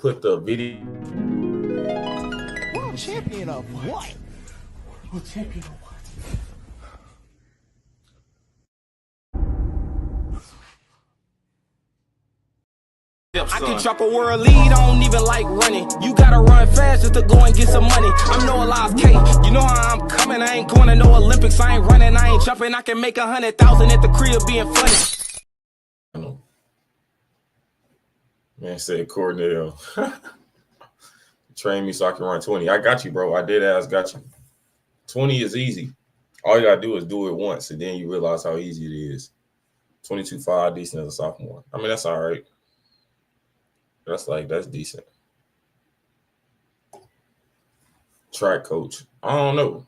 put the video. World champion of what? World champion of what? I can drop a world lead, I don't even like running. You gotta run fast just to go and get some money. I'm no Elias K, you know how I'm coming. I ain't going to no Olympics, I ain't running, I ain't jumping. I can make 100,000 at the crib being funny. Man said Cornell. Train me so I can run 20. I got you, bro. I did ask, got you. 20 is easy. All you gotta do is do it once, and then you realize how easy it is. 22.5, decent as a sophomore. I mean, that's all right. That's decent. Track coach. I don't know.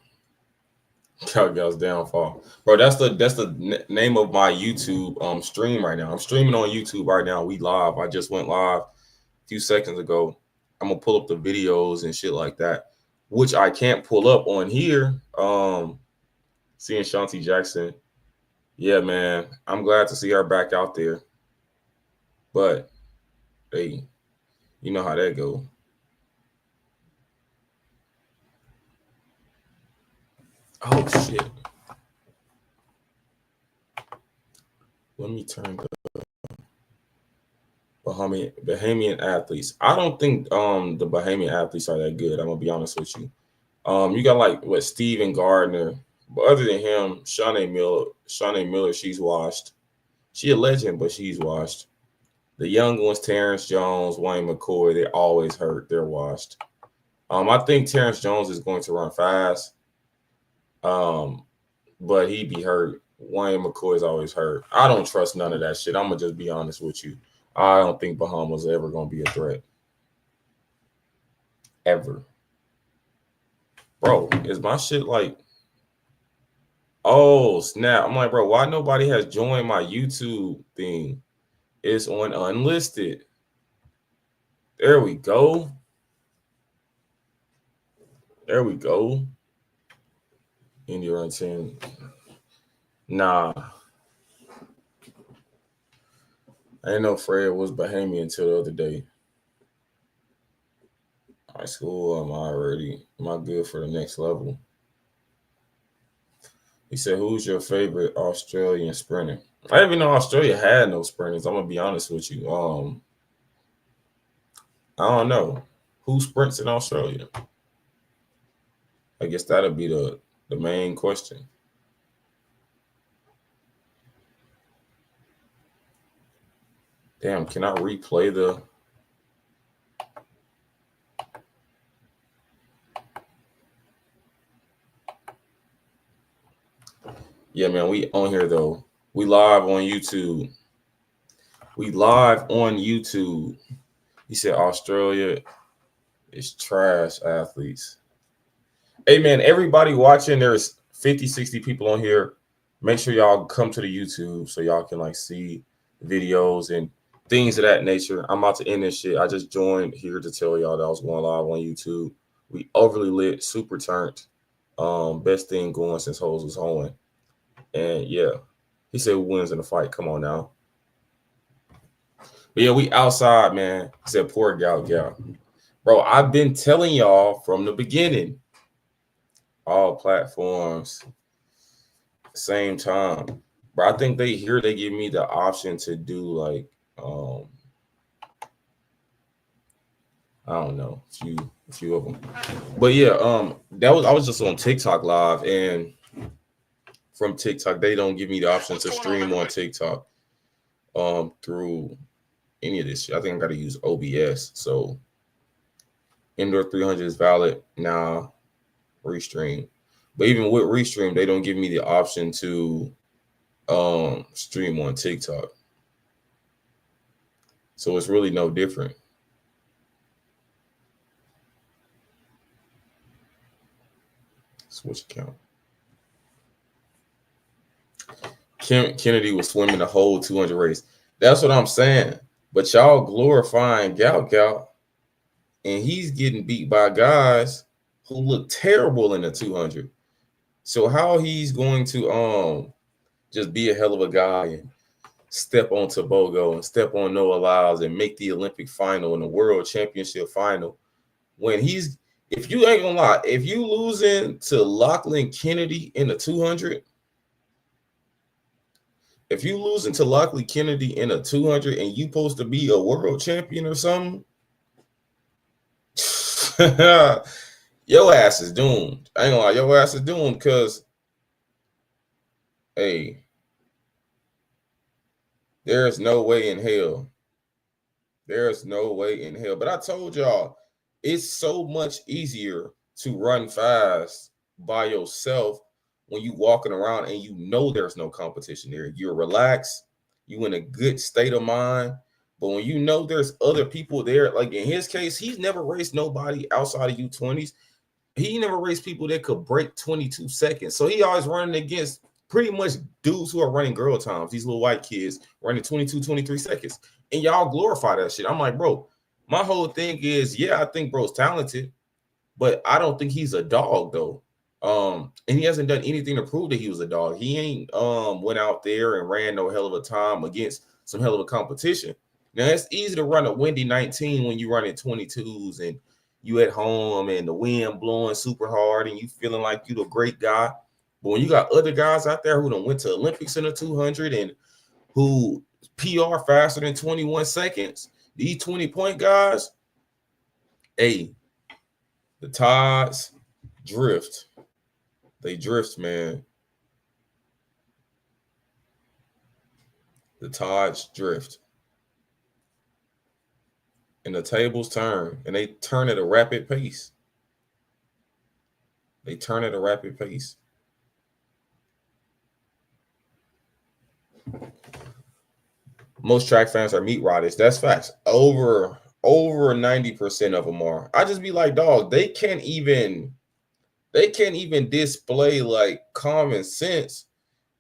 Cowgirl's downfall, bro. That's the name of my YouTube stream right now. I'm streaming on YouTube right now. We live. I just went live a few seconds ago. I'm gonna pull up the videos and shit like that, which I can't pull up on here. Seeing Shaunie Jackson, yeah, man. I'm glad to see her back out there, but hey, you know how that go. Oh shit. Let me turn the Bahamian athletes. I don't think the Bahamian athletes are that good. I'm gonna be honest with you. You got like what Steven Gardner, but other than him, Shaunie Miller, she's washed. She a legend, but she's washed. The young ones, Terrence Jones, Wayne McCoy, they always hurt. They're washed. I think Terrence Jones is going to run fast. But he be hurt. Wayne McCoy is always hurt. I don't trust none of that shit. I'm gonna just be honest with you. I don't think Bahamas ever gonna be a threat. Ever. Bro, is my shit like, oh snap. I'm like, bro, why nobody has joined my YouTube thing? It's on unlisted. There we go. There we go. Indy run 10. Nah. I didn't know Fred was Bahamian until the other day. High school, am I good for the next level? He said, who's your favorite Australian sprinter? I didn't even know Australia had no sprinters. I'm gonna be honest with you. I don't know. Who sprints in Australia? I guess that'll be the main question. Damn, can I replay the? Yeah, man, we on here though. We live on YouTube. He said Australia is trash athletes. Hey, man, everybody watching, there's 50, 60 people on here. Make sure y'all come to the YouTube so y'all can like see videos and things of that nature. I'm about to end this shit. I just joined here to tell y'all that I was going live on YouTube. We overly lit, super turned. Best thing going since Hoes was hoeing. And yeah, he said who wins in the fight. Come on now. But yeah, we outside, man. He said poor Gout. Bro, I've been telling y'all from the beginning. All platforms, same time. But I think they give me the option to do like I don't know, a few of them. But yeah, I was just on TikTok live, and from TikTok, they don't give me the option to stream on TikTok through any of this shit. I think I gotta use OBS. So Indoor 300 is valid now. Restream. But even with Restream, they don't give me the option to stream on TikTok. So it's really no different. Switch account. Kennedy was swimming the whole 200 race. That's what I'm saying. But y'all glorifying Gout, and he's getting beat by guys who look terrible in the 200. So how he's going to just be a hell of a guy and step on Tobago and step on Noah Lyles and make the Olympic final and the World Championship final. When he's, if you ain't gonna lie, if you losing to Lachlan Kennedy in the 200, if you losing to Lachlan Kennedy in a 200 and you supposed to be a world champion or something, your ass is doomed. I ain't gonna lie, your ass is doomed because, hey, there's no way in hell. There's no way in hell. But I told y'all, it's so much easier to run fast by yourself when you walking around and you know there's no competition there. You're relaxed. You in a good state of mind. But when you know there's other people there, like in his case, he's never raced nobody outside of U20s. He never raced people that could break 22 seconds. So he always running against pretty much dudes who are running girl times. These little white kids running 22, 23 seconds. And y'all glorify that shit. I'm like, bro, my whole thing is, yeah, I think bro's talented, but I don't think he's a dog though. And he hasn't done anything to prove that he was a dog. He ain't went out there and ran no hell of a time against some hell of a competition. Now it's easy to run a windy 19 when you running 22s and you at home and the wind blowing super hard and you feeling like you the great guy. But when you got other guys out there who done went to Olympics in the 200 and who PR faster than 21 seconds, these 20-point guys, hey, the tides drift. They drift, man. The tides drift. And the tables turn, and they turn at a rapid pace. They turn at a rapid pace. Most track fans are meat riders. That's facts. Over 90% of them are. I just be like, dog, they can't even display like common sense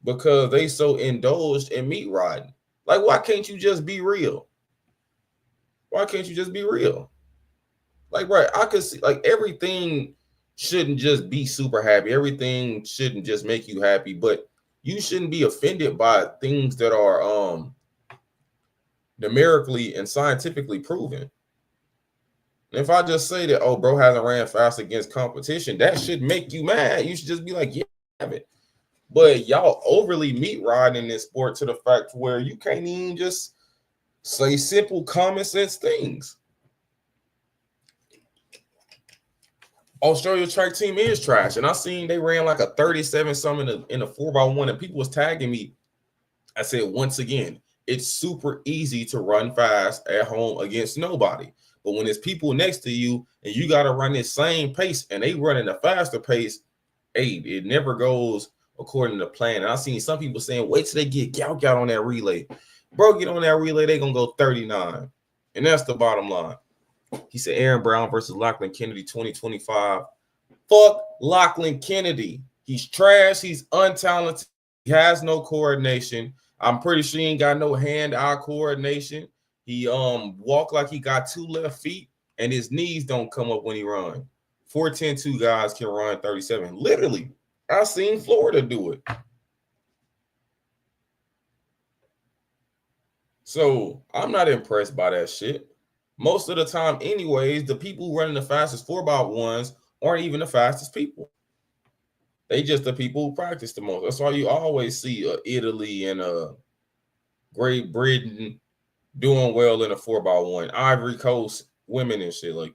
because they so indulged in meat riding. Like, why can't you just be real? Why can't you just be real? Like, right, I could see like everything shouldn't just be super happy. Everything shouldn't just make you happy, but you shouldn't be offended by things that are numerically and scientifically proven. And if I just say that, oh, bro hasn't ran fast against competition, that should make you mad. You should just be like, yeah, have it. But y'all overly meat riding in this sport to the fact where you can't even just say simple common sense things. Australia track team is trash. And I seen they ran like a 37 something in a 4x1 and people was tagging me. I said, once again, it's super easy to run fast at home against nobody. But when there's people next to you and you got to run this same pace and they running a faster pace, hey, it never goes according to plan. And I seen some people saying, wait till they get Gout on that relay. Bro, get on that relay, they going to go 39. And that's the bottom line. He said Aaron Brown versus Lachlan Kennedy 2025. Fuck Lachlan Kennedy. He's trash. He's untalented. He has no coordination. I'm pretty sure he ain't got no hand-eye coordination. He walk like he got two left feet, and his knees don't come up when he run. 4.10.2 guys can run 37. Literally, I seen Florida do it. So I'm not impressed by that shit. Most of the time, anyways, the people running the fastest 4x1s aren't even the fastest people. They just the people who practice the most. That's why you always see Italy and Great Britain doing well in a 4x1. Ivory Coast women and shit. Like,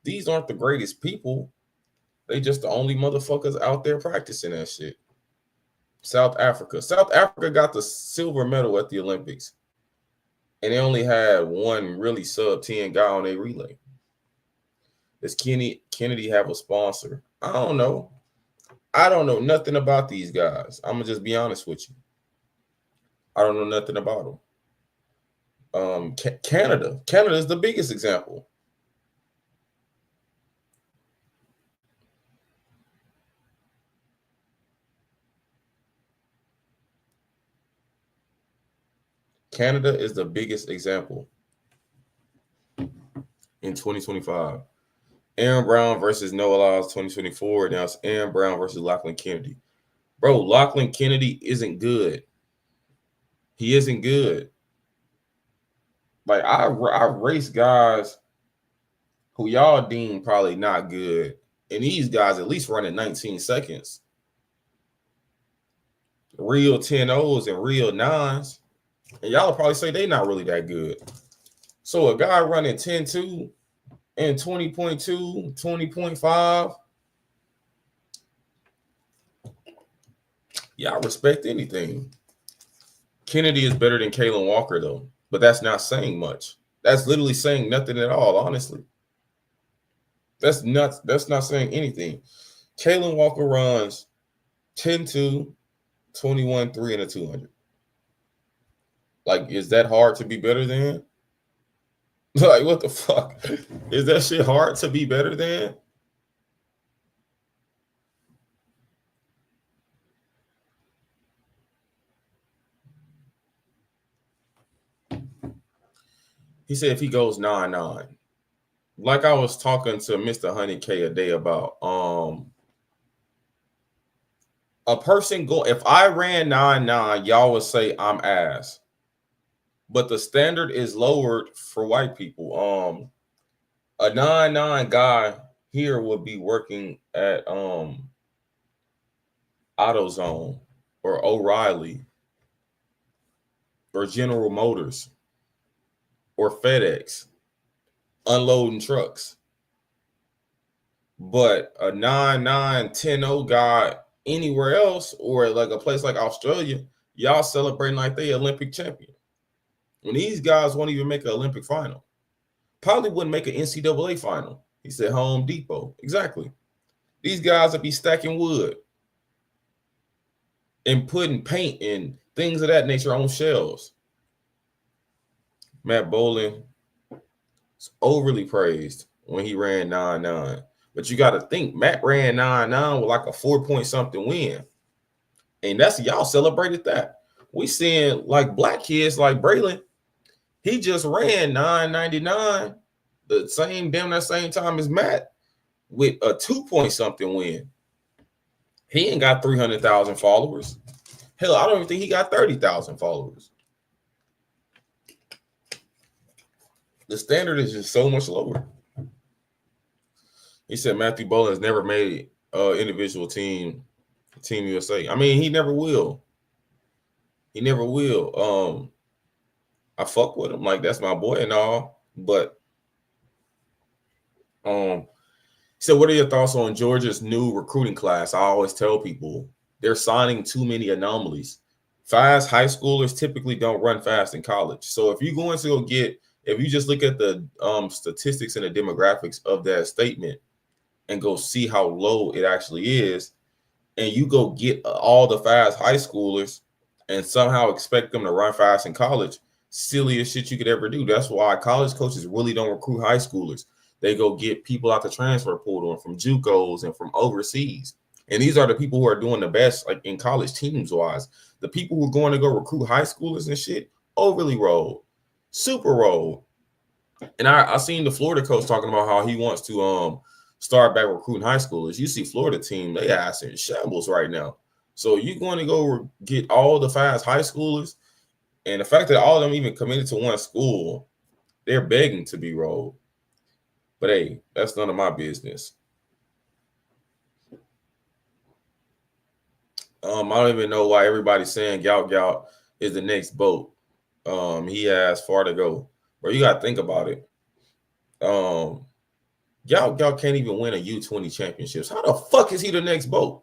these aren't the greatest people. They just the only motherfuckers out there practicing that shit. South Africa. South Africa got the silver medal at the Olympics. And they only had one really sub-10 guy on their relay. Does Kennedy have a sponsor? I don't know. I don't know nothing about these guys. I'm going to just be honest with you. I don't know nothing about them. Canada. Canada is the biggest example. Canada is the biggest example in 2025. Aaron Brown versus Noah Lyles 2024. Now it's Aaron Brown versus Lachlan Kennedy. Bro, Lachlan Kennedy isn't good. He isn't good. Like I race guys who y'all deem probably not good, and these guys at least running 19 seconds. Real 10-0s and real 9s. And y'all will probably say they not really that good. So a guy running 10-2 and 20.2, 20.5, y'all respect anything. Kennedy is better than Kalen Walker, though. But that's not saying much. That's literally saying nothing at all, honestly. That's not saying anything. Kalen Walker runs 10-2, 21-3, and a 200. Like, is that hard to be better than? Like, what the fuck? Is that shit hard to be better than? He said if he goes 9-9. Like I was talking to Mr. Honey K a day about, a person go. If I ran 9-9, y'all would say I'm ass. But the standard is lowered for white people. A 9-9 guy here would be working at AutoZone or O'Reilly or General Motors or FedEx unloading trucks. But a 9-9, 10-0 guy anywhere else or like a place like Australia, y'all celebrating like they Olympic champion. When these guys won't even make an Olympic final. Probably wouldn't make an NCAA final. He said Home Depot. Exactly. These guys would be stacking wood and putting paint and things of that nature on shelves. Matt Bolin is overly praised when he ran 9-9. But you got to think, Matt ran 9-9 with like a 4-point-something win. And that's y'all celebrated that. We seeing like black kids like Braylon. He just ran 9.99 the same time as Matt with a 2-point-something win. He ain't got 300,000 followers. Hell, I don't even think he got 30,000 followers. The standard is just so much lower. He said Matthew Bolin has never made individual team USA. I mean, he never will. He never will. I fuck with him. Like, that's my boy and all. But so what are your thoughts on Georgia's new recruiting class? I always tell people they're signing too many anomalies. Fast high schoolers typically don't run fast in college. So if you're going to go if you just look at the statistics and the demographics of that statement and go see how low it actually is, and you go get all the fast high schoolers and somehow expect them to run fast in college, silliest shit you could ever do. That's why college coaches really don't recruit high schoolers. They go get people out the transfer portal and from JUCOs and from overseas. And these are the people who are doing the best, like in college teams wise. The people who are going to go recruit high schoolers and shit, overly rolled, super rolled. And I seen the Florida coach talking about how he wants to start back recruiting high schoolers. You see Florida team, they ass in shambles right now. So you're going to go get all the fast high schoolers, and the fact that all of them even committed to one school, they're begging to be rolled. But hey, that's none of my business. I don't even know why everybody's saying Gout is the next boat. He has far to go. Bro, you got to think about it. Gout can't even win a U20 championships. How the fuck is he the next boat?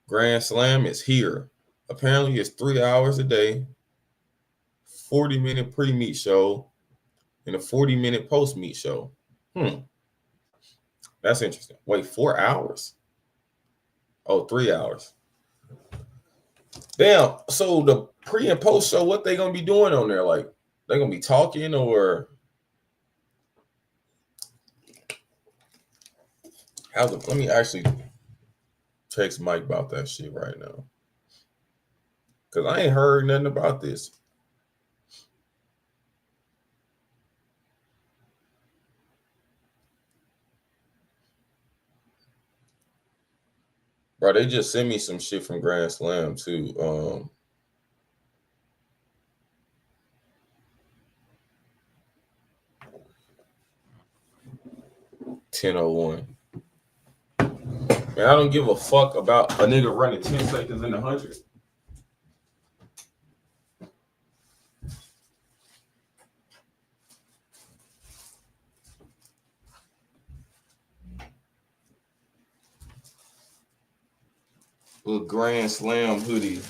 Grand Slam is here. Apparently it's 3 hours a day, 40-minute pre-meet show, and a 40-minute post-meet show. That's interesting. Wait, 4 hours? Oh, 3 hours. Damn. So the pre and post show, what they gonna be doing on there? Like, they gonna be talking or let me actually text Mike about that shit right now. Cause I ain't heard nothing about this. Bro, they just sent me some shit from Grand Slam too. 10:01. Man, I don't give a fuck about a nigga running 10 seconds in the 100. Little Grand Slam hoodie.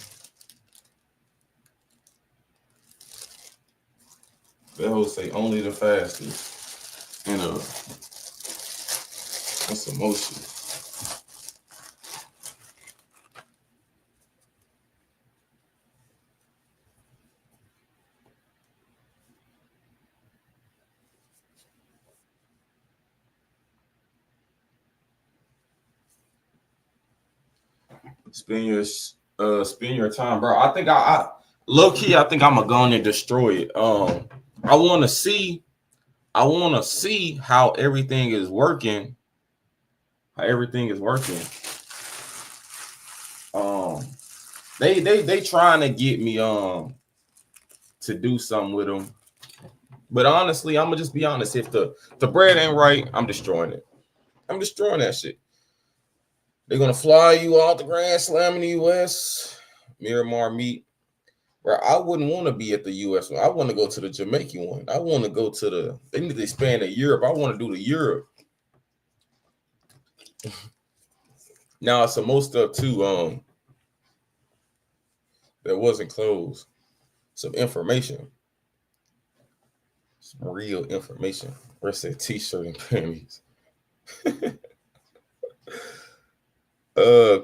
That will say only the fastest. And some more shit. Spend your time, bro. I think I low key, I think I'm gonna go in and destroy it. I wanna see how everything is working. They trying to get me to do something with them. But honestly, I'm gonna just be honest. If the bread ain't right, I'm destroying it. I'm destroying that shit. They're gonna fly you out the Grand Slam in the US, Miramar meet. Bro, I wouldn't want to be at the US one. I want to go to the Jamaican one. I want to go to they need to expand to Europe. I want to do the Europe. Now some more stuff too. That wasn't closed. Some information. Some real information. Where's that t-shirt and panties?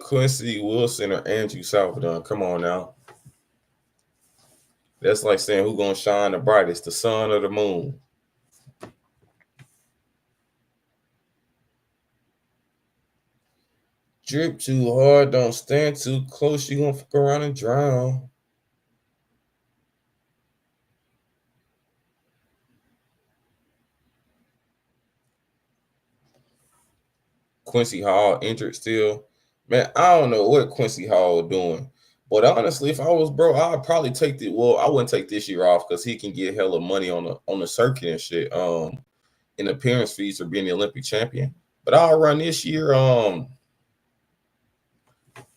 Quincy Wilson or Andrew Salvador. Come on now. That's like saying who's gonna shine the brightest, the sun or the moon? Drip too hard, don't stand too close, you gonna fuck around and drown. Quincy Hall injured still. Man, I don't know what Quincy Hall doing. But honestly, if I was bro, I'd probably take the I wouldn't take this year off because he can get hella money on the circuit and shit. In appearance fees for being the Olympic champion. But I'll run this year. I'll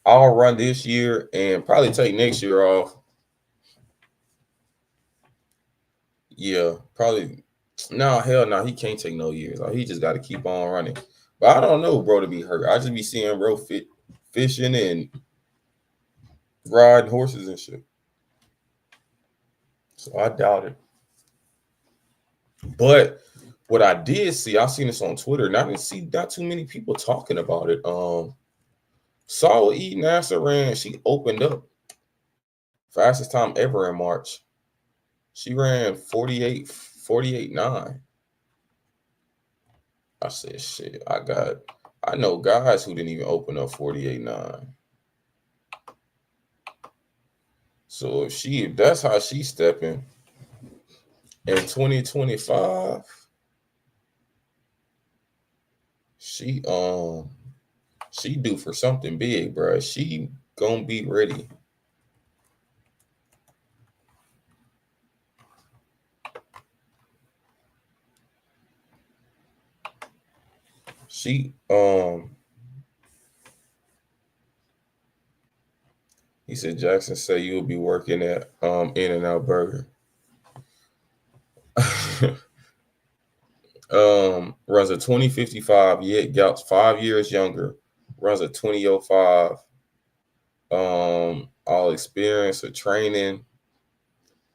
run this year and probably take next year off. Yeah, probably. No, hell no, he can't take no years. He just got to keep on running. But I don't know, bro, to be hurt. I just be seeing bro fishing and riding horses and shit. So I doubt it. But what I did see, I seen this on Twitter, and I didn't see not too many people talking about it. Saul E. Nasser ran, she opened up fastest time ever in March. She ran 48.9. I said, shit, I know guys who didn't even open up 48.9. So if that's how she's stepping in 2025, she due for something big, bro. She gonna be ready. He said Jackson say you'll be working at In-N-Out Burger. Runs a 2055, yet Gout's 5 years younger. Runs a 2005. All experience of training.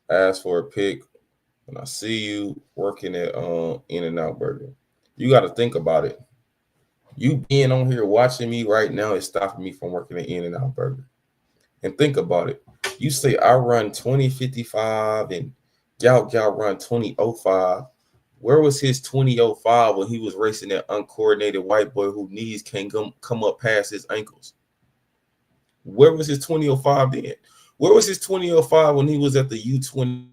Ask for a pick. When I see you working at In-N-Out Burger. You got to think about it. You being on here watching me right now is stopping me from working at In-N-Out Burger. And think about it. You say I run 2055 and Gout run 2005. Where was his 2005 when he was racing that uncoordinated white boy whose knees can't come up past his ankles? Where was his 2005 then? Where was his 2005 when he was at the U20?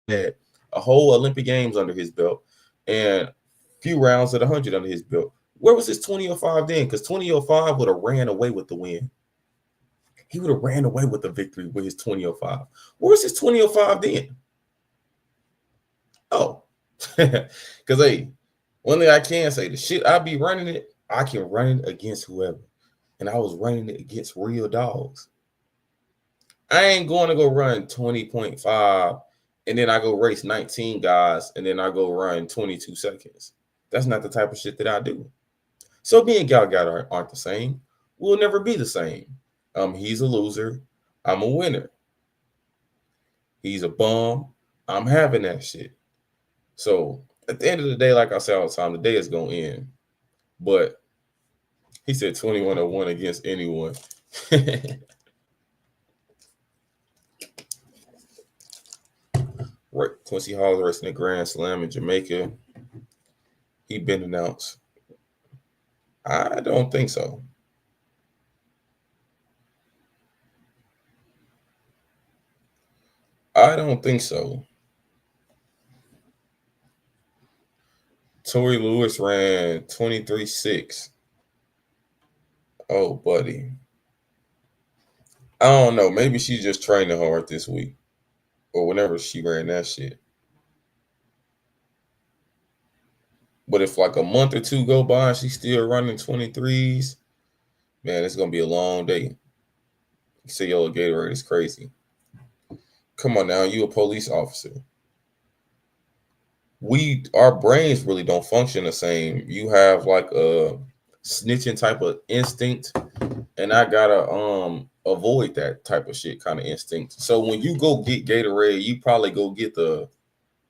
Had a whole Olympic Games under his belt and a few rounds at 100 under his belt. Where was his 2005 then? Because 2005 would have ran away with the win. He would have ran away with the victory with his 2005. Where's his 2005 then? Oh, Because hey, one thing I can say, the shit I be running it, I can run it against whoever. And I was running it against real dogs. I ain't going to go run 20.5 and then I go race 19 guys and then I go run 22 seconds. That's not the type of shit that I do. So me and Gout aren't the same. We'll never be the same. He's a loser. I'm a winner. He's a bum. I'm having that shit. So at the end of the day, like I say all the time, the day is going to end. But he said 21-1 against anyone. Right, Quincy Hall's racing the Grand Slam in Jamaica. He been announced. I don't think so. I don't think so. Tori Lewis ran 23.6. Oh, buddy. I don't know. Maybe she's just training hard this week or whenever she ran that shit. But if like a month or two go by and she's still running 23s, man, it's going to be a long day. You say yellow Gatorade is crazy. Come on now, you a police officer. Our brains really don't function the same. You have like a snitching type of instinct, and I gotta avoid that type of shit kind of instinct. So when you go get Gatorade, you probably go get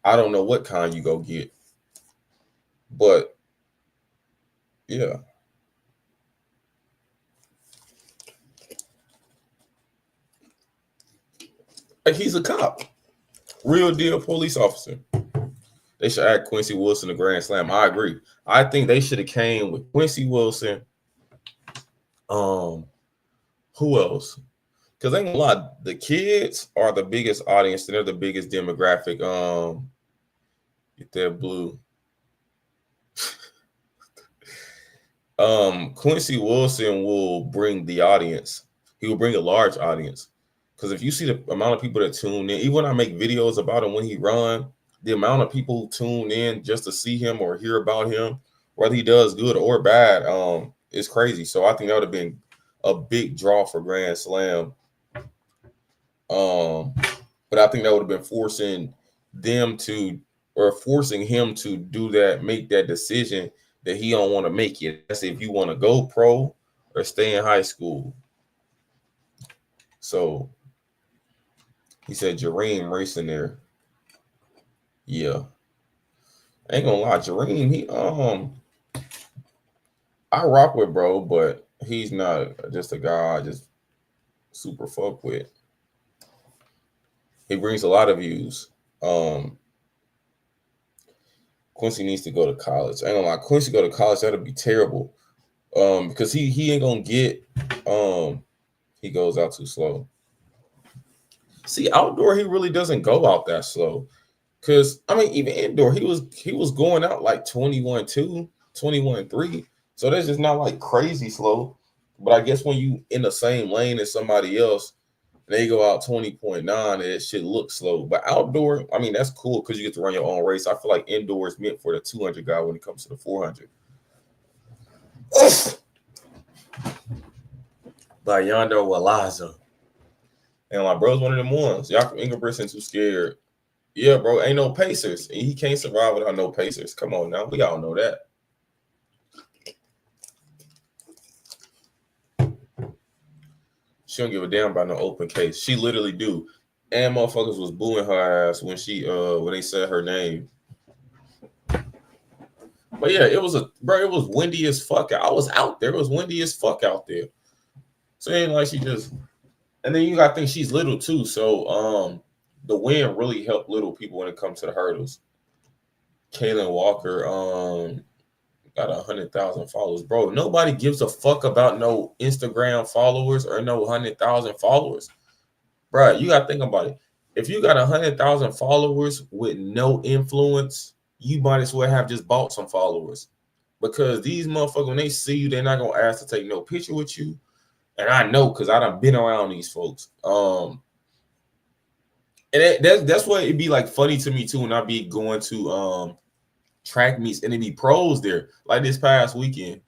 I don't know what kind you go get, but yeah. Like he's a cop, real deal police officer. They should add Quincy Wilson to Grand Slam. I agree. I think they should have came with Quincy Wilson. Who else? Because ain't gonna lie, the kids are the biggest audience and they're the biggest demographic. Get that blue. Quincy Wilson will bring the audience. He will bring a large audience. Because if you see the amount of people that tune in, even when I make videos about him when he run, the amount of people who tune in just to see him or hear about him, whether he does good or bad, is crazy. So I think that would have been a big draw for Grand Slam. But I think that would have been forcing him to do that, make that decision that he don't want to make it. That's if you want to go pro or stay in high school. So he said Jareem racing there. Yeah. I ain't gonna lie, Jareem, he I rock with bro, but he's not just a guy I just super fuck with. He brings a lot of views. Quincy needs to go to college. I ain't gonna lie, Quincy go to college, that'd be terrible. Because he ain't gonna get he goes out too slow. See, outdoor, he really doesn't go out that slow. Cause I mean, even indoor, he was going out like 21.2, 21.3. So that's just not like crazy slow. But I guess when you in the same lane as somebody else, they go out 20.9, and it shit looks slow. But outdoor, I mean, that's cool because you get to run your own race. I feel like indoor is meant for the 200 guy when it comes to the 400. By Yondo Walaza. And my bro's one of them ones. Y'all from Ingebrigtsen too scared. Yeah, bro, ain't no Pacers. He can't survive without no Pacers. Come on now. We all know that. She don't give a damn about no open case. She literally do. And motherfuckers was booing her ass when when they said her name. But yeah, it was windy as fuck. I was out there. It was windy as fuck out there. So it ain't like she just. And then you gotta think she's little too. So the wind really helped little people when it comes to the hurdles. Kaylin Walker got 100,000 followers. Bro, nobody gives a fuck about no Instagram followers or no 100,000 followers. Bro, you gotta think about it. If you got 100,000 followers with no influence, you might as well have just bought some followers. Because these motherfuckers, when they see you, they're not gonna ask to take no picture with you. And I know because I done been around these folks. And that's what it'd be like funny to me too when I be going to track meets and it be pros there. Like this past weekend,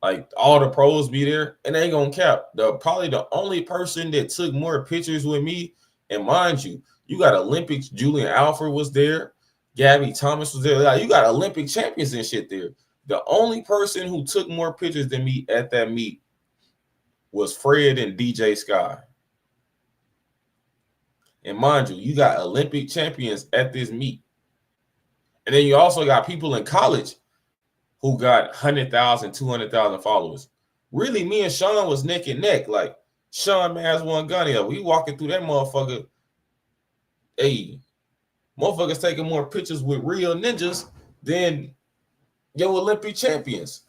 like all the pros be there, and they ain't gonna cap. Probably the only person that took more pictures with me, and mind you, you got Olympics. Julian Alford was there. Gabby Thomas was there. Like, you got Olympic champions and shit there. The only person who took more pictures than me at that meet was Fred and DJ Sky. And mind you, you got Olympic champions at this meet. And then you also got people in college who got 100,000, 200,000 followers. Really, me and Sean was neck and neck. Like, Sean man has one gun here. We walking through that motherfucker. Hey, motherfuckers taking more pictures with real ninjas than your Olympic champions.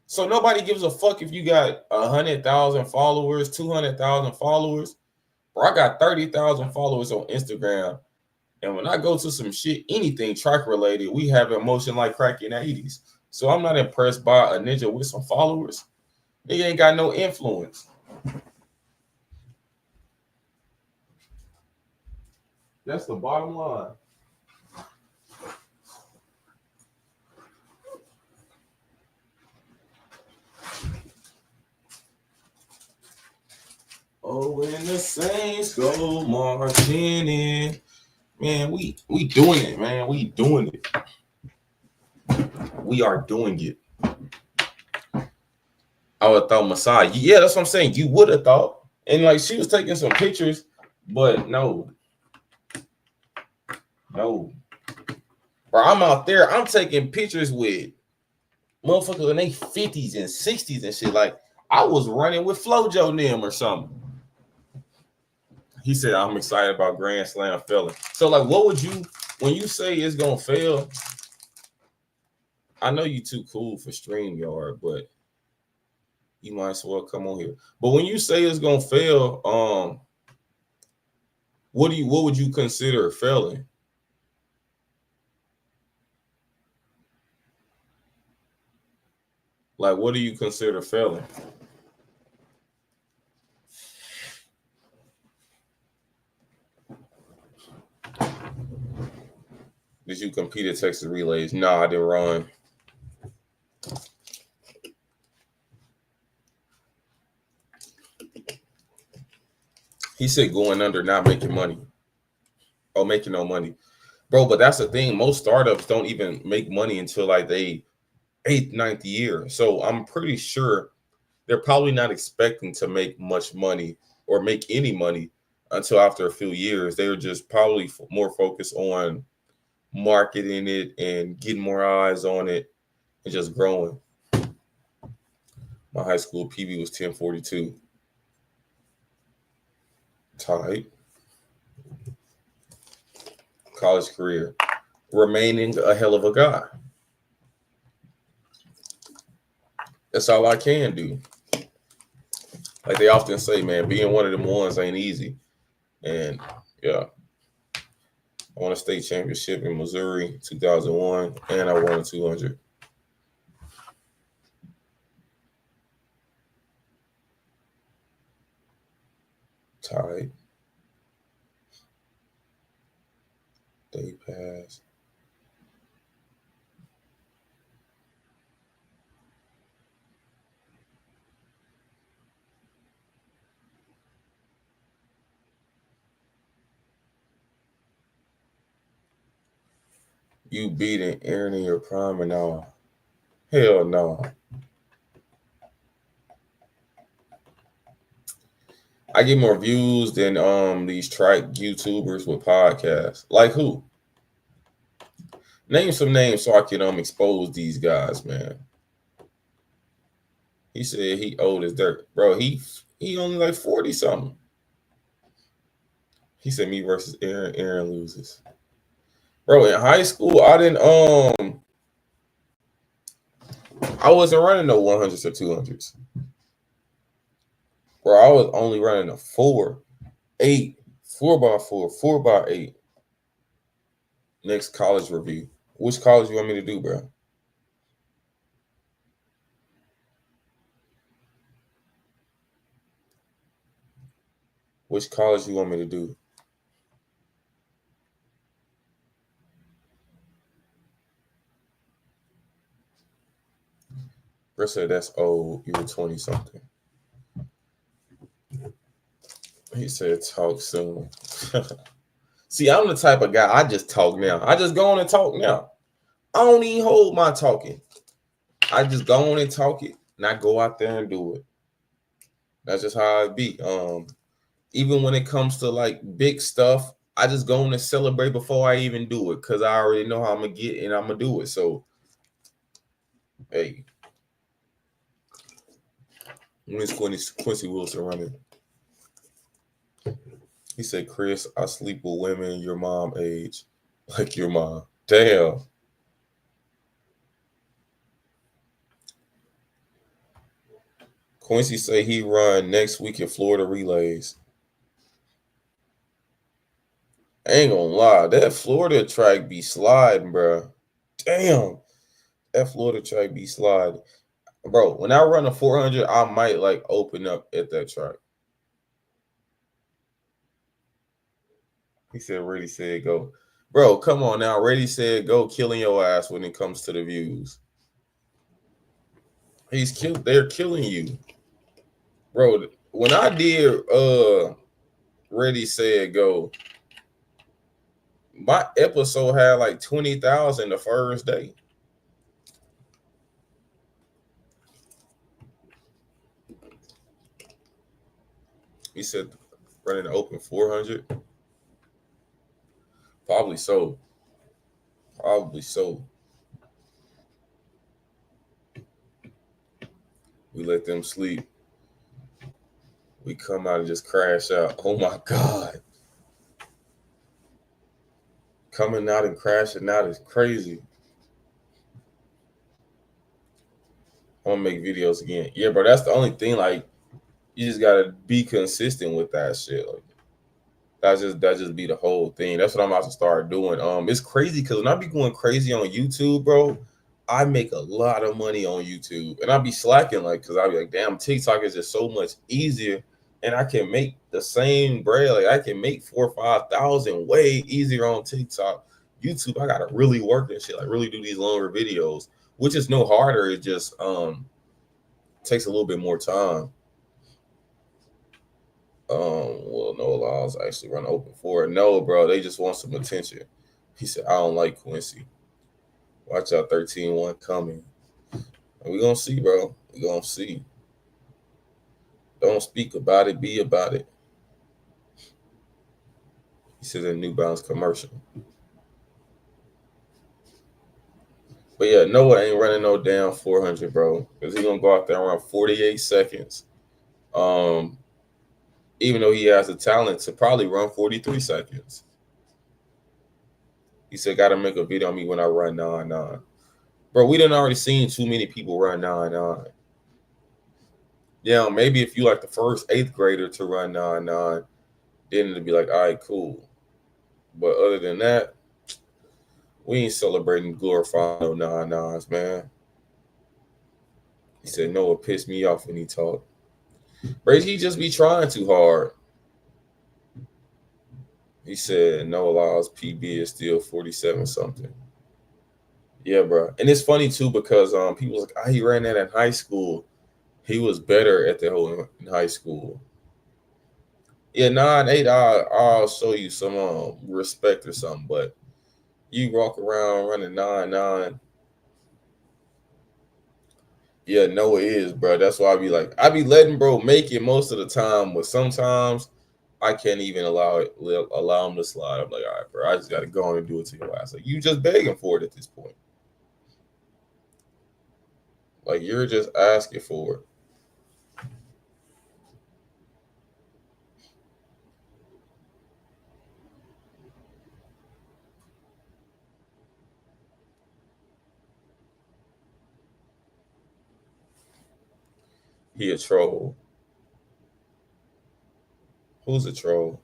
So nobody gives a fuck if you got 100,000 followers, 200,000 followers. Bro, I got 30,000 followers on Instagram. And when I go to some shit, anything track related, we have emotion like crack in the 80s. So I'm not impressed by a ninja with some followers. They ain't got no influence. That's the bottom line. Oh, when the Saints go marching in. Man, we doing it, man. We doing it. We are doing it. I would have thought Masai. Yeah, that's what I'm saying. You would have thought. And like she was taking some pictures, but no. No. Bro, I'm out there. I'm taking pictures with motherfuckers in their 50s and 60s and shit. Like, I was running with Flojo Nim or something. He said, I'm excited about Grand Slam failing. So, like, what would you, when you say it's going to fail, I know you too cool for StreamYard, but you might as well come on here. But when you say it's going to fail, what would you consider failing? Like, what do you consider failing? Did you compete at Texas Relays? No, I didn't run. He said going under, not making money. Oh, making no money. Bro, but that's the thing. Most startups don't even make money until like they 8th, 9th year. So I'm pretty sure they're probably not expecting to make much money or make any money until after a few years. They were just probably more focused on marketing it and getting more eyes on it and just growing. My high school PB was 1042. Tight. College career. Remaining a hell of a guy. That's all I can do. Like they often say, man, being one of them ones ain't easy. And yeah. I won a state championship in Missouri 2001, and I won a 200. Tied. Day pass. You beating Aaron in your prime and all. Hell no. I get more views than these track YouTubers with podcasts. Like who? Name some names so I can expose these guys, man. He said he old as dirt. Bro, he only like 40 something. He said me versus Aaron. Aaron loses. Bro, in high school, I wasn't running no 100s or 200s. Bro, I was only running a 4, 8, 4x4, 4x8. Next college review. Which college you want me to do, bro? Which college you want me to do? Bro said that's old. You were 20 something. He said talk soon. See, I'm the type of guy, I just talk now. I just go on and talk now. I don't even hold my talking. I just go on and talk it, and I go out there and do it. That's just how it be. Even when it comes to like big stuff, I just go on and celebrate before I even do it because I already know how I'm gonna get and I'm gonna do it. So, hey, Miss Quincy Wilson running. He said, "Chris, I sleep with women your mom age, like your mom." Damn. Quincy say he run next week at Florida Relays. I ain't gonna lie, that Florida track be sliding, bro. Damn, that Florida track be sliding, bro. When I run a 400, I might like open up at that track. He said, "Ready, said, go." Bro, come on now. Ready, said, go, killing your ass when it comes to the views. He's killed. They're killing you. Bro, when I did Ready, said, go, my episode had like 20,000 the first day. He said, running the open 400. Probably so. Probably so. We let them sleep. We come out and just crash out. Oh my God. Coming out and crashing out is crazy. I'm gonna make videos again. Yeah, bro, that's the only thing. Like, you just gotta be consistent with that shit. Like, that just be the whole thing. That's what I'm about to start doing. It's crazy because when I be going crazy on YouTube, bro, I make a lot of money on YouTube, and I be slacking like because I be like, damn, TikTok is just so much easier, and I can make the same bread. Like I can make 4,000 or 5,000 way easier on TikTok. YouTube, I gotta really work that shit. Like really do these longer videos, which is no harder. It just takes a little bit more time. Well, no allows actually run open for it. No, bro, they just want some attention. He said, I don't like Quincy. Watch out, 13-1 coming. And we gonna see, bro. We gonna see. Don't speak about it, be about it. He said a New Balance commercial. But yeah, Noah ain't running no damn 400, bro. Because he gonna go out there around 48 seconds. Even though he has the talent to probably run 43 seconds. He said, gotta make a video on me when I run 9-9. Bro, we done already seen too many people run 9-9. Yeah, maybe if you like the first 8th grader to run 9-9, then it'd be like, all right, cool. But other than that, we ain't celebrating glorifying no 9-9s, man. He said, Noah pissed me off when he talked. Bro, he just be trying too hard. He said, no allows PB is still 47 something. Yeah, bro. And it's funny too because people was like, oh, he ran that in high school. He was better at the whole in high school. Yeah, 9-8, I'll show you some respect or something. But you walk around running 9-9. Yeah, no, it is, bro. That's why I be letting bro make it most of the time, but sometimes I can't even allow him to slide. I'm like, all right, bro, I just gotta go on and do it to your ass. Like you just begging for it at this point. Like you're just asking for it. He a troll. Who's a troll?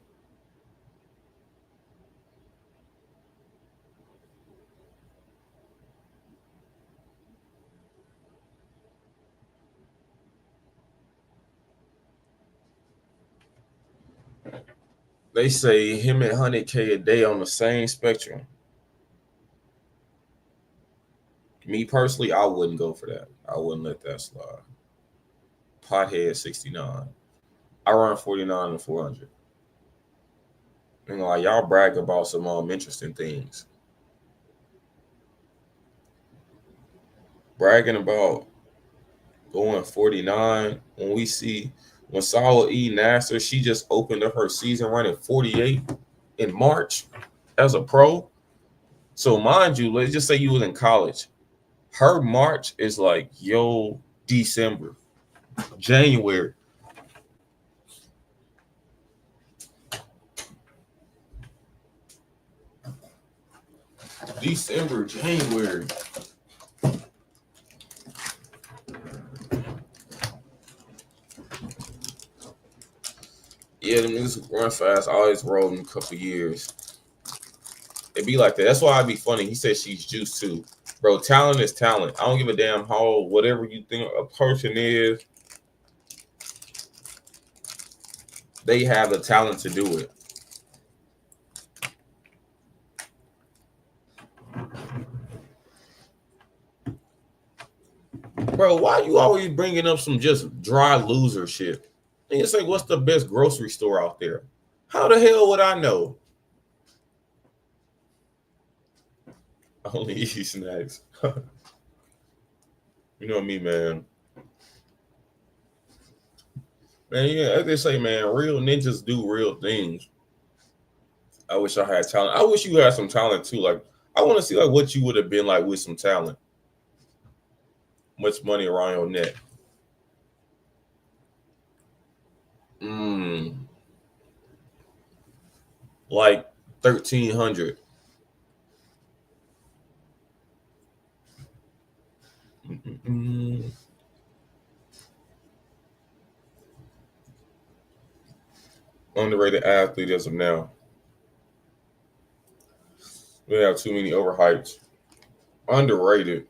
They say him at 100K a day on the same spectrum. Me personally, I wouldn't go for that. I wouldn't let that slide. Pothead 69. I run 49 and 400. You know, like y'all brag about some interesting things. Bragging about going 49 when we see when Sawa E. Nasser, she just opened up her season running 48 in March as a pro. So mind you, let's just say you was in college. Her March is like yo December, January. December, January. Yeah, the niggas run fast. I always rolled in a couple years. It be like that. That's why I'd be funny. He said she's juiced too. Bro, talent is talent. I don't give a damn how whatever you think a person is, they have the talent to do it. Bro, why you always bringing up some just dry loser shit? And you say, what's the best grocery store out there? How the hell would I know? I only eat snacks. You know me, man. Man, yeah, as they say, man, real ninjas do real things. I wish I had talent. I wish you had some talent too. Like, I want to see like what you would have been like with some talent. Much money around your neck. Like 1,300. Underrated athlete as of now. We have too many overhyped. Underrated.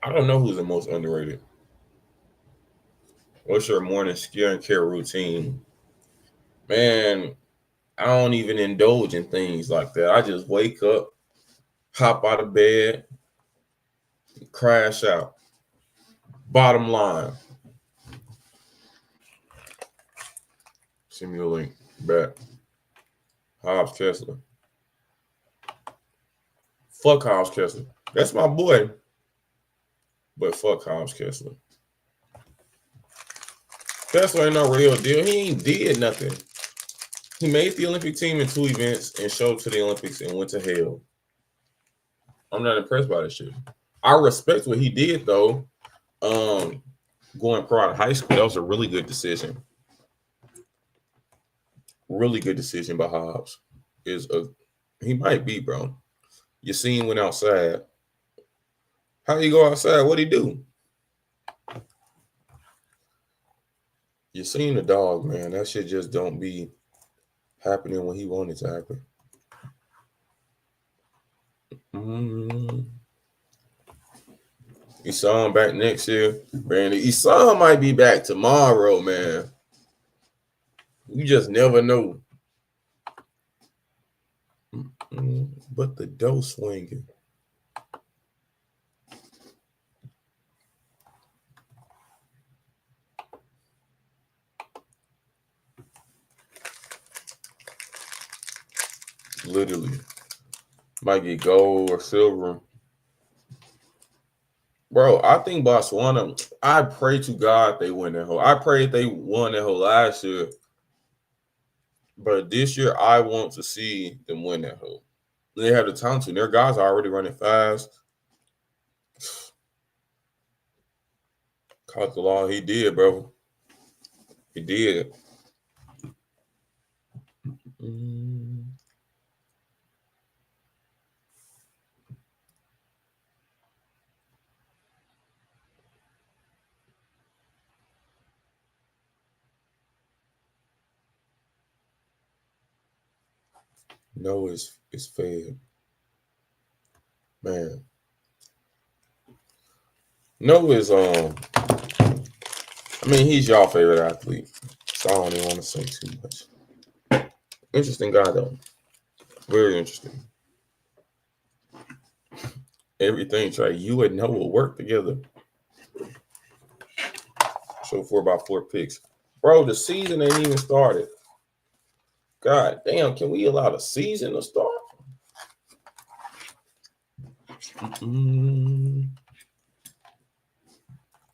I don't know who's the most underrated. What's your morning skincare routine? Man, I don't even indulge in things like that. I just wake up, hop out of bed, crash out. Bottom line. Send me a link. Back. Hobbs Kessler. Fuck Hobbs Kessler. That's my boy. But fuck Hobbs Kessler. Kessler ain't no real deal. He ain't did nothing. He made the Olympic team in 2 events and showed up to the Olympics and went to hell. I'm not impressed by this shit. I respect what he did though. Going pro out of high school, that was a really good decision. Really good decision by Hobbs. He might be, bro. You seen went outside. How you go outside? What'd he do? You seen the dog, man. That shit just don't be happening when he wanted to happen. You saw him back next year. Brandon, you saw him might be back tomorrow, man. You just never know. But the dough swinging. Literally. Might get gold or silver. Bro, I think Botswana, I pray to God they win that hole. I pray they won that hole last year. But this year, I want to see them win that hole. They have the talent to. Their guys are already running fast. Caught the law. He did, bro. He did. No, it's fed. Man. No is I mean, he's y'all favorite athlete. So I don't even want to say too much. Interesting guy though. Very interesting. Everything, Trey. You and Noah work together. So 4x4 picks. Bro, the season ain't even started. God damn, can we allow the season to start?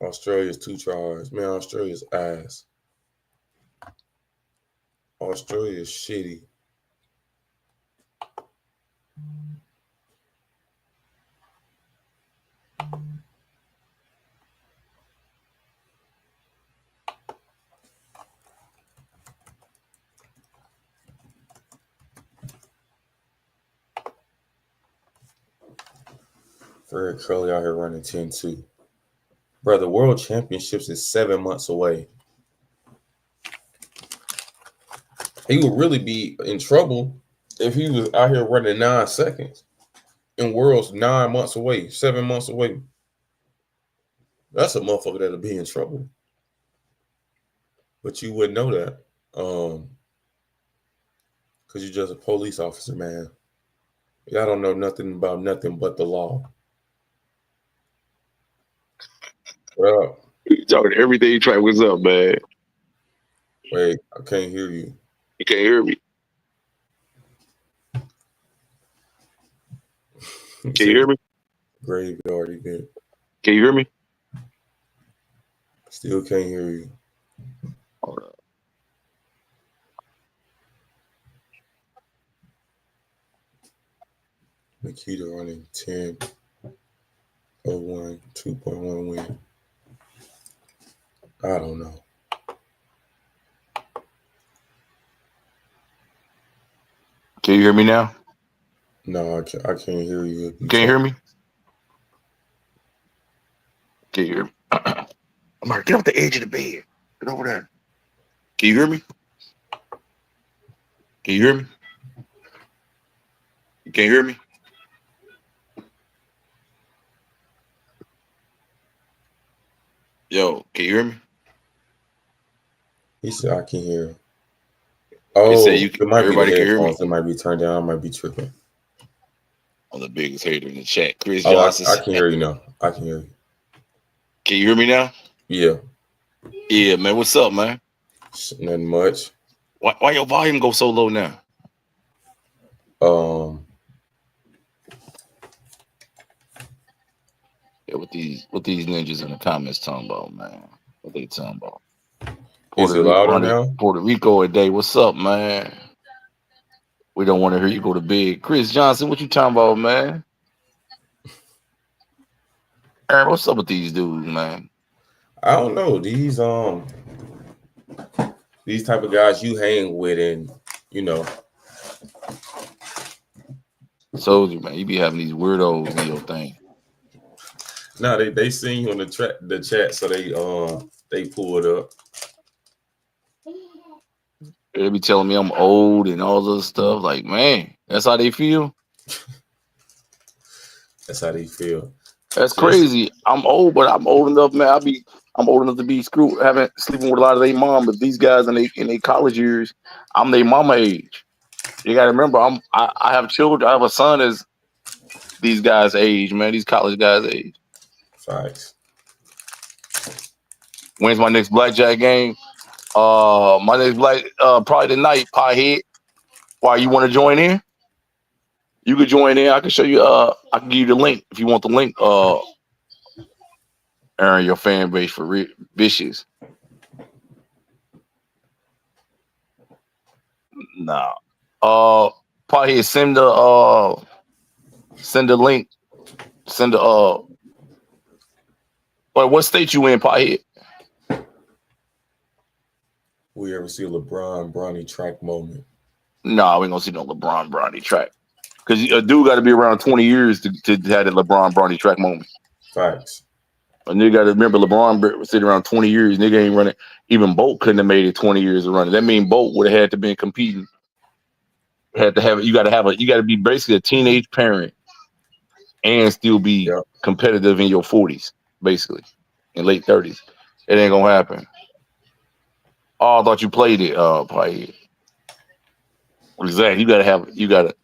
Australia's 2 tries. Man, Australia's ass. Australia is shitty. Fred Curly out here running 10-2. Bro, the World Championships is 7 months away. He would really be in trouble if he was out here running 9 seconds. And World's 9 months away, 7 months away. That's a motherfucker that'll be in trouble. But you wouldn't know that. Because you're just a police officer, man. Y'all don't know nothing about nothing but the law. What up? You talking everything, Trey. What's up, man? Wait, I can't hear you. You can't hear me. Can you hear me? Graveyard event. Can you hear me? Still can't hear you. Hold up. Nikita running 10, 01, 2.1 win. I don't know. Can you hear me now? No, I can't hear you. Can you hear me? Can you hear me? I'm like, get off the edge of the bed. Get over there. Can you hear me? Can you hear me? You can't hear me? Yo, can you hear me? He said I can hear him. Oh, it might everybody be the can hear me. headphones. It might be turned down. I might be tripping. I'm the biggest hater in the chat. Chris Oh, Johnson. I can hear you now. I can hear you. Can you hear me now? Yeah. Yeah, man. What's up, man? Nothing much. Why your volume go so low now? Yeah, what these ninjas in the comments talking about, man? What they talking about? Is it louder now? Puerto Rico a day. What's up, man? We don't want to hear you go to bed. Chris Johnson, what you talking about, man? Aaron, what's up with these dudes, man? I don't know. These type of guys you hang with, and you know. So man, you be having these weirdos in your thing. No, they seen you on the chat, so they pull it up. They be telling me I'm old and all this stuff. Like, man, that's how they feel. That's how they feel. That's crazy. I'm old, but I'm old enough, man. I'm old enough to be sleeping with a lot of their mom. But these guys in their college years, I'm their mama age. You gotta remember, I have children. I have a son as these guys' age, man. These college guys' age. Facts. When's my next blackjack game? My next probably tonight, Piehead. Why, you want to join in? You could join in. I can show you. I can give you the link if you want the link. Aaron, your fan base for vicious. Nah. Piehead, send the link. Send the what state you in, Piehead? We ever see a LeBron Bronny track moment? Nah, we ain't gonna see no LeBron Bronny track. Because a dude got to be around 20 years to have the LeBron Bronny track moment. Facts. A nigga got to remember LeBron sitting around 20 years. Nigga ain't running. Even Bolt couldn't have made it 20 years of running. That means Bolt would have had to been competing. Had to have it. You got to be basically a teenage parent and still be competitive in your 40s, basically, in late 30s. It ain't gonna happen. Oh, I thought you played it, Piehead. Exactly. You gotta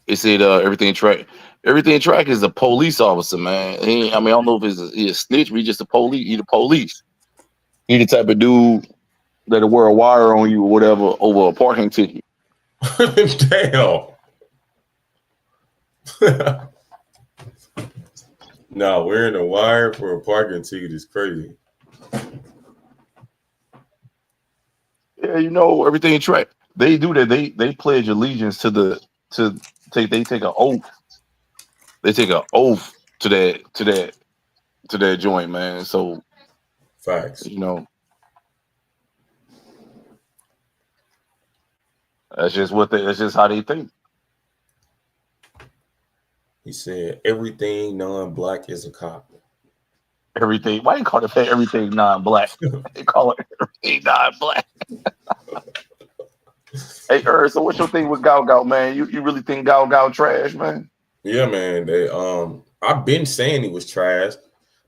It said everything track. Everything track is a police officer, man. I mean, I don't know if he's a snitch, but he's just a police. He the police. He the type of dude that'll wear a wire on you or whatever over a parking ticket. Damn. No, wearing a wire for a parking ticket is crazy. Yeah, you know, everything track. They do that. They pledge allegiance they take an oath. They take an oath to that joint, man. So Facts. you know, that's just how they think. He said everything non-black is a cop. Everything. Why you call it everything non-black? They call it everything non-black. Hey, so what's your thing with Gout, man? You really think Gout trash, man? Yeah, man. They I've been saying he was trash,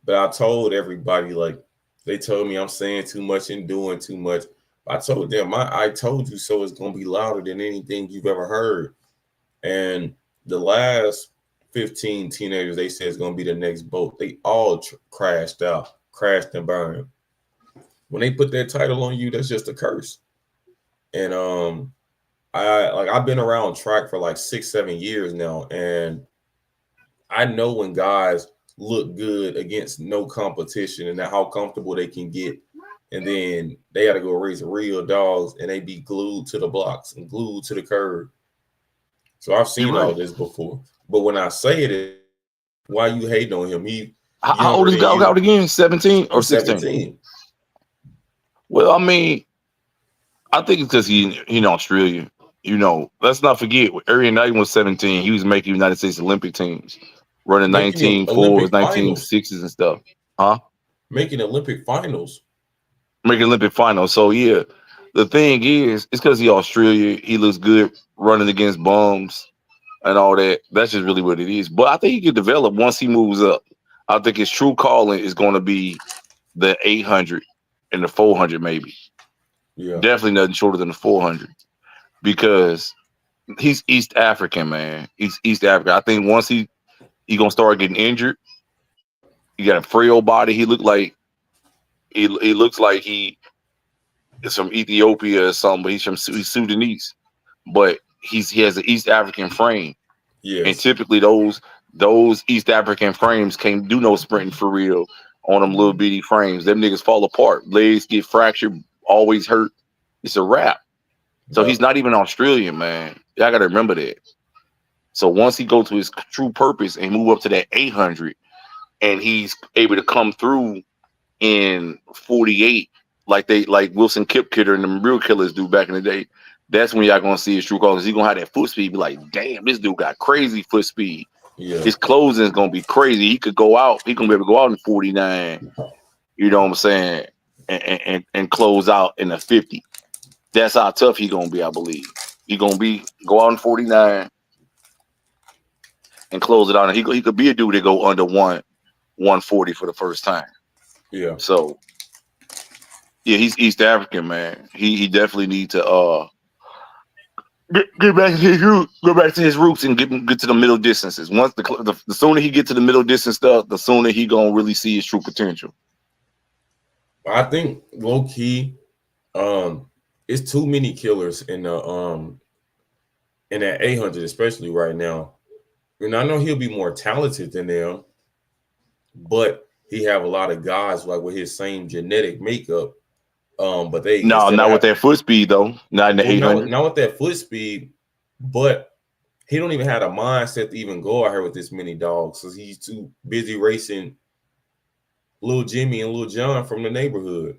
but I told everybody, like, they told me I'm saying too much and doing too much. I told them I told you so is gonna be louder than anything you've ever heard. And the last 15 teenagers they said is gonna be the next boat. They all crashed and burned. When they put that title on you, that's just a curse. And I've been around track for like 6-7 years now, and I know when guys look good against no competition and how comfortable they can get, and then they got to go race real dogs and they be glued to the blocks and glued to the curb. So I've seen all this before, but when I say it, why you hating on him? How old is Gout again? 17 or 16? 17. Well, I mean, I think it's because he in Australia. You know, let's not forget, Arian Knight was 17. He was making United States Olympic teams, running 19.4s, 19.6s and stuff. Huh? Making Olympic finals. Making Olympic finals. So, yeah, the thing is, it's because he's Australia. He looks good running against bums and all that. That's just really what it is. But I think he can develop once he moves up. I think his true calling is going to be the 800 and the 400 maybe. Yeah. Definitely nothing shorter than the 400 because he's East African, man. He's East African. I think once he going to start getting injured, he got a frail body. He looks like he is from Ethiopia or something, but he's Sudanese. But he has an East African frame. Yes. And typically those East African frames can't do no sprinting for real on them little bitty frames. Them niggas fall apart. Legs get fractured, always hurt. It's a wrap. So he's not even Australian, man. Y'all got to remember that. So once he goes to his true purpose and move up to that 800 and he's able to come through in 48 like Wilson Kipketer and them real killers do back in the day, that's when y'all going to see his true calling. He's going to have that foot speed, be like, damn, this dude got crazy foot speed. Yeah. His closing is going to be crazy. He could go out. He going to be able to go out in 49, you know what I'm saying, and close out in a 50. That's how tough he going to be, I believe. He going to go out in 49 and close it out. And he could be a dude that go under 140 for the first time. Yeah. So, yeah, he's East African, man. He definitely need to get back to his roots. Go back to his roots and get to the middle distances. Once the sooner he get to the middle distance stuff, the sooner he gonna really see his true potential. I think low key, it's too many killers in the in that 800, especially right now. And I know he'll be more talented than them, but he have a lot of guys like with his same genetic makeup. But they not with that foot speed though. Not in the 800. Not with that foot speed, but he don't even have a mindset to even go out here with this many dogs because he's too busy racing Lil Jimmy and Lil John from the neighborhood.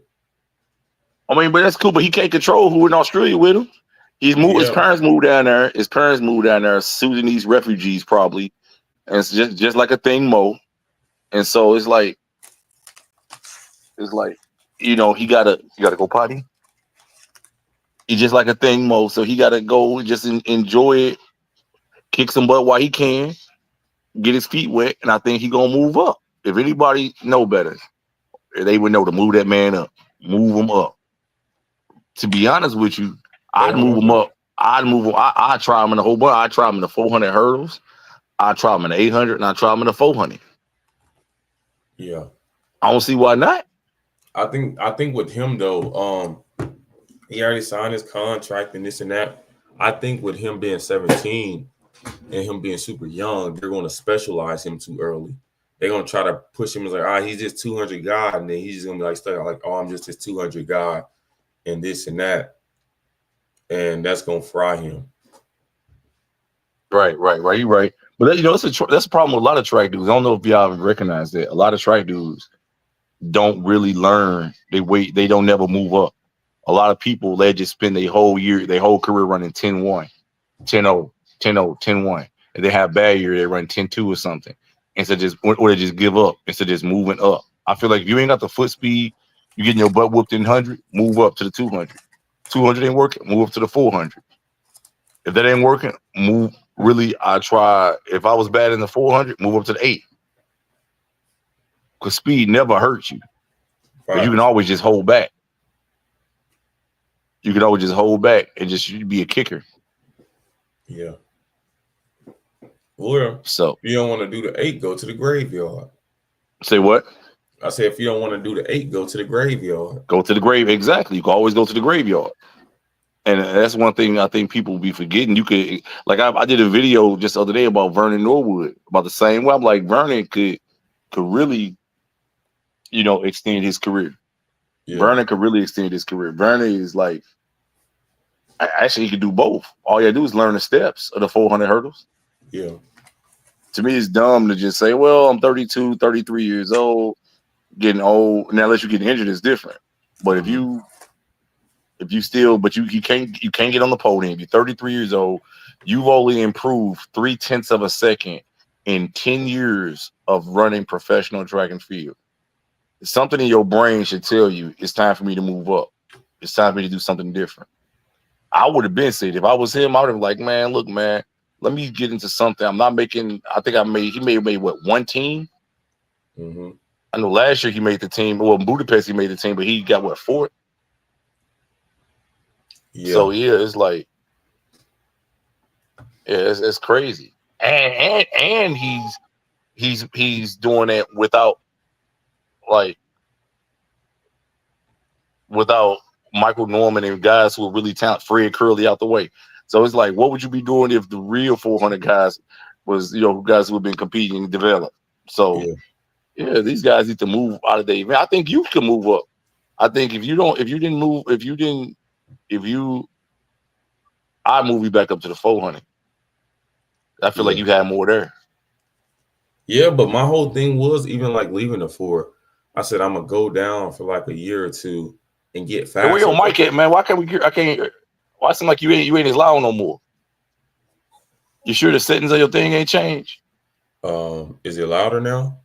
I mean, but that's cool. But he can't control who in Australia with him. His parents moved down there. His parents moved down there, Sudanese refugees probably, and it's just like a thing, Mo. And so it's like, you know, he gotta go potty. He's just like a thing, Mo. So he gotta go just enjoy it, kick some butt while he can, get his feet wet, and I think he gonna move up. If anybody know better, they would know to move that man up, move him up. To be honest with you, I'd move him up. I'd move on. I try him in a whole bunch. I try him in the 400 hurdles. I try him in the 800, and I try him in the 400. Yeah. I don't see why not. I think with him though, he already signed his contract and this and that. I think with him being 17 and him being super young, they're going to specialize him too early. They're going to try to push him as like, he's just 200 guy, and then he's just going to be like stuck like, I'm just this 200 guy, and this and that, and that's going to fry him. Right. You're right. But that's a problem with a lot of track dudes. I don't know if y'all recognize that. A lot of track dudes don't really learn. They wait. They don't never move up. A lot of people, they just spend their whole career running 10-1, 10-0, 10-0, 10-1. If they have bad year, they run 10-2 or something. Instead or they just give up instead of just moving up. I feel like if you ain't got the foot speed, you getting your butt whooped in 100, move up to the 200. 200 ain't working, move up to the 400. If that ain't working, move. Really, I try. If I was bad in the 400, move up to the 8. Because speed never hurts you. But you can always just hold back. You can always just hold back and just be a kicker. Yeah. Or so if you don't want to do the 8, go to the graveyard. Say what? I said if you don't want to do the 8, go to the graveyard. Go to the grave. Exactly. You can always go to the graveyard. And that's one thing I think people will be forgetting. You could, like, I did a video just the other day about Vernon Norwood, about the same way. I'm like, Vernon could really, extend his career. Yeah. Vernon could really extend his career. Vernon is like, actually, he could do both. All you gotta do is learn the steps of the 400 hurdles. Yeah. To me, it's dumb to just say, well, I'm 32, 33 years old, getting old. Now, unless you get injured, it's different. But if you can't get on the podium. You're 33 years old. You've only improved 0.3 of a second in 10 years of running professional track and field. Something in your brain should tell you it's time for me to move up. It's time for me to do something different. I would have been said if I was him, I would have been like, man, look, man, let me get into something. I'm not making. I think he may have made what, one team. Mm-hmm. I know last year he made the team. Well, in Budapest he made the team, but he got what, 4th. Yeah. So yeah, it's like, it's crazy, and he's doing it without Michael Norman and guys who are really talented, Fred Curley out the way. So it's like, what would you be doing if the real 400 guys was, guys who have been competing and developed? So yeah, these guys need to move out of the event. I think you can move up. I think I'd move you back up to the 400. I feel like you had more there. Yeah, but my whole thing was even like leaving the 4. I said I'm gonna go down for like a year or 2 and get faster. Hey, where your mic at, man? Why can't we? I can't. Why it seem like you ain't as loud no more? You sure the settings of your thing ain't changed? Is it louder now?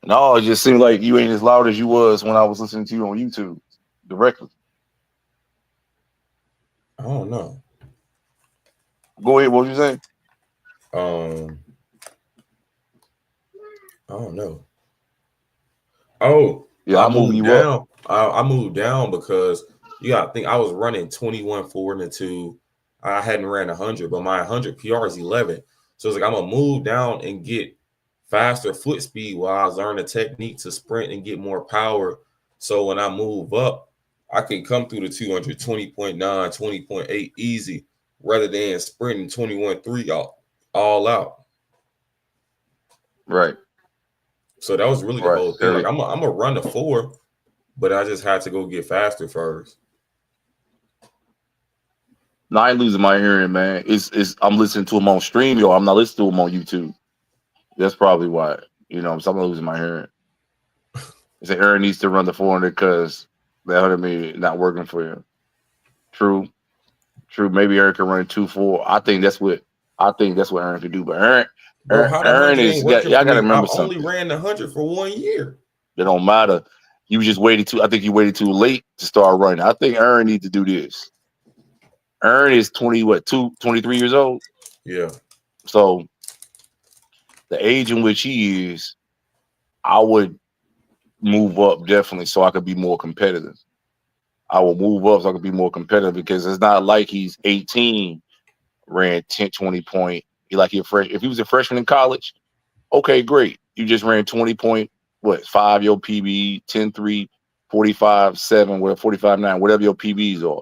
No, it just seemed like you ain't as loud as you was when I was listening to you on YouTube directly. I don't know. Go ahead. What was you saying? I don't know. Oh, yeah, I moved you down. Up. I moved down because you got to think I was running 21 4 and 2. I hadn't ran 100, but my 100 PR is 11. So it's like I'm gonna move down and get faster foot speed while I learn the technique to sprint and get more power. So when I move up, I can come through the 200 20.9, 20.8 easy, rather than sprinting 21.3 all out. Right. So that was really the whole thing. Like I'm gonna run the 4, but I just had to go get faster first. No, I ain't losing my hearing, man. I'm listening to him on stream, yo. I'm not listening to him on YouTube. That's probably why. So I'm not losing my hearing. He said Aaron needs to run the 400 because the 100 meter not working for him. True. Maybe Aaron can run 2.4. I think that's what Aaron could do. But Aaron is. Y'all gotta remember something. I only ran the 100 for 1 year. It don't matter. You just waited too. I think you waited too late to start running. I think Aaron needs to do this. Aaron is 23 years old. Yeah. So the age in which he is, I would move up definitely so I could be more competitive. I will move up so I could be more competitive because it's not like he's 18 ran 10, 20 point. If he was a freshman in college, okay, great. You just ran 20 point, 5 your PB, 10-3, 45-7, whatever, 45-9, whatever your PBs are.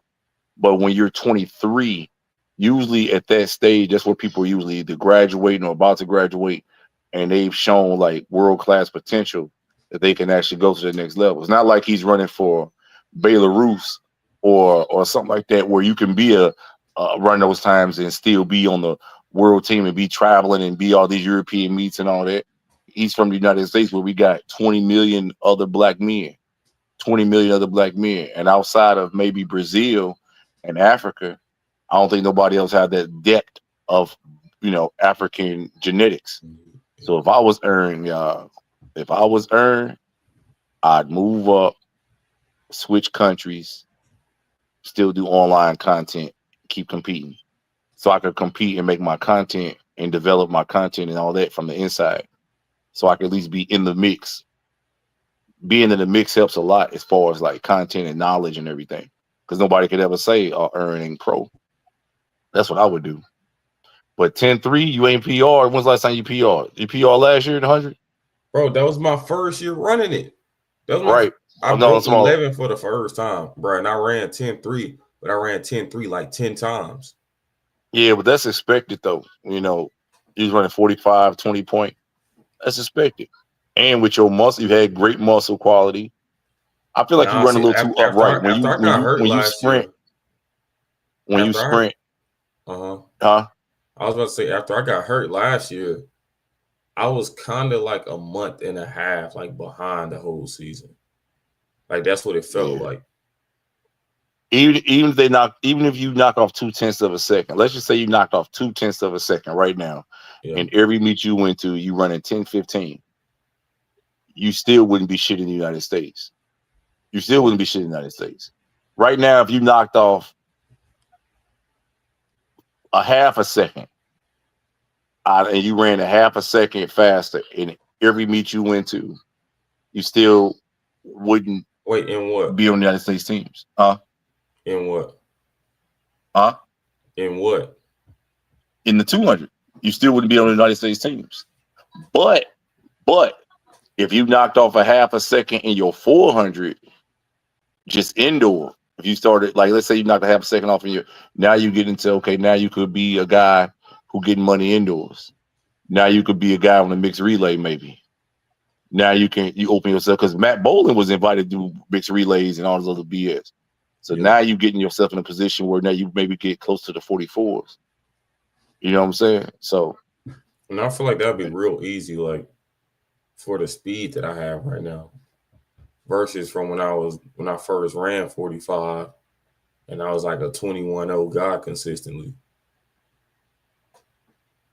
But when you're 23, usually at that stage, that's where people are usually either graduating or about to graduate, and they've shown like world-class potential that they can actually go to the next level. It's not like he's running for Belarus or something like that, where you can be run those times and still be on the world team and be traveling and be all these European meets and all that. He's from the United States, where we got 20 million other black men, 20 million other black men, and outside of maybe Brazil and Africa, I don't think nobody else had that depth of, African genetics. So if I was earned, I'd move up, switch countries, still do online content, keep competing. So I could compete and make my content and develop my content and all that from the inside. So I could at least be in the mix. Being in the mix helps a lot as far as like content and knowledge and everything. Because nobody could ever say earning pro. That's what I would do. But 10-3, you ain't PR. When's the last time you PR? You PR last year at 100? Bro, that was my first year running it. That was Right. I broke 11 for the first time, bro. And I ran 10-3, but I ran 10-3 like 10 times. Yeah, but that's expected though. He's running 45, 20 point. That's expected. And with your muscle, you had great muscle quality. I feel like you run a little too upright when you sprint. When you sprint. I was about to say, after I got hurt last year, I was kind of like a month and a half like behind the whole season. Like that's what it felt like. Even if you knock off 0.2 of a second, let's just say you knocked off 0.2 of a second right now, and every meet you went to, you running 10-15, you still wouldn't be shit in the United States. You still wouldn't be shit in the United States. Right now, if you knocked off a half a second and you ran a half a second faster in every meet you went to, you still wouldn't be on the United States teams. In what? In what? In the 200. You still wouldn't be on the United States teams. But if you knocked off a half a second in your 400, just indoor, if you started, like, let's say you knocked a half a second off in your, now you get into, okay, now you could be a guy who getting money indoors. Now you could be a guy on a mixed relay, maybe. Now you open yourself, because Matt Boland was invited to do mixed relays and all this other BS. So now you're getting yourself in a position where now you maybe get close to the 44s. You know what I'm saying? So, and I feel like that'd be real easy, like for the speed that I have right now, versus from when I first ran 45, and I was like a 21-0 guy consistently.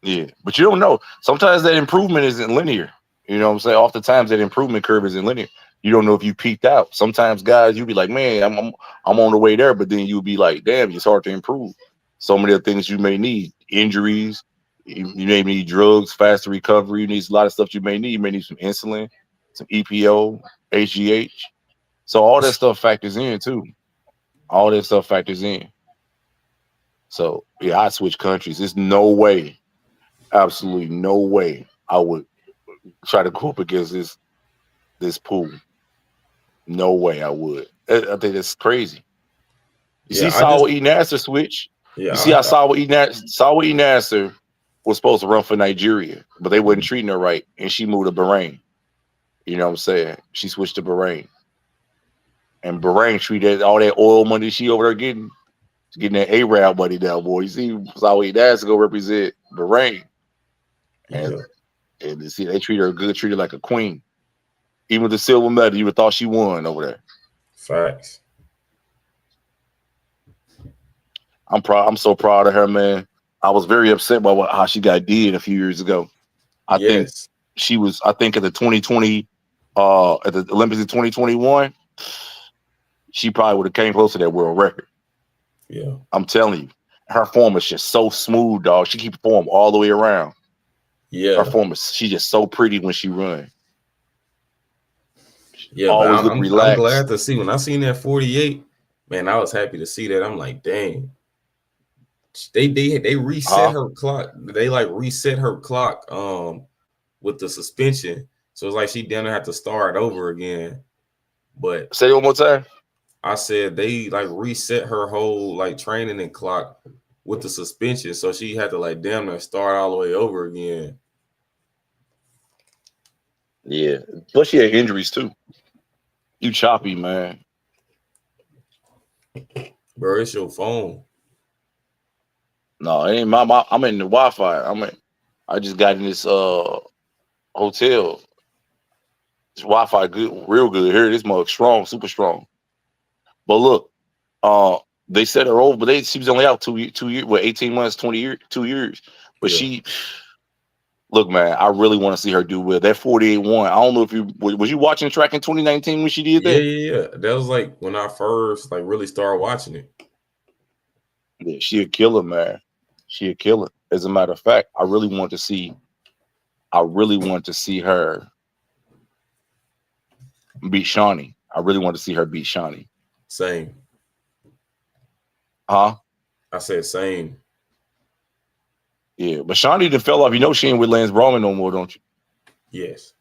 Yeah, but you don't know. Sometimes that improvement isn't linear. You know what I'm saying? Oftentimes that improvement curve isn't linear. You don't know if you peaked out. Sometimes guys, you'll be like, man, I'm on the way there, but then you'll be like, damn, it's hard to improve. So many of the things you may need, injuries, you may need drugs, faster recovery. You need a lot of stuff you may need. You may need some insulin, some EPO, HGH. So all that stuff factors in too. All that stuff factors in. So yeah, I switch countries. There's no way, absolutely no way I would try to go up against this pool. No way I would. I think that's crazy. You see Sawa E. Nasser switch? Yeah, you see how Sawa E. Nasser was supposed to run for Nigeria, but they wasn't treating her right, and she moved to Bahrain. You know what I'm saying? She switched to Bahrain. And Bahrain treated all that oil money she over there getting that Arab money down, boy. You see Sawa E. Nasser go represent Bahrain. And you see, they treat her good, treat her like a queen. Even with the silver medal, you would thought she won over there. Facts. I'm so proud of her, man. I was very upset by how she got did a few years ago. I think at the 2020, at the Olympics in 2021, she probably would have came close to that world record. Yeah. I'm telling you, her form is just so smooth, dog. She keep her form all the way around. Yeah. Her form she's just so pretty when she run. Yeah, always look relaxed. I'm glad to see when I seen that 48, man, I was happy to see that. I'm like, dang. They reset her clock. They like reset her clock with the suspension. So it's like she didn't have to start over again. But say it one more time. I said they like reset her whole like training and clock with the suspension. So she had to like damn near start all the way over again. Yeah. Plus she had injuries too. You choppy, man. Bro, it's your phone. No, it ain't my I'm in the Wi-Fi. I just got in this hotel. This Wi-Fi good, real good. Here, this mug strong, super strong. But look, they set her over, but she was only out 2 years, 18 months, 20 years, 2 years. But she, look, man, I really want to see her do well. That 48-1. I don't know if you was you watching track in 2019 when she did that? Yeah. That was like when I first like really started watching it. Yeah, she a killer, man. She a killer. As a matter of fact, I really want to see her beat Shaunie. I really want to see her beat Shaunie. Same. Huh? I said same. Yeah, but Shaunie done fell off. You know she ain't with Lance Brawman no more, don't you? Yes.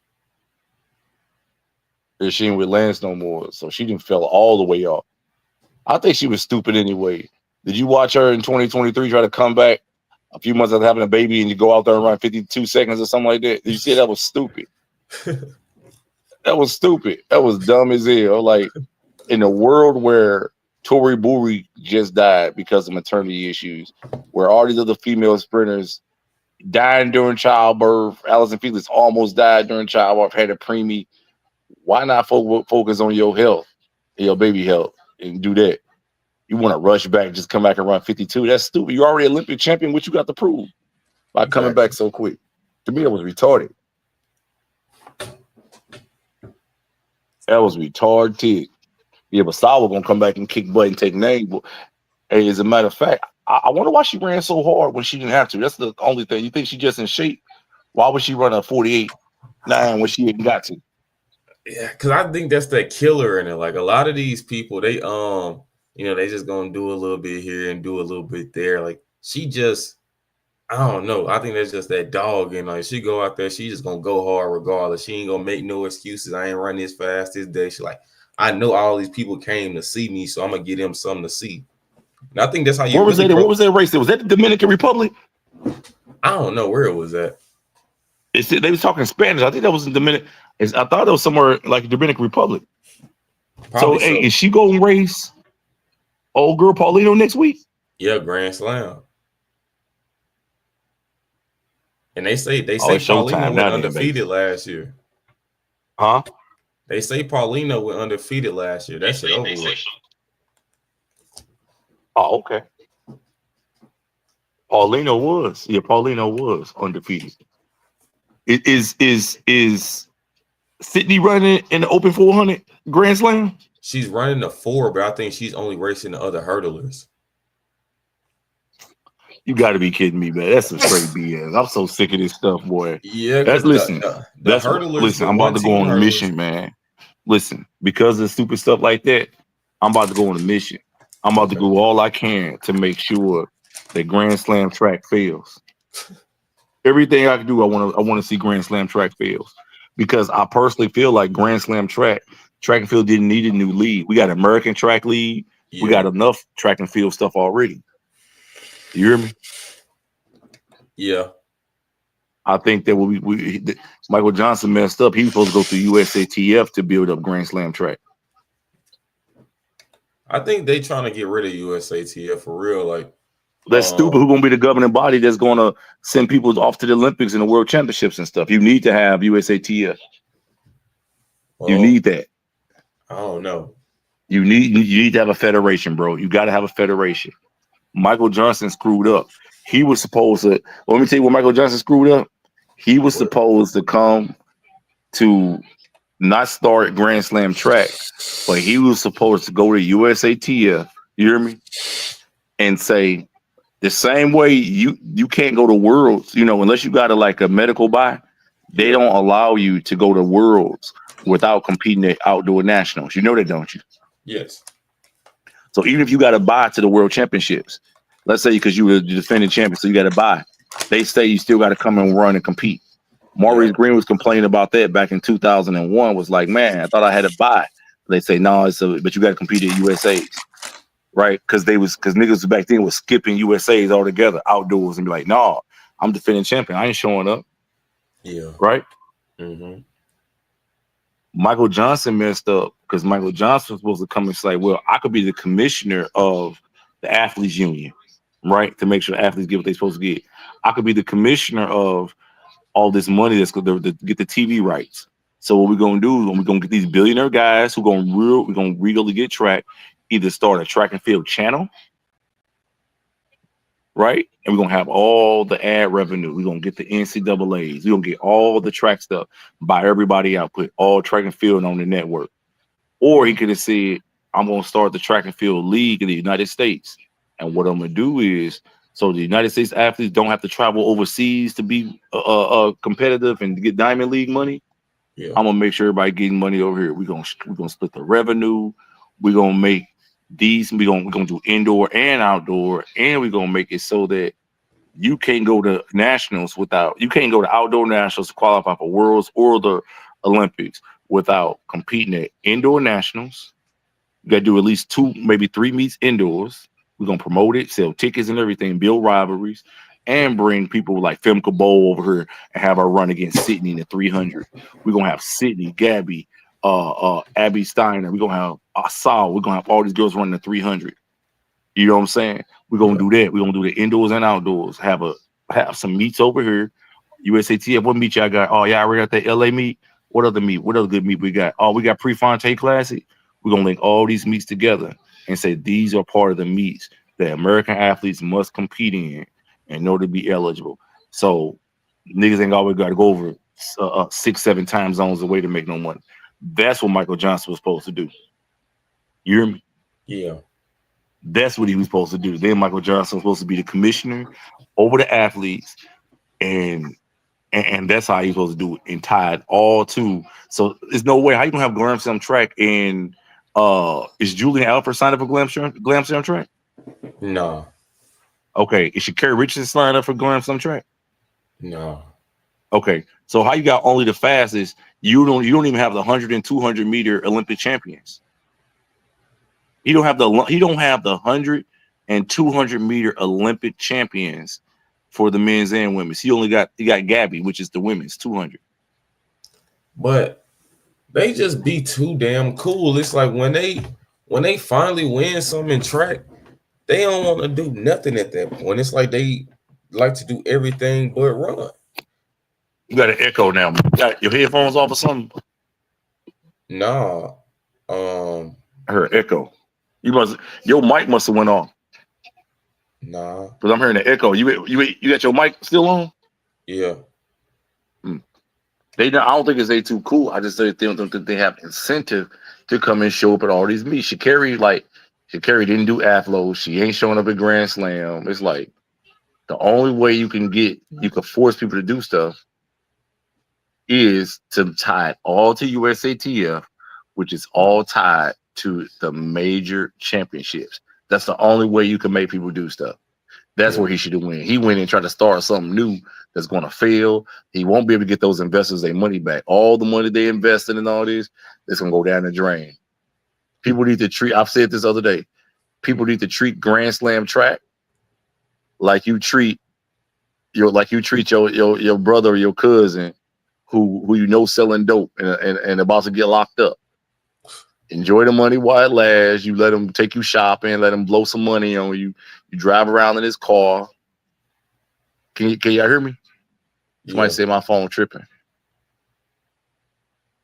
Yeah, she ain't with Lance no more. So she done fell all the way off. I think she was stupid anyway. Did you watch her in 2023 try to come back a few months after having a baby and you go out there and run 52 seconds or something like that? Did you see that was stupid? That was stupid. That was dumb as hell. Like in a world where Tori Buri just died because of maternity issues, where all these other female sprinters dying during childbirth, Allison Felix almost died during childbirth, had a preemie. Why not focus on your health, your baby health, and do that? You want to rush back, just come back and run 52. That's stupid. You're already Olympic champion. What you got to prove by coming back so quick? To me, it was retarded. That was retarded. Yeah, but Sawa gonna come back and kick butt and take name. But hey, as a matter of fact, I wonder why she ran so hard when she didn't have to. That's the only thing. You think she just in shape? Why would she run a 48-9 when she didn't got to? Yeah, because I think that's that killer in it. Like a lot of these people, they they just gonna do a little bit here and do a little bit there. Like she just, I don't know. I think that's just that dog, and like she go out there, she just gonna go hard regardless. She ain't gonna make no excuses. I ain't running as fast this day. She like, I know all these people came to see me, so I'm gonna give them something to see. And I think that's how you. Where was that? What was that race? Was that the Dominican Republic? I don't know where it was at. They was talking Spanish. I think that was in Dominican. I thought it was somewhere like Dominican Republic. Probably so, hey, is she going to race old girl Paulino next week? Yeah, Grand Slam. And they say Paulino went undefeated last year. Huh? They say Paulino went undefeated last year. That shit over with. Oh, okay. Paulino was undefeated. Is Sydney running in the Open 400 Grand Slam? She's running the 4, but I think she's only racing the other hurdlers. You got to be kidding me, man. That's some straight BS. I'm so sick of this stuff, boy. Yeah, listen. Hurdlers. I'm about to go on a mission, man. Listen, because of stupid stuff like that, I'm about to go on a mission. I'm about to do all I can to make sure that Grand Slam track fails. Everything I can do, I want to see Grand Slam track fails, because I personally feel like Grand Slam track and field didn't need a new league. We got American track league. Yeah. We got enough track and field stuff already. You hear me? Yeah. I think that Michael Johnson messed up. He was supposed to go through USATF to build up Grand Slam track. I think they trying to get rid of USATF for real. Like, that's stupid. Who's gonna be the governing body that's gonna send people off to the Olympics and the World Championships and stuff? You need to have USATF. You need that. I don't know. You need to have a federation, bro. You got to have a federation. Michael Johnson screwed up. He was supposed to. Well, let me tell you what Michael Johnson screwed up. He was supposed to come to not start Grand Slam track, but he was supposed to go to USATF. You hear me? And say, the same way you can't go to Worlds, unless you got a medical buy, they don't allow you to go to Worlds without competing at outdoor nationals. You know that, don't you? Yes. So even if you got to buy to the World Championships, let's say because you were the defending champion, so you got to buy. They say you still got to come and run and compete. Maurice Green was complaining about that back in 2001. Was like, man, I thought I had to buy. They say no, but you got to compete at USA's, right? Because niggas back then was skipping USA's altogether outdoors and be like, no, I'm defending champion. I ain't showing up. Yeah. Right. Mm-hmm. Michael Johnson messed up because Michael Johnson was supposed to come and say, well, I could be the commissioner of the athletes union, right? To make sure the athletes get what they're supposed to get. I could be the commissioner of all this money that's going to get the TV rights. So what we're going to do is we're going to get these billionaire guys we're going to really get track, either start a track and field channel, right? And we're going to have all the ad revenue. We're going to get the NCAAs. We're going to get all the track stuff, buy everybody out, put all track and field on the network. Or he could have said, I'm going to start the track and field league in the United States. And what I'm going to do is, so the United States athletes don't have to travel overseas to be competitive and get Diamond League money. Yeah. I'm going to make sure everybody getting money over here. We're going to split the revenue. We're going to make these, we're going to do indoor and outdoor, and we're going to make it so that you can't go to nationals you can't go to outdoor nationals to qualify for worlds or the Olympics without competing at indoor nationals. You got to do at least 2, maybe 3 meets indoors. We're going to promote it, sell tickets and everything, build rivalries, and bring people like Femke Bowl over here and have her run against Sydney in the 300. We're going to have Sydney, Gabby, Abby Steiner. We're going to have Asal. We're going to have all these girls running the 300. You know what I'm saying? We're going to do that. We're going to do the indoors and outdoors. Have some meets over here. USATF, what meet y'all got? Oh, y'all already got that LA meet? What other meet? What other good meet we got? Oh, we got Prefontaine Classic. We're going to link all these meets together and say these are part of the meets that American athletes must compete in order to be eligible. So niggas ain't always got to go over 6-7 time zones away to make no money. That's what Michael Johnson was supposed to do. You hear me? Yeah. That's what he was supposed to do. Then Michael Johnson was supposed to be the commissioner over the athletes, and that's how he's supposed to do it and tie it all to. So there's no way how you gonna have Glam Slam track and is Julian Alford signed up for Glam Slam track? No. Okay, is Sha'Carri Richardson signed up for Glam Slam track? No. Okay, so how you got only the fastest? You don't even have the 100 and 200 meter Olympic champions. He don't have the 100 and 200 meter Olympic champions for the men's and women's. He got Gabby, which is the women's 200. But they just be too damn cool. It's like when they finally win something in track, they don't want to do nothing at that point. It's like they like to do everything but run. You got an echo now. You got your headphones off or something? Nah. I heard echo. Your mic must have went off. Nah. Because I'm hearing the echo. You got your mic still on? Yeah. I don't think it's too cool. I just say they don't think they have incentive to come and show up at all these meets. Sha'Carri didn't do Athlos. She ain't showing up at Grand Slam. It's like the only way you can force people to do stuff is to tie it all to USATF, which is all tied to the major championships. That's the only way you can make people do stuff. That's where he should have went. He went and tried to start something new that's going to fail. He won't be able to get those investors their money back. All the money they invested in all this, it's going to go down the drain. People need to treat, I've said this other day, people need to treat Grand Slam track like you treat your brother or your cousin who you know selling dope and about to get locked up. Enjoy the money while it lasts. You let him take you shopping, let him blow some money on you. You drive around in his car. Can y'all hear me? Somebody say my phone tripping.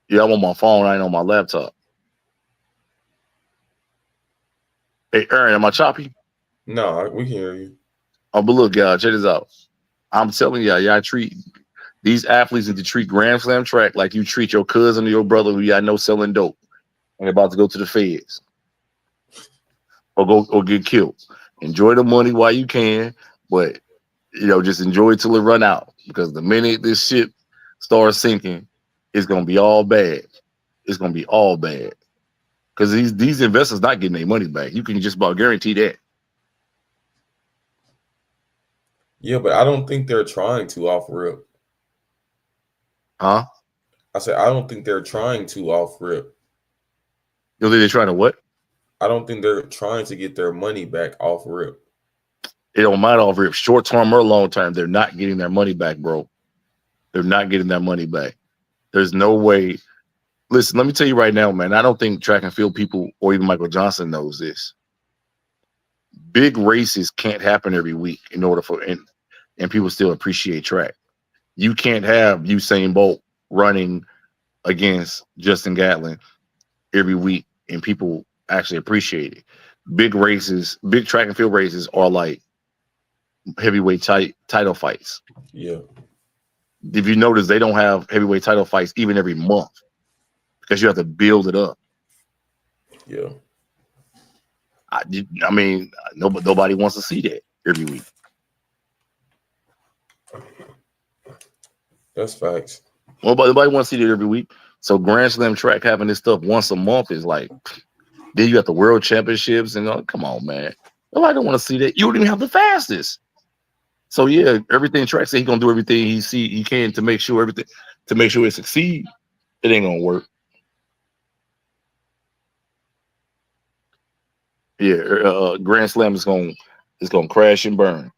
Yeah, I'm on my phone. I ain't on my laptop. Hey, Aaron, am I choppy? No, we can hear you. Oh, but look, y'all, check this out. I'm telling y'all treat these athletes need to treat Grand Slam track like you treat your cousin or your brother who y'all know selling dope and about to go to the feds or get killed. Enjoy the money while you can, but just enjoy it till it run out. Because the minute this ship starts sinking, it's gonna be all bad. It's gonna be all bad. Because these investors not getting their money back. You can just about guarantee that. Yeah, but I don't think they're trying to off rip. Huh? I said I don't think they're trying to off rip. You think they're trying to what? I don't think they're trying to get their money back off rip. It don't matter if it's short term or long term. They're not getting their money back, bro. They're not getting their money back. There's no way. Listen, let me tell you right now, man. I don't think track and field people or even Michael Johnson knows this. Big races can't happen every week in order for and people still appreciate track. You can't have Usain Bolt running against Justin Gatlin every week and people actually appreciate it. Big races, big track and field races are like heavyweight title fights. Yeah. If you notice, they don't have heavyweight title fights even every month because you have to build it up. Yeah. I mean, nobody wants to see that every week. That's facts. Well, nobody wants to see that every week. So Grand Slam track having this stuff once a month is like, then you got the World Championships and come on, man. Nobody don't want to see that. You don't even have the fastest. So yeah, everything track said he's gonna do everything he can to make sure it succeed. It ain't gonna work. Yeah, Grand Slam is gonna crash and burn.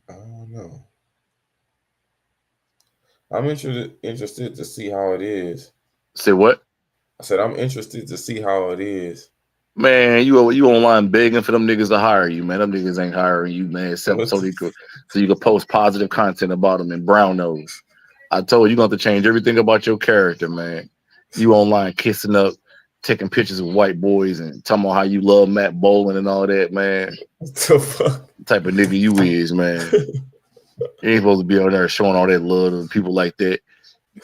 I don't know. I'm interested to see how it is. Say what? I said I'm interested to see how it is. Man, you online begging for them niggas to hire you, man. Them niggas ain't hiring you, man. So you could post positive content about them and brown nose. I told you gonna have to change everything about your character, man. You online kissing up, taking pictures of white boys and talking about how you love Matt Bowling and all that, man. What the fuck? The type of nigga you is, man. You ain't supposed to be on there showing all that love to people like that.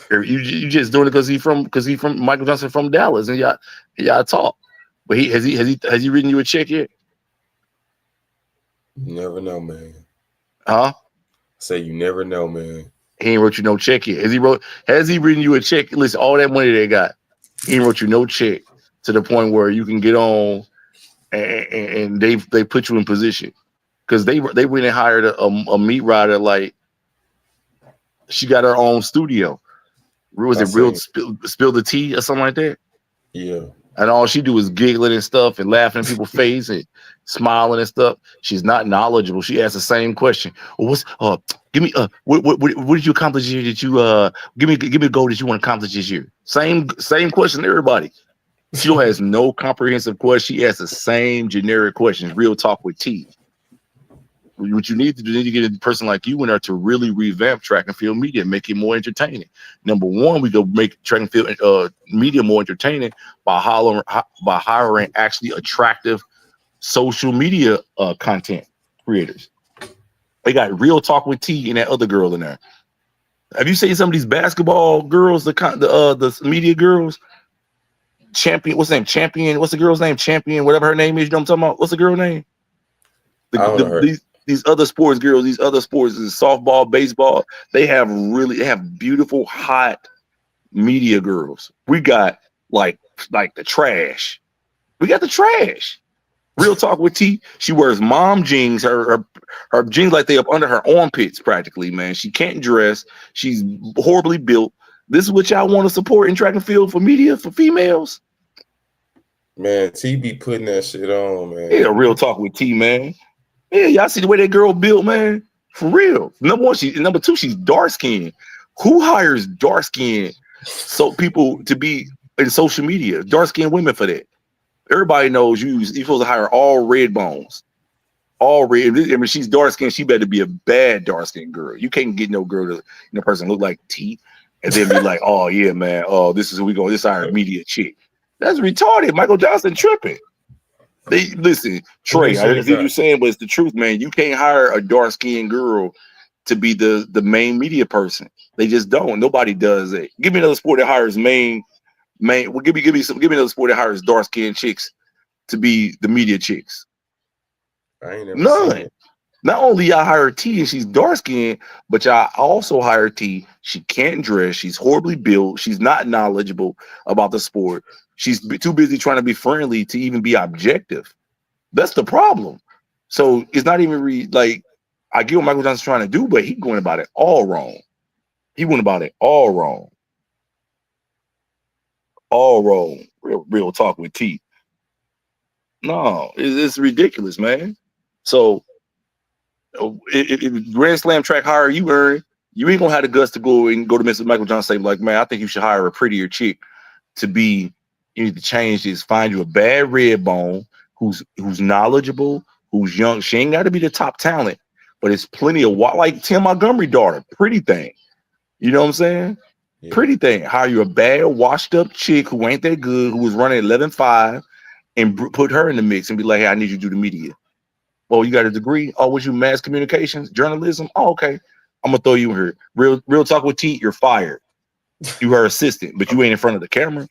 You just doing it because he from Michael Johnson from Dallas and y'all talk. But has he written you a check yet? You never know, man. Huh? Say you never know, man. He ain't wrote you no check yet. Has he written you a check? Listen, all that money they got, he ain't wrote you no check to the point where you can get on and they put you in position. Because they went and hired a meat rider, like she got her own studio. Was it real spill the tea or something like that? Yeah. And all she do is giggling and stuff and laughing in people's face and smiling and stuff. She's not knowledgeable. She asks the same question. Well, give me what did you accomplish this year? Did you give me a goal that you want to accomplish this year? Same question to everybody. She has no comprehensive question. She asks the same generic questions. Real talk with T. What you need to do, you need to get a person like you in there to really revamp track and field media, make it more entertaining. Number one, we go make track and field media more entertaining by hiring actually attractive social media content creators. They got Real Talk with T and that other girl in there. Have you seen some of these basketball girls, the media girls? Champion, what's the name? Champion, what's the girl's name? Champion, whatever her name is. You know what I'm talking about? What's the girl name? These other sports girls, these other sports, softball, baseball, they have beautiful, hot media girls. We got like the trash. We got the trash. Real Talk with T. She wears mom jeans, her jeans like they up under her armpits practically, man. She can't dress. She's horribly built. This is what y'all want to support in track and field for media for females. Man, T be putting that shit on, man. Yeah, Real Talk with T, man. Yeah, y'all see the way that girl built, man? For real. Number two, she's dark skinned. Who hires dark skinned people to be in social media? Dark skinned women for that. Everybody knows you're supposed to hire all red bones. All red. I mean, she's dark skinned. She better be a bad dark skinned girl. You can't get no girl person look like T and then be like, oh yeah, man. Oh, this is who we go. This hire media chick. That's retarded. Michael Johnson tripping. Listen, Trey, I hear you saying, but it's the truth, man. You can't hire a dark-skinned girl to be the main media person. They just don't. Nobody does it. Give me another sport that hires main. Well, give me another sport that hires dark-skinned chicks to be the media chicks. I ain't never none. Not only y'all hire T and she's dark-skinned, but y'all also hire T. She can't dress. She's horribly built. She's not knowledgeable about the sport. She's too busy trying to be friendly to even be objective. That's the problem. So it's not even like I get what Michael Johnson's trying to do, but he going about it all wrong. He went about it all wrong. All wrong. Real talk with T. No, it's ridiculous, man. So if Grand Slam track hire you earn, you ain't gonna have the guts to go to Mr. Michael Johnson and say, like, man, I think you should hire a prettier chick to be. You need to change this. Find you a bad red bone who's knowledgeable, who's young. She ain't got to be the top talent, but it's plenty of like Tim Montgomery daughter, pretty thing. You know what I'm saying? Yeah. Pretty thing. Hire you a bad, washed up chick who ain't that good, who was running 11.5, and put her in the mix and be like, hey, I need you to do the media. Well, you got a degree? Oh, was you mass communications, journalism? Oh, okay. I'm gonna throw you in here. Real talk with T, you're fired. You her assistant, but you ain't in front of the camera.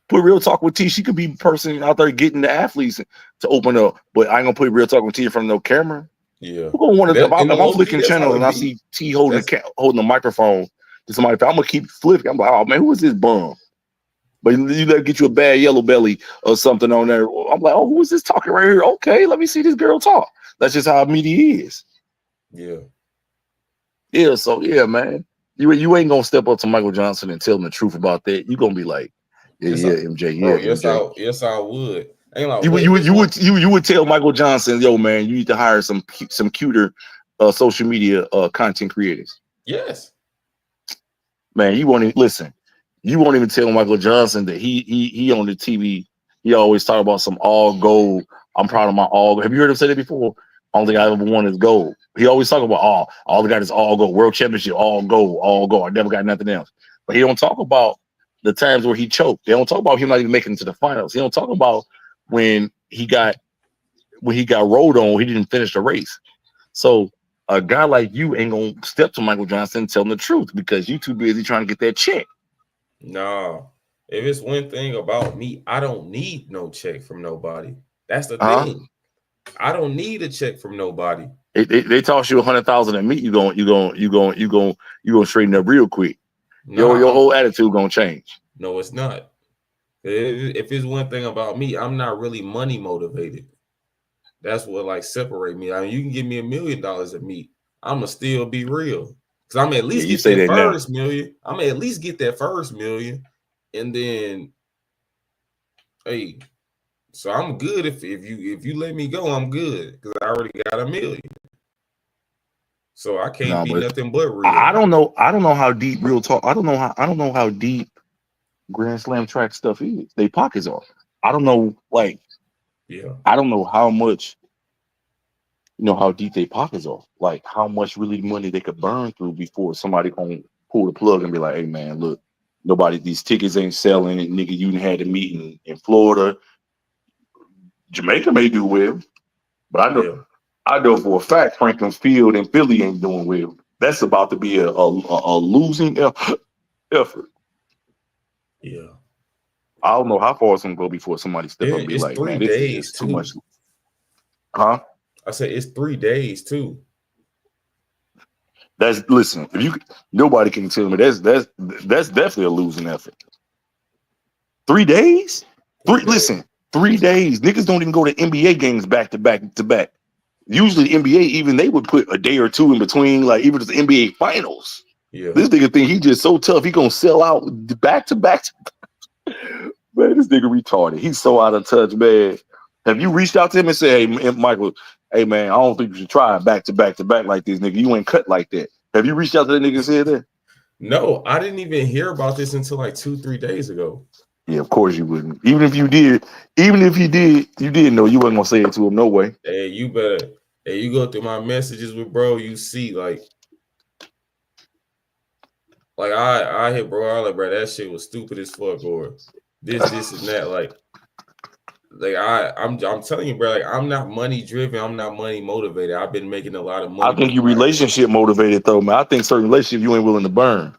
Put real talk with T. She could be the person out there getting the athletes to open up, but I ain't gonna put real talk with T in front of no camera. Yeah. Who gonna want to? If I'm flicking channels and I see T holding the microphone to somebody, I'm gonna keep flipping. I'm like, oh man, who is this bum? But you let get you a bad yellow belly or something on there. I'm like, oh, who is this talking right here? Okay, let me see this girl talk. That's just how media is. Yeah. Yeah. So yeah, man, you ain't gonna step up to Michael Johnson and tell him the truth about that. You gonna be like, yeah, MJ. Bro, Yeah, MJ. Yes, I would. Ain't like, you would tell Michael Johnson, yo, man, you need to hire some cuter social media content creators. Yes. Man, you won't even listen. You won't even tell Michael Johnson that he on the TV. He always talk about some all gold. I'm proud of my all. Have you heard him say that before? Only thing I ever won is gold. He always talk about all the guys is all gold. World championship, all gold. I never got nothing else. But he don't talk about the times where he choked. They don't talk about him not even making it to the finals. He don't talk about when he got rolled on, he didn't finish the race. So a guy like you ain't gonna step to Michael Johnson and tell him the truth because you too busy trying to get that check. No. If it's one thing about me, I don't need no check from nobody. That's the thing. I don't need a check from nobody. They toss you 100,000 at meet, you gonna straighten up real quick. Your whole attitude gonna change. No, it's not. If it's one thing about me, I'm not really money motivated. That's what like separate me. I mean, you can give me $1 million at meet, I'ma still be real. Cause I'm at least get that first million. I'm at least get that first million, and then, hey, so I'm good. If you let me go, I'm good because I already got $1 million. So I can't be nothing but real. I don't know how deep real talk. I don't know how deep Grand Slam track stuff is. They pockets are. I don't know, like, yeah. I don't know how much, how deep they pockets are. Like how much really money they could burn through before somebody gonna pull the plug and be like, hey man, look, these tickets ain't selling. And nigga, you had a meeting in Florida. Jamaica may do well, but I know for a fact Franklin Field and Philly ain't doing well. That's about to be a losing effort. Yeah. I don't know how far it's gonna go before somebody step up and be like, man, this is too much. Huh? I said it's 3 days too. Listen, nobody can tell me that's definitely a losing effort. 3 days? 3 days. Niggas don't even go to NBA games back to back to back. Usually NBA, even they would put a day or two in between, like even the NBA finals. Yeah. This nigga think he just so tough, he gonna sell out back to back. Man, this nigga retarded. He's so out of touch, man. Have you reached out to him and said, hey, Michael, hey, man, I don't think you should try back to back to back like this, nigga. You ain't cut like that. Have you reached out to that nigga and said that? No, I didn't even hear about this until like 2-3 days ago. Yeah, of course you wouldn't. Even if you did, you didn't know you wasn't gonna say it to him. No way. Hey, you better. Hey, you go through my messages with bro. You see, like I hit bro. I like, bro, that shit was stupid as fuck, or this and that. Like I'm telling you, bro. Like I'm not money driven. I'm not money motivated. I've been making a lot of money. I think you relationship motivated though, man. I think certain relationships you ain't willing to burn.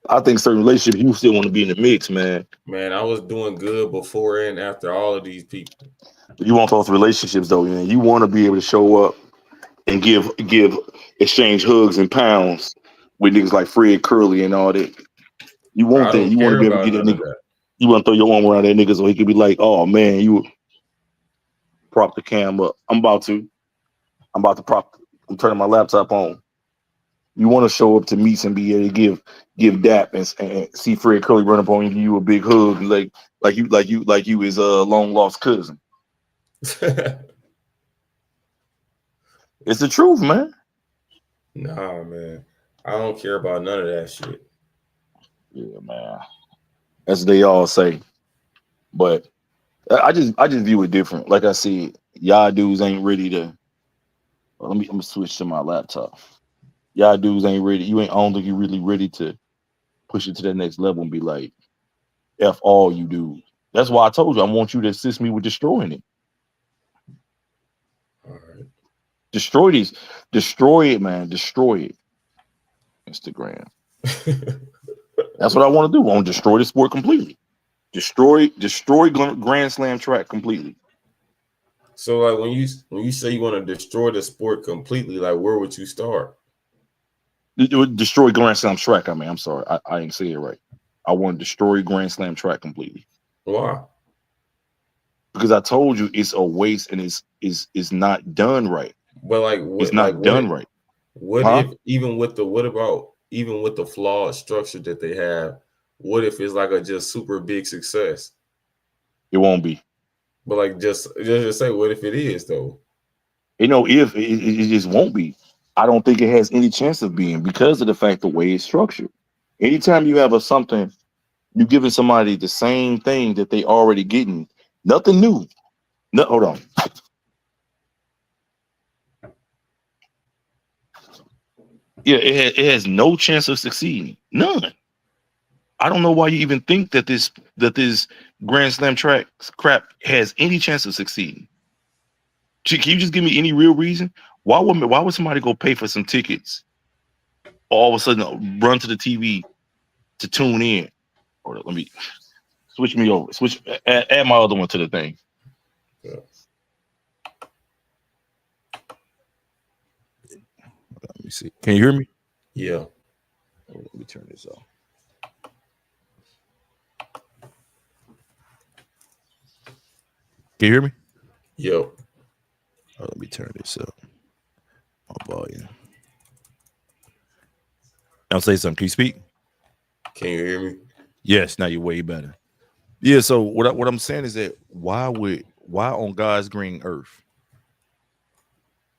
I think certain relationships you still want to be in the mix, man. Man, I was doing good before and after all of these people. You want those relationships though, man. You want to be able to show up and give exchange hugs and pounds with niggas like Fred Curly and all that. You want that. You want to be able to get that nigga. You want to throw your arm around that nigga so he could be like, oh man, you prop the cam up. I'm about to. I'm turning my laptop on. You want to show up to meets and be able to give dap and see Fred Curly run up on you, give you a big hug, like you his long lost cousin. It's the truth, man. Nah, man. I don't care about none of that shit. Yeah, man. That's what they all say. But I just view it different. Like I said, y'all dudes ain't ready to. Let me switch to my laptop. Y'all dudes ain't ready. I don't think you're really ready to push it to that next level and be like, F all you do. That's why I told you I want you to assist me with destroying it. All right. Destroy it, man. Destroy it. Instagram. That's what I want to do. I want to destroy the sport completely. Destroy Grand Slam track completely. So like when you say you want to destroy the sport completely, like where would you start? It would destroy Grand Slam track. I mean, I'm sorry, I didn't say it right. I want to destroy Grand Slam track completely. Why? Because I told you it's a waste and it's not done right. But like it's not done right. What if even with the flawed structure that they have, what if it's like a just super big success? It won't be. But like just say what if it is though? If it just won't be. I don't think it has any chance of being because of the fact the way it's structured. Anytime you have something, you're giving somebody the same thing that they already getting, nothing new. No, hold on. Yeah, it has no chance of succeeding. None. I don't know why you even think that this Grand Slam track crap has any chance of succeeding. Can you just give me any real reason? Why would somebody go pay for some tickets, all of a sudden run to the TV to tune in? Or let me switch me over. Add my other one to the thing. Yeah. Let me see. Can you hear me? Yeah. Let me turn this off. Can you hear me? Yo. Let me turn this up. My volume. Now say something. Can you speak? Can you hear me? Yes. Now you're way better. Yeah. So what I'm saying is that why on God's green earth,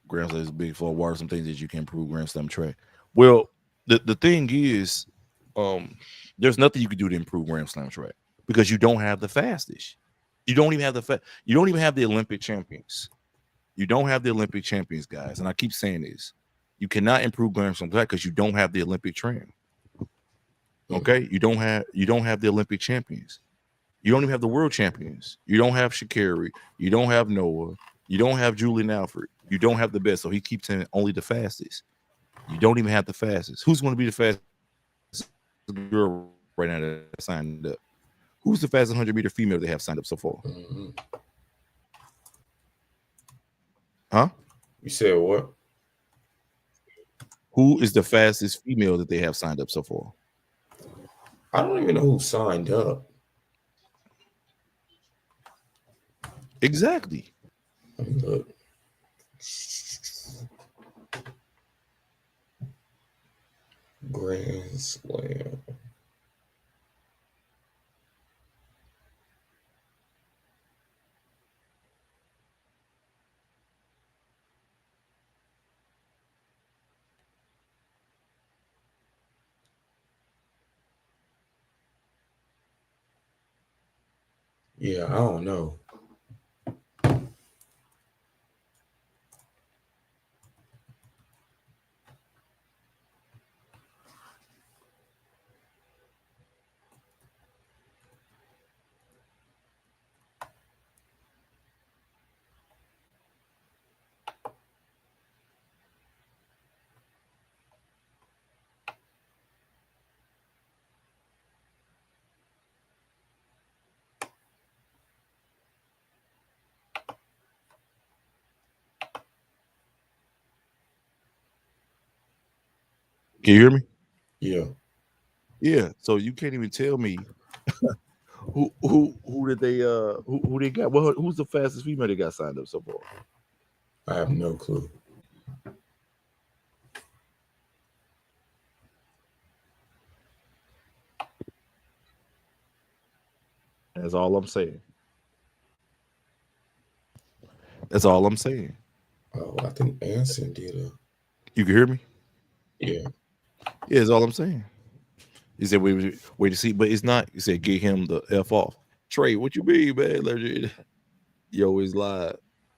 Grand Slam is big for what are some things that you can improve Grand Slam track? Well, the thing is, there's nothing you can do to improve Grand Slam track because you don't have the fastest. You don't even have the Olympic champions. You don't have the Olympic champions, guys. And I keep saying this. You cannot improve Grand Slam track because you don't have the Olympic tram. Okay? You don't have the Olympic champions. You don't even have the world champions. You don't have Sha'Carri. You don't have Noah. You don't have Julian Alfred. You don't have the best. So he keeps saying only the fastest. You don't even have the fastest. Who's going to be the fastest girl right now that signed up? Who's the fastest 100-meter female they have signed up so far? Mm-hmm. Huh? You said what? Who is the fastest female that they have signed up so far? I don't even know who signed up. Exactly. Look. Grand Slam. Yeah, I don't know. Can you hear me? Yeah. Yeah. So you can't even tell me who did they who they got? Well, who's the fastest female they got signed up so far? I have no clue. That's all I'm saying. That's all I'm saying. Oh, I think Anson did a. You can hear me? Yeah. Yeah, that's all I'm saying. He said, wait to see, but it's not. He said, get him the F off. Trey, what you mean, man? You always lie.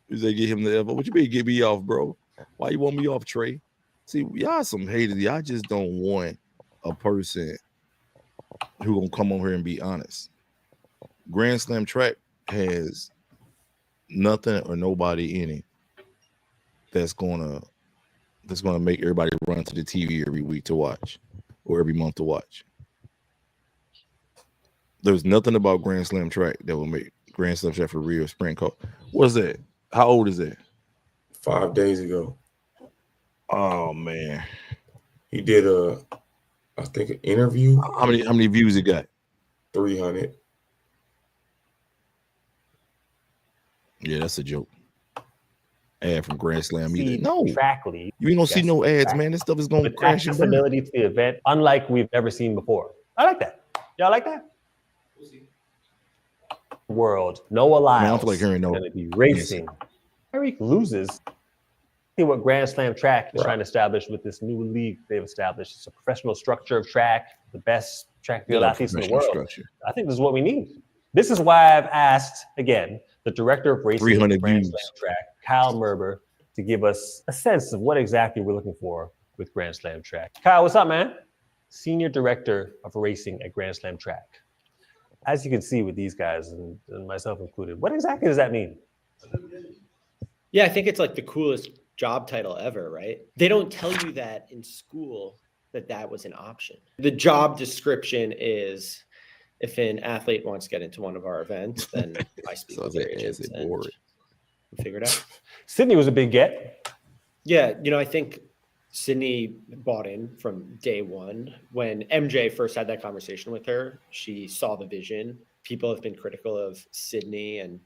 He said, get him the F off. What you mean, get me off, bro? Why you want me off, Trey? See, y'all some haters. Y'all just don't want a person who gonna come on here and be honest. Grand Slam track has nothing or nobody in it that's gonna make everybody run to the TV every week to watch or every month to watch. There's nothing about Grand Slam track that will make Grand Slam track for real sprint car. What's that? How old is that? 5 days ago. Oh man, He did I think an interview. How many views it got? 300. Yeah, that's a joke. Ad from Grand Slam either. No, track league. You ain't gonna see no ads, man. This stuff is gonna crash and burn. Accessibility to the event, unlike we've ever seen before. I like that. Y'all like that? World, Noah Lyles. Man, I feel like hearing no. Going to be racing. Eric loses. See what Grand Slam track is trying to establish with this new league they've established. It's a professional structure of track, the best track field athletes in the world. Structure. I think this is what we need. This is why I've asked, again, the director of racing at Grand Slam track, Kyle Merber, to give us a sense of what exactly we're looking for with Grand Slam track. Kyle, what's up, man? Senior director of racing at Grand Slam track. As you can see with these guys, and myself included, what exactly does that mean? Yeah, I think it's like the coolest job title ever, right? They don't tell you that in school that was an option. The job description is, if an athlete wants to get into one of our events, then I speak with their agents and figure it out. Sydney was a big get. Yeah, I think Sydney bought in from day one. When MJ first had that conversation with her, she saw the vision. People have been critical of Sydney and,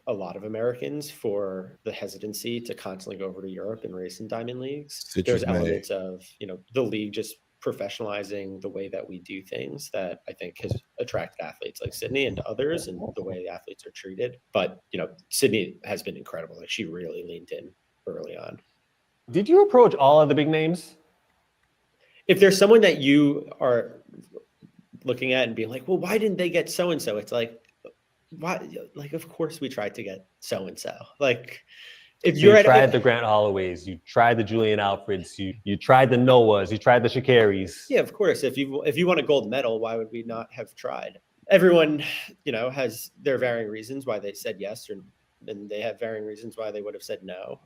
a lot of Americans for the hesitancy to constantly go over to Europe and race in diamond leagues. There's elements of, the league just professionalizing the way that we do things that I think has attracted athletes like Sydney and others, and the way the athletes are treated. But, Sydney has been incredible. Like, she really leaned in early on. Did you approach all of the big names? If there's someone that you are looking at and being like, well, why didn't they get so-and-so? It's like, why? Like, of course we tried to get so-and-so. Like, if you tried the Grant Holloways, you tried the Julian Alfreds, you tried the Noahs, you tried the Shakaris. Yeah, of course. If you want a gold medal, why would we not have tried? Everyone, has their varying reasons why they said yes, and they have varying reasons why they would have said no.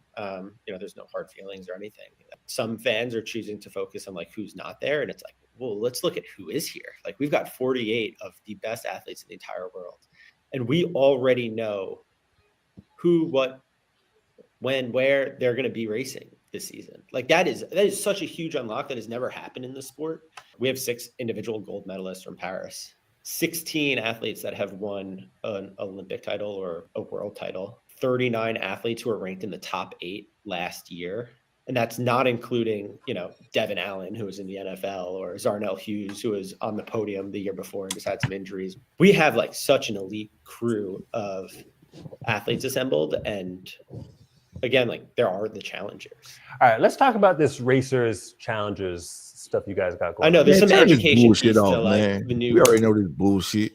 There's no hard feelings or anything. Some fans are choosing to focus on like who's not there, and it's like, well, let's look at who is here. Like, we've got 48 of the best athletes in the entire world, and we already know who, what, when, where they're going to be racing this season. Like, that is such a huge unlock that has never happened in the sport. We have 6 individual gold medalists from Paris, 16 athletes that have won an Olympic title or a world title, 39 athletes who are ranked in the top 8 last year. And that's not including, Devin Allen, who was in the NFL, or Zarnell Hughes, who was on the podium the year before and just had some injuries. We have like such an elite crew of athletes assembled. And again, like, there are the challengers. All right, let's talk about this racers, challengers stuff you guys got going. I know there's some education bullshit off, man. We already know this bullshit.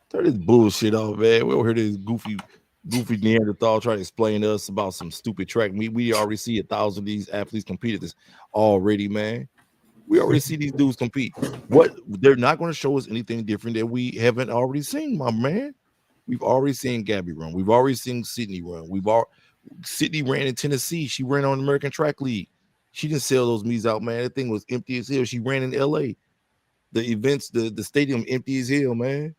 Turn this bullshit off, man. We over here this goofy Neanderthal trying to explain to us about some stupid track meet. We already see 1,000 of these athletes compete at this already, man. We already see these dudes compete. What? They're not going to show us anything different that we haven't already seen, my man. We've already seen Gabby run. We've already seen Sydney run. Sydney ran in Tennessee. She ran on the American Track League. She didn't sell those meets out, man. That thing was empty as hell. She ran in LA. The events, the stadium empty as hell, man.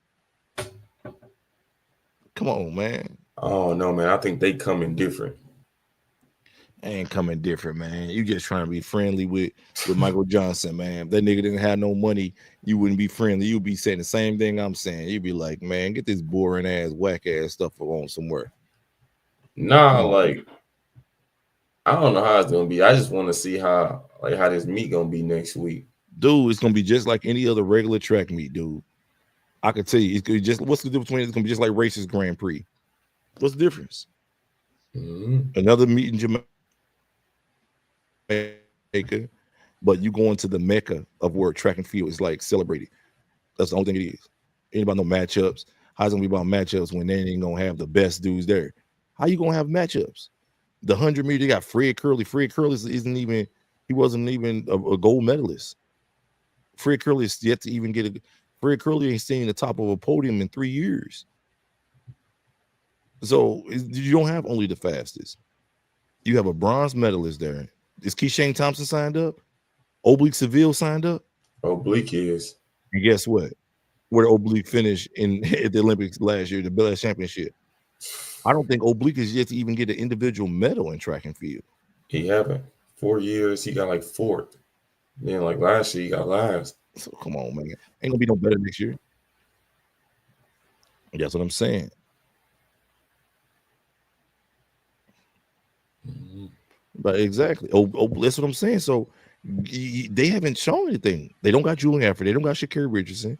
Come on, man. Oh no, man. I think they coming different. Ain't coming different, man. You just trying to be friendly with Michael Johnson, man. If that nigga didn't have no money, you wouldn't be friendly. You'd be saying the same thing I'm saying. You'd be like, man, get this boring ass, whack ass stuff on somewhere. Nah, like, I don't know how it's gonna be. I just want to see how this meet gonna be next week. Dude, it's gonna be just like any other regular track meet, dude. I could tell you, it's just what's the difference between it's gonna be just like racist Grand Prix. What's the difference? Another meet in Jamaica, but you going to the mecca of where track and field is like celebrated. That's the only thing it is. Ain't about no matchups. How's it gonna be about matchups when they ain't gonna have the best dudes there? How you gonna have matchups? The 100-meter, they got Fred Curley. Fred Curley isn't even, he wasn't even a gold medalist. Fred Curley is yet to even get a, Fred Curley ain't seen the top of a podium in 3 years. So you don't have only the fastest. You have a bronze medalist there. Is Keishane Thompson signed up? Oblique Seville signed up? Oblique is. And guess what? Where did Oblique finish at the Olympics last year, the last championship? I don't think Oblique is yet to even get an individual medal in track and field. He haven't. 4 years, he got like fourth. Then like last year, he got last. So come on, man. Ain't gonna be no better next year. That's what I'm saying. But exactly. That's what I'm saying. So they haven't shown anything. They don't got Julian Alfred. They don't got Sha'Carri Richardson.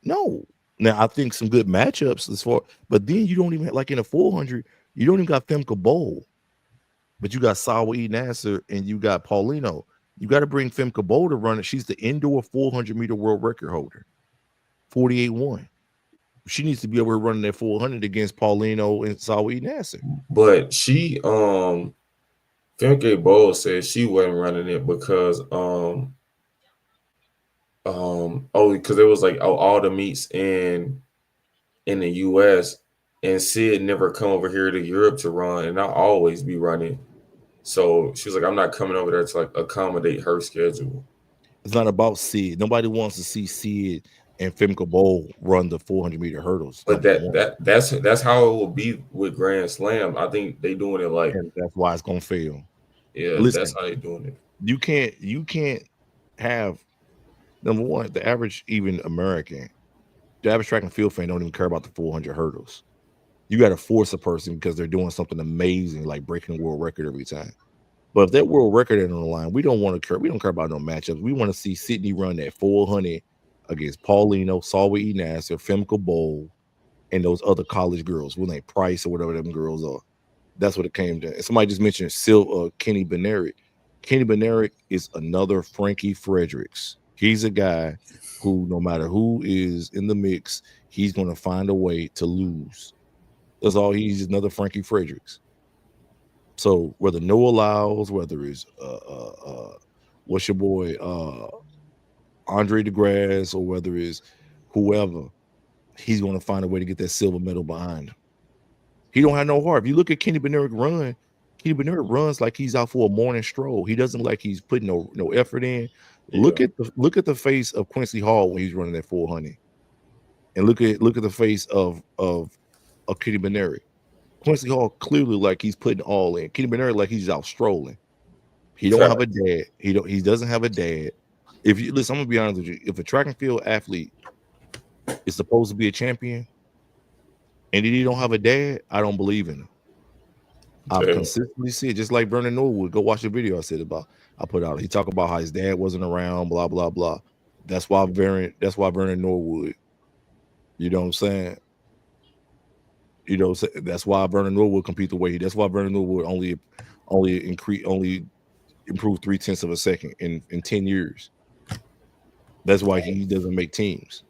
No. Now I think some good matchups as far, but then you don't even like in a 400. You don't even got Femke Bol, but you got Sawa Nasser and you got Paulino. You got to bring Femke Bol to run it. She's the indoor 400-meter world record holder, 48-1. She needs to be able to run that 400 against Paulino and Sawa Nasser. But she, Femke Bol said she wasn't running it because, because it was like all the meets in the U.S. and Sid never come over here to Europe to run, and I'll always be running. So she was like, I'm not coming over there to like accommodate her schedule. It's not about Sid. Nobody wants to see Sid and Femke Bol run the 400-meter hurdles. But that's how it will be with Grand Slam. I think they doing it like, and that's why it's gonna fail. Yeah, listen, that's how they doing it. You can't have, number one, the average even American, the average track and field fan don't even care about the 400 hurdles. You got to force a person because they're doing something amazing, like breaking a world record every time. But if that world record is on the line, we don't want to care. We don't care about no matchups. We want to see Sydney run that 400 against Paulino, Sawa Nasser, Femke Bol, and those other college girls, when they Price or whatever them girls are. That's what it came to. And somebody just mentioned Kenny Bednarek. Kenny Bednarek is another Frankie Fredericks. He's a guy who, no matter who is in the mix, he's going to find a way to lose. That's all. He's another Frankie Fredericks. So whether Noah Lyles, whether it's what's your boy Andre DeGrasse, or whether it's whoever, he's going to find a way to get that silver medal behind him. He don't have no heart. If you look at Kenny Bednarek run, Kenny Bednarek runs like he's out for a morning stroll. He doesn't like he's putting no effort in. Yeah. Look at the face of Quincy Hall when he's running that 400, and look at the face of Kenny Bednarek. Quincy Hall clearly like he's putting all in. Kenny Bednarek like he's out strolling. He don't have a dad. He doesn't have a dad. If you listen, I'm gonna be honest with you. If a track and field athlete is supposed to be a champion and he don't have a dad, I don't believe in him. I've consistently seen, just like Vernon Norwood. Go watch the video I put out. He talked about how his dad wasn't around, blah blah blah. That's why Vernon Norwood. You know what I'm saying? You know, that's why Vernon Norwood compete the way he. That's why Vernon Norwood only improved 0.3 of a second in 10 years. That's why he doesn't make teams,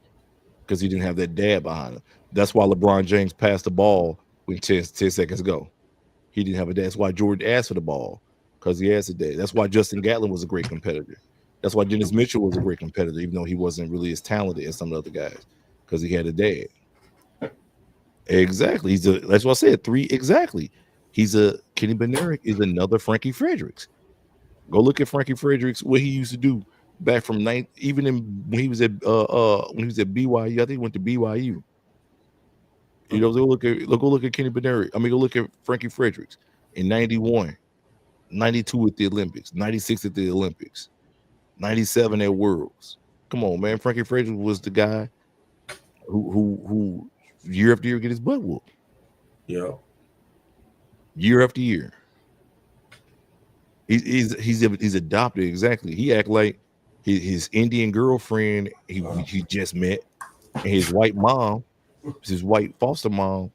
because he didn't have that dad behind him. That's why LeBron James passed the ball when 10 seconds ago. He didn't have a dad. That's why Jordan asked for the ball, because he has a dad. That's why Justin Gatlin was a great competitor. That's why Dennis Mitchell was a great competitor, even though he wasn't really as talented as some of the other guys, because he had a dad. Exactly. That's what I said. 3 exactly. Kenny Bednarek is another Frankie Fredericks. Go look at Frankie Fredericks, what he used to do back from when he was at BYU. I think he went to BYU. You know, go look at Kenny Bednarek. I mean, go look at Frankie Fredericks in 91, 92 at the Olympics, 96 at the Olympics, 97 at Worlds. Come on, man. Frankie Fredericks was the guy who year after year get his butt whooped. Yeah. Year after year. He's adopted. Exactly. He act like His Indian girlfriend he just met, and his white mom, his white foster mom,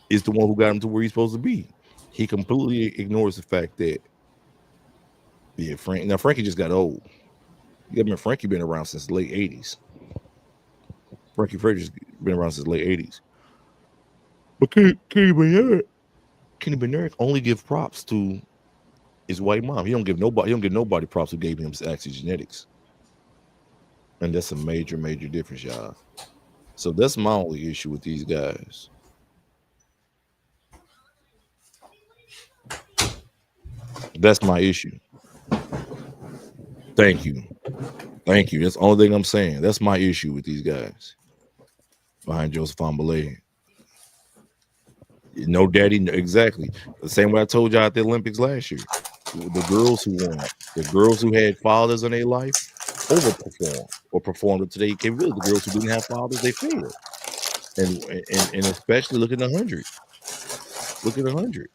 is the one who got him to where he's supposed to be. He completely ignores the fact that Frankie just got old. Frankie been around since the late 80s. Frankie Frazier's been around since the late 80s. But Kenny Bernard only give props to his white mom. He don't give nobody props who gave him access genetics. And that's a major difference, y'all. So that's my only issue with these guys. That's my issue. Thank you. That's the only thing I'm saying. That's my issue with these guys behind Joseph Fambolay. No daddy, exactly. The same way I told y'all at the Olympics last year. The girls who won, the girls who had fathers in their life overperformed or performed up to their capability. The girls who didn't have fathers, they failed. And especially look at 100. Look at 100.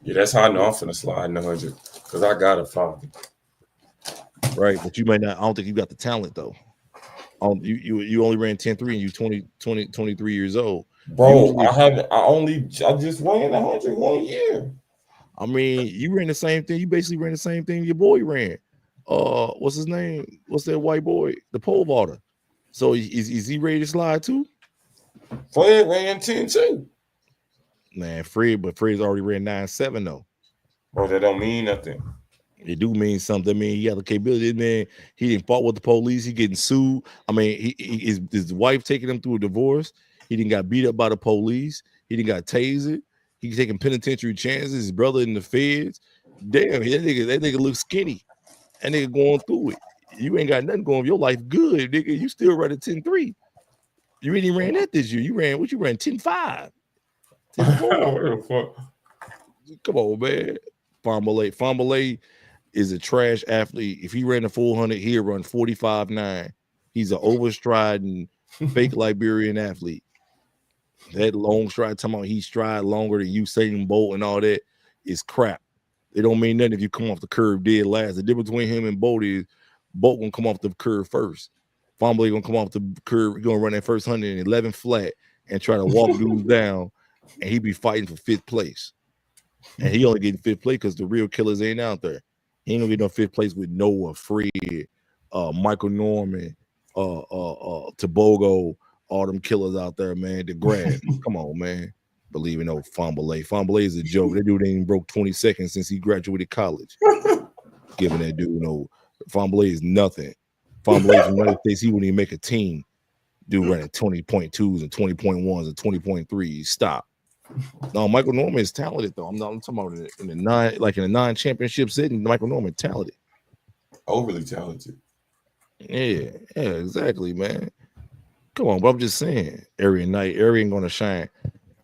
Yeah, that's how I know I'm finna slide in 100 because I got a father. Right, but you might not. I don't think you got the talent though. You only ran 10.3 and you 23 years old. Bro, I just ran 100 1 year. I mean, you ran the same thing. You basically ran the same thing your boy ran. What's his name? What's that white boy? The pole vaulter. So is he ready to slide too? Fred ran 10 too. Man, Fred's already ran 9.7 though. Bro, that don't mean nothing. It do mean something. I mean, he had the capability. Man, he didn't fought with the police. He getting sued. I mean, his wife taking him through a divorce. He didn't got beat up by the police. He didn't got tasered. He taking penitentiary chances. His brother in the feds. Damn, that nigga looks skinny. That nigga going through it. You ain't got nothing going. Your life good, nigga. You still running 10.3. You really ran that this year. You ran 10.5. 10.4. Come on, man. Fambolay is a trash athlete. If he ran a 400, he'd run 45.9. He's an overstriding fake Liberian athlete. That long stride, talking about he stride longer than Usain Bolt and all that is crap. It don't mean nothing if you come off the curve dead last. The difference between him and Bolt is Bolt gonna come off the curve first. Fambolay gonna come off the curve, he's gonna run that first 111 flat and try to walk dudes down, and he be fighting for 5th place. And he only getting 5th place because the real killers ain't out there. He ain't gonna get no 5th place with Noah, Fred, Michael Norman, Tobogo, all them killers out there, man. The grad. Come on, man. Believe in no Fambolay. Fambolay is a joke. That dude ain't broke 20 seconds since he graduated college. Giving that dude no. Fambolay is nothing. Fambolay from the United States, he wouldn't even make a team. Dude running 20.2s and 20.1s and 20.3s. Stop. No, Michael Norman is talented though. I'm talking about in a non-championship setting. Michael Norman talented, overly talented. Yeah, exactly, man. Come on, but I'm just saying, Arian ain't gonna shine.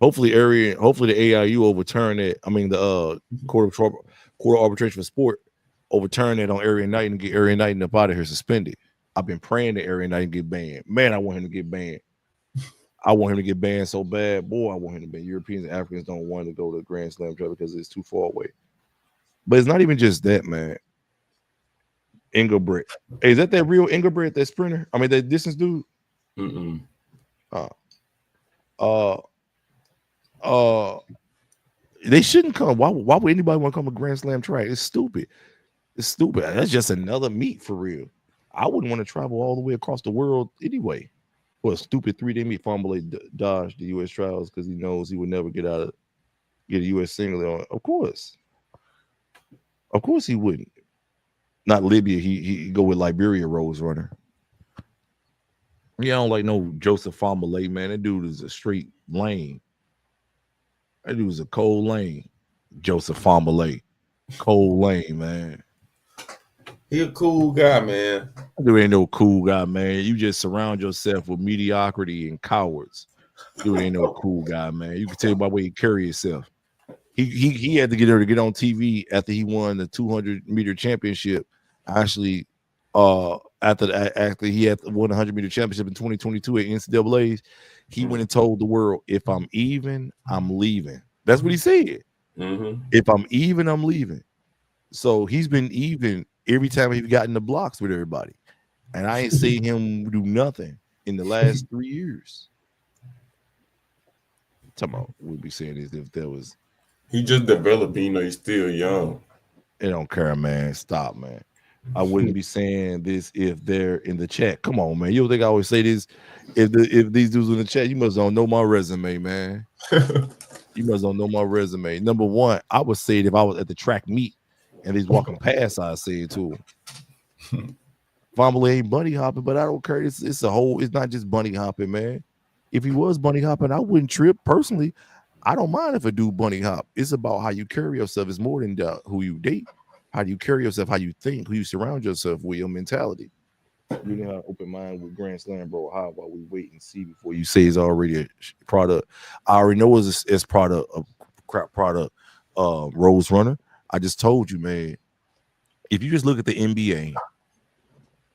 Hopefully the AIU overturn it. I mean, the court of arbitration for sport overturn it on Arian Knight and get Arian Knight up out of here suspended. I've been praying that Arian Knight get banned. Man, I want him to get banned. I want him to get banned so bad. Boy, I want him to ban. Europeans and Africans don't want to go to Grand Slam track because it's too far away. But it's not even just that, man. Engelbrecht. Hey, is that real Engelbrecht, that sprinter? I mean, that distance dude? Mm-mm. They shouldn't come. Why would anybody want to come to Grand Slam track? It's stupid. That's just another meet for real. I wouldn't want to travel all the way across the world anyway. Well, a stupid 3-day meet. Fambolay dodged the U.S. trials because he knows he would never get a U.S. singlet on. Of course he wouldn't. Not Libya. He go with Liberia Rose Runner. Yeah, I don't like no Joseph Fambolay, man. That dude is a straight lane. That dude is a cold lane. Joseph Fambolay. Cold lane, man. He a cool guy, man. That dude ain't no cool guy, man. You just surround yourself with mediocrity and cowards. Dude ain't no cool guy, man. You can tell by the way he carry himself. He had to get on TV after he won the 200-meter championship. Actually, after he had won the 100-meter championship in 2022 at NCAA's, he went and told the world, "If I'm even, I'm leaving." That's what he said. Mm-hmm. If I'm even, I'm leaving. So he's been even every time he got in the blocks with everybody. And I ain't seen him do nothing in the last 3 years. Talking about we'll be saying this if there was. He just developing, he's still young. They don't care, man. Stop, man. I wouldn't be saying this if they're in the chat. Come on, man. You don't think I always say this? If these dudes in the chat, you must don't know my resume, man. You must don't know my resume. Number one, I would say it if I was at the track meet and he's walking past, I'd say it to him. Family ain't bunny hopping, but I don't care. It's a whole. It's not just bunny hopping, man. If he was bunny hopping, I wouldn't trip personally. I don't mind if a dude bunny hop. It's about how you carry yourself. It's more than who you date. How do you carry yourself? How you think? Who you surround yourself with? Your mentality. You know how open mind with Grand Slam, bro. How while we wait and see before you say it's already a product. I already know it's product of crap product. Rose Runner. I just told you, man. If you just look at the NBA.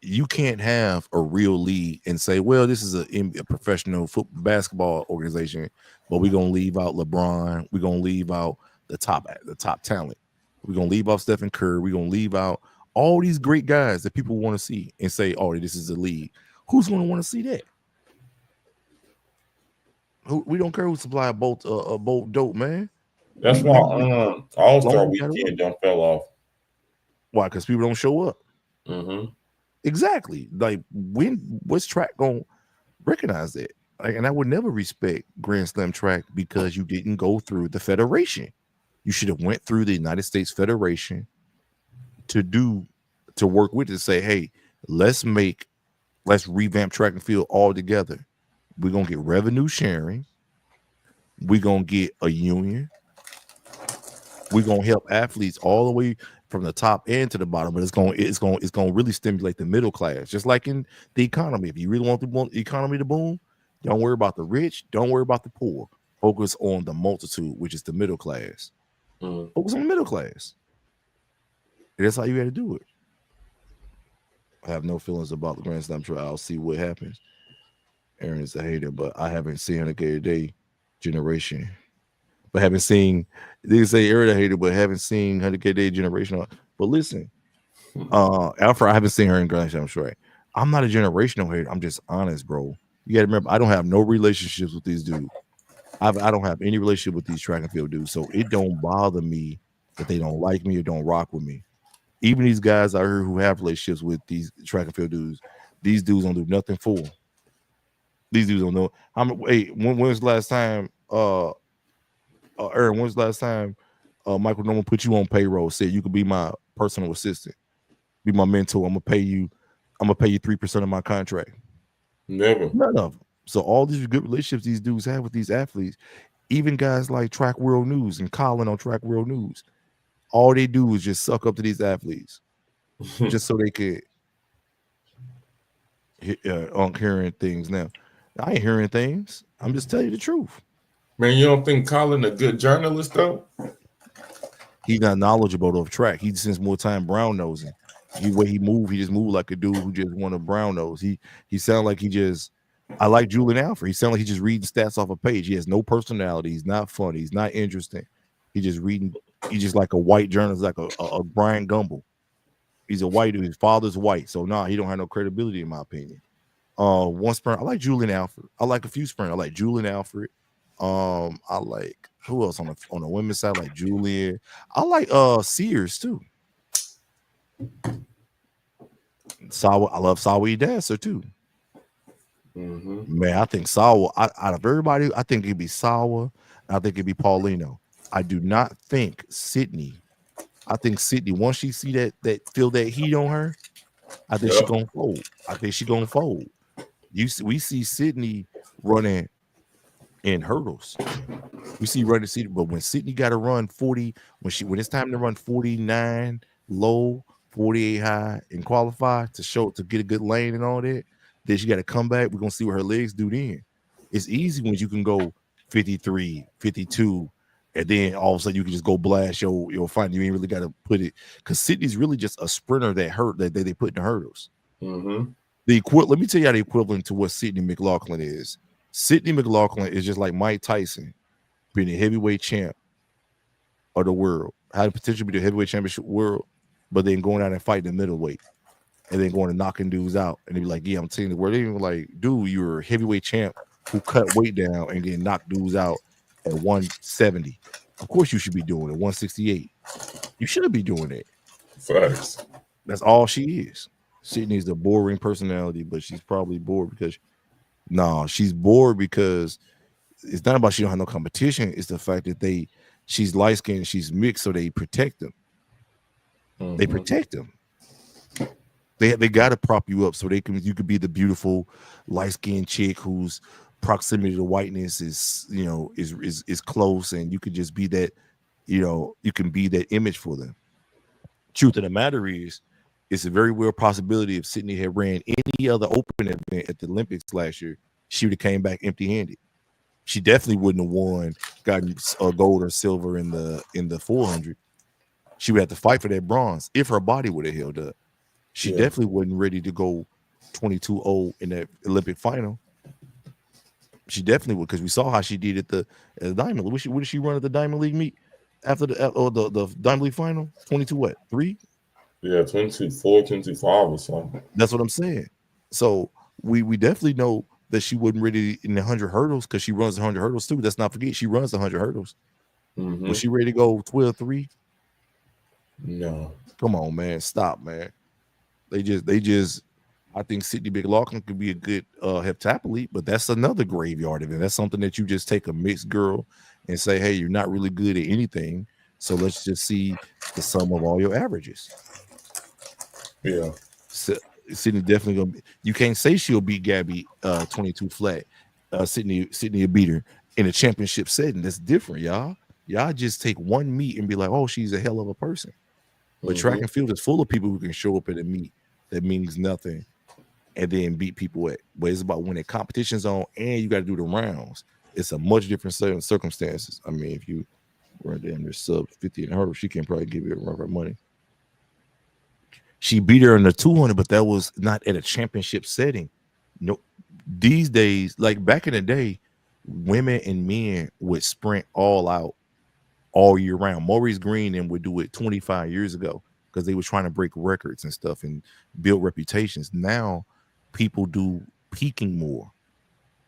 You can't have a real league and say, well, this is a professional basketball organization, but we're gonna leave out LeBron. We're gonna leave out the top talent. We're gonna leave out Stephen Curry. We're gonna leave out all these great guys that people want to see and say, oh, this is a league. Who's gonna want to see that? We don't care who supply both dope, man. That's why All-Star Weekend done fell off. Why? Because people don't show up. Mm-hmm. Exactly. Like what's track gonna recognize that? Like, and I would never respect Grand Slam track because you didn't go through the federation. You should have went through the United States Federation to work with it to say, hey, let's revamp track and field all together. We're gonna get revenue sharing. We're gonna get a union. We're gonna help athletes all the way from the top end to the bottom, but it's going to really stimulate the middle class, just like in the economy. If you really want the economy to boom, don't worry about the rich, don't worry about the poor. Focus on the multitude, which is the middle class. Focus on the middle class. And that's how you got to do it. I have no feelings about the Grand Slam trial. I'll see what happens. Aaron is a hater, but I haven't seen 100K a day generation. But haven't seen, they say Aaron a hater, but haven't seen 100K a day generation. But listen, Alfred, I haven't seen her in Grand Slam track. I'm not a generational hater. I'm just honest, bro. You got to remember, I don't have no relationships with these dudes. I don't have any relationship with these track and field dudes. So it don't bother me that they don't like me or don't rock with me. Even these guys out here who have relationships with these track and field dudes, these dudes don't do nothing for them. These dudes don't know. When was the last time, Aaron, when's the last time Michael Norman put you on payroll, said you could be my personal assistant, be my mentor, I'm gonna pay you 3% of my contract? Never. None of them. So all these good relationships these dudes have with these athletes, even guys like Track World News and Colin on Track World News, all they do is just suck up to these athletes just so they could hearing things. Now I ain't hearing things, I'm just telling you the truth. Man, you don't think Colin a good journalist though? He's not knowledgeable of track. He spends more time brown nosing. The way he just move like a dude who just want to brown nose. He sound like I like Julian Alfred. He sound like he just reading stats off a page. He has no personality. He's not funny. He's not interesting. He's just like a white journalist, like a Brian Gumble. He's a white dude. His father's white. So he don't have no credibility in my opinion. One sprint, I like Julian Alfred. I like a few sprint. I like Julian Alfred. I like who else on the women's side? I like Julian. I like Sears too. Sawa, I love Sawa Dancer too. Man, I think Sawa out of everybody, I think it'd be Sawa. I think it'd be Paulino. I do not think Sydney. I think Sydney, once she see that feel that heat on her, I think she's gonna fold. I think she's gonna fold. We see Sydney running in hurdles. We see running Sydney, but when Sydney got to run 40, when it's time to run 49 low, 48 high, and qualify to get a good lane and all that, then she got to come back. We're gonna see what her legs do then. It's easy when you can go 53, 52, and then all of a sudden you can just go blast your fight. You ain't really got to put it, because Sydney's really just a sprinter that they put in the hurdles. Let me tell you how the equivalent to what Sydney Mclaughlin is. Sydney Mclaughlin is just like Mike Tyson being a heavyweight champ of the world. Had the potential to be the heavyweight championship world. but then going out and fighting the middleweight, and then going and knocking dudes out, and they be like, "Yeah, I'm telling you, where they even like, dude, you're a heavyweight champ who cut weight down and getting knocked dudes out at 170. Of course, you should be doing it. 168. You should be doing it. Facts. That's all she is. Sydney's the boring personality, but she's probably bored because she's bored because it's not about she don't have no competition. It's the fact that she's light skinned, she's mixed, so they protect them. Mm-hmm. They protect them. They got to prop you up so you could be the beautiful light skinned chick whose proximity to whiteness is close, and you could just be that, you can be that image for them. Truth of the matter is, it's a very real possibility if Sydney had ran any other open event at the Olympics last year, she would have came back empty-handed. She definitely wouldn't have gotten gold or silver in the 400. She would have to fight for that bronze if her body would have held up. She definitely wasn't ready to go 22-0 in that Olympic final. She definitely would, because we saw how she did at the Diamond. What did she run at the Diamond League meet after the Diamond League final? 22 what? 3? Yeah, 22-4, 22-5 or something. That's what I'm saying. So we definitely know that she wasn't ready in the 100 hurdles, because she runs the 100 hurdles too. Let's not forget, she runs the 100 hurdles. Mm-hmm. Was she ready to go 12-3? No. Come on, man. Stop, man. They just I think Sydney Mclaughlin could be a good heptathlete, but that's another graveyard event. That's something that you just take a mixed girl and say, hey, you're not really good at anything, so let's just see the sum of all your averages. Yeah. So, Sydney definitely gonna be, you can't say she'll beat Gabby 22 flat. Sydney will beat her in a championship setting. That's different, y'all. Y'all just take one meet and be like, oh, she's a hell of a person. But track and field is full of people who can show up at a meet that means nothing and then beat people at. But it's about when the competition's on and you got to do the rounds. It's a much different set of circumstances. I mean, if you run damn near sub 50 in a hurdle, she can probably give you a run for money. She beat her in the 200, but that was not at a championship setting. No, these days, like back in the day, women and men would sprint all out all year round. Maurice Green and would do it 25 years ago because they were trying to break records and stuff and build reputations. Now people do peaking more.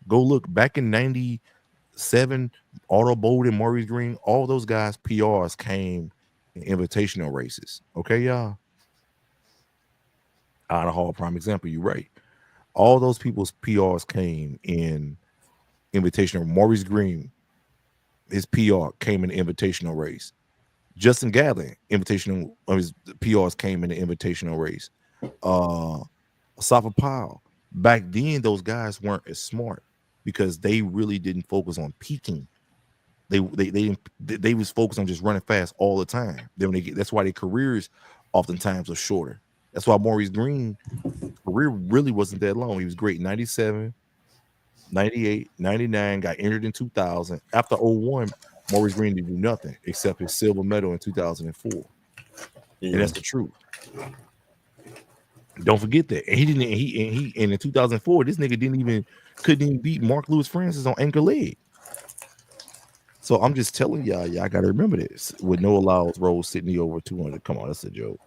Go look back in 97, Otto Bolden, Maurice Green, all those guys' PRs came in invitational races. Okay, y'all. Anna Hall, prime example. You're right. All those people's PRs came in invitational. Maurice Green, his PR came in the invitational race. Justin Gatlin, invitational, his PRs came in the invitational race. Asafa Powell. Back then, those guys weren't as smart because they really didn't focus on peaking. They was focused on just running fast all the time. Then that's why their careers oftentimes are shorter. That's why Maurice Green's career really wasn't that long. He was great 97, 98, 99, got injured in 2000. After 01, Maurice Green didn't do nothing except his silver medal in 2004. Yeah. And that's the truth. Don't forget that. And he in 2004, this nigga couldn't even beat Mark Lewis Francis on anchor leg. So I'm just telling y'all gotta remember this. With no allows Rose Sydney over 200. Come on, that's a joke.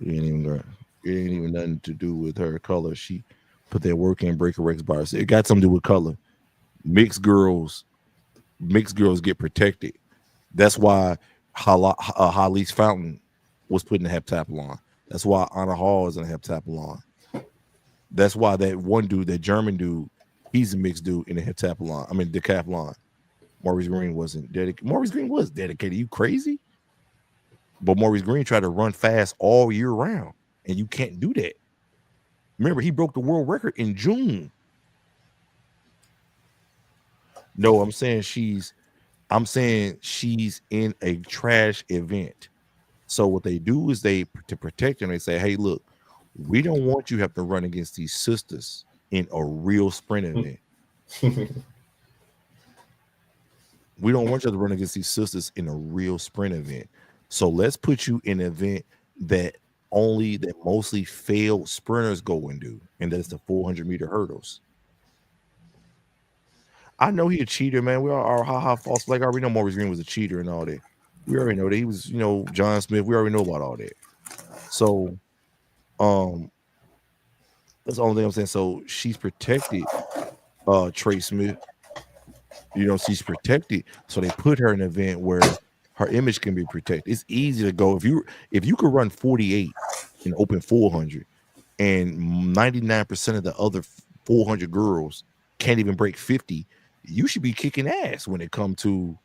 It ain't even nothing to do with her color. She put that work in, break her Rex bars. It got something to do with color. Mixed girls get protected. That's why Holly's Fountain was put in the heptathlon. That's why Anna Hall is in the heptathlon. That's why that one dude, that German dude, he's a mixed dude in the heptathlon. I mean, decathlon. Maurice Green wasn't dedicated. Maurice Green was dedicated. You crazy? But Maurice Green tried to run fast all year round, and you can't do that. Remember, he broke the world record in June. No, I'm saying she's in a trash event. So what they do is to protect her, they say, hey, look, we don't want you to have to run against these sisters in a real sprint event. We don't want you to run against these sisters in a real sprint event. So let's put you in an event that mostly failed sprinters go and do, and that's the 400-meter hurdles. I know he a cheater, man. We are our false flag. I already know Maurice Green was a cheater and all that. We already know that he was, John Smith. We already know about all that. So, that's the only thing I'm saying. So she's protected, Trey Smith. She's protected. So they put her in an event where her image can be protected. It's easy to go if you could run 48 in open 400, and 99% of the other 400 girls can't even break 50. You should be kicking ass when it comes to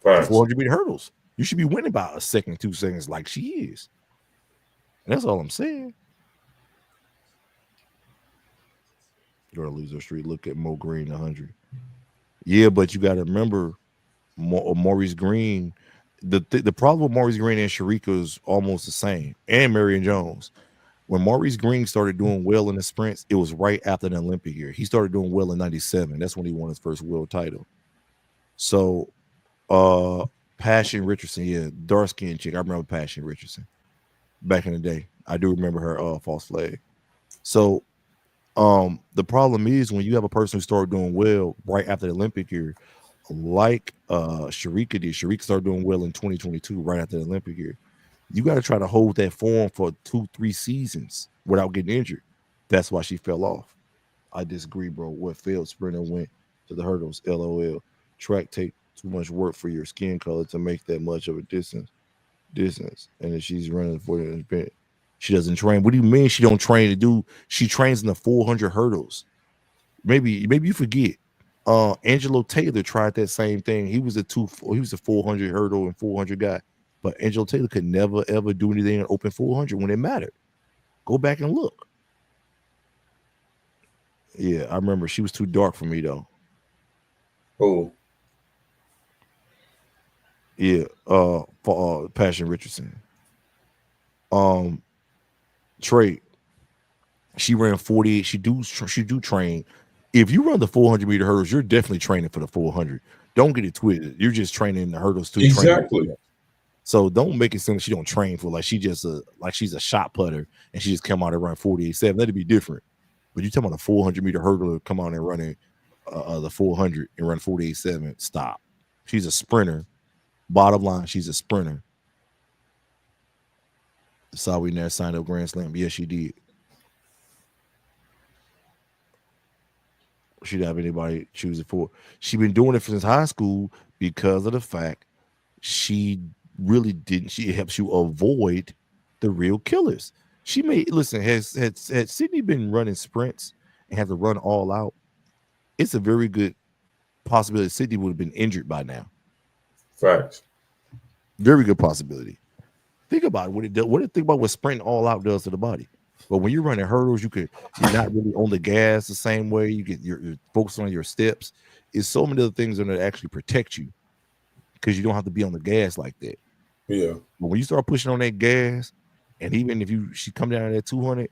the 400-meter hurdles. You should be winning by a second, 2 seconds, like she is. And that's all I'm saying. Go to Loser Street. Look at Mo Green 100. Yeah, but you got to remember, Maurice Green. The problem with Maurice Green and Sharika is almost the same, and Marion Jones. When Maurice Green started doing well in the sprints, it was right after the Olympic year. He started doing well in '97. That's when he won his first world title. So, Passion Richardson, yeah, dark skinned chick. I remember Passion Richardson back in the day. I do remember her false flag. So, the problem is when you have a person who started doing well right after the Olympic year, like Sharika did. Sharika started doing well in 2022, right after the Olympic year. You got to try to hold that form for 2-3 seasons without getting injured. That's why she fell off. I disagree, bro. What failed sprinter went to the hurdles. LOL. Track take too much work for your skin color to make that much of a distance. And then she's running for the event. She doesn't train. What do you mean she don't train to do? She trains in the 400 hurdles. Maybe you forget. Angelo Taylor tried that same thing. He was a 400 hurdle and 400 guy. But Angelo Taylor could never, ever do anything in open 400 when it mattered. Go back and look. Yeah, I remember. She was too dark for me, though. Oh. Yeah, for Passion Richardson. Trey, she ran 48. She do train. If you run the 400-meter hurdles, you're definitely training for the 400. Don't get it twisted. You're just training the hurdles too. Exactly. So don't make it seem like she don't train for like she's a shot putter and she just come out and run 48.7. That'd be different. But you talking about a 400-meter hurdle come out and running the 400 and run 48.7. Stop. She's a sprinter. Bottom line, she's a sprinter. Saw we never signed up Grand Slam. Yes, she did. She'd have anybody choose it for. She's been doing it since high school because of the fact she really didn't. She helps you avoid the real killers. She may listen. Had Sydney been running sprints and had to run all out, it's a very good possibility Sydney would have been injured by now. Facts. Very good possibility. Think about what it does. Think about what sprinting all out does to the body. But when you're running hurdles, you're not really on the gas the same way. You're focused on your steps. It's so many other things that actually protect you because you don't have to be on the gas like that. Yeah. But when you start pushing on that gas, and even if she come down to that 200,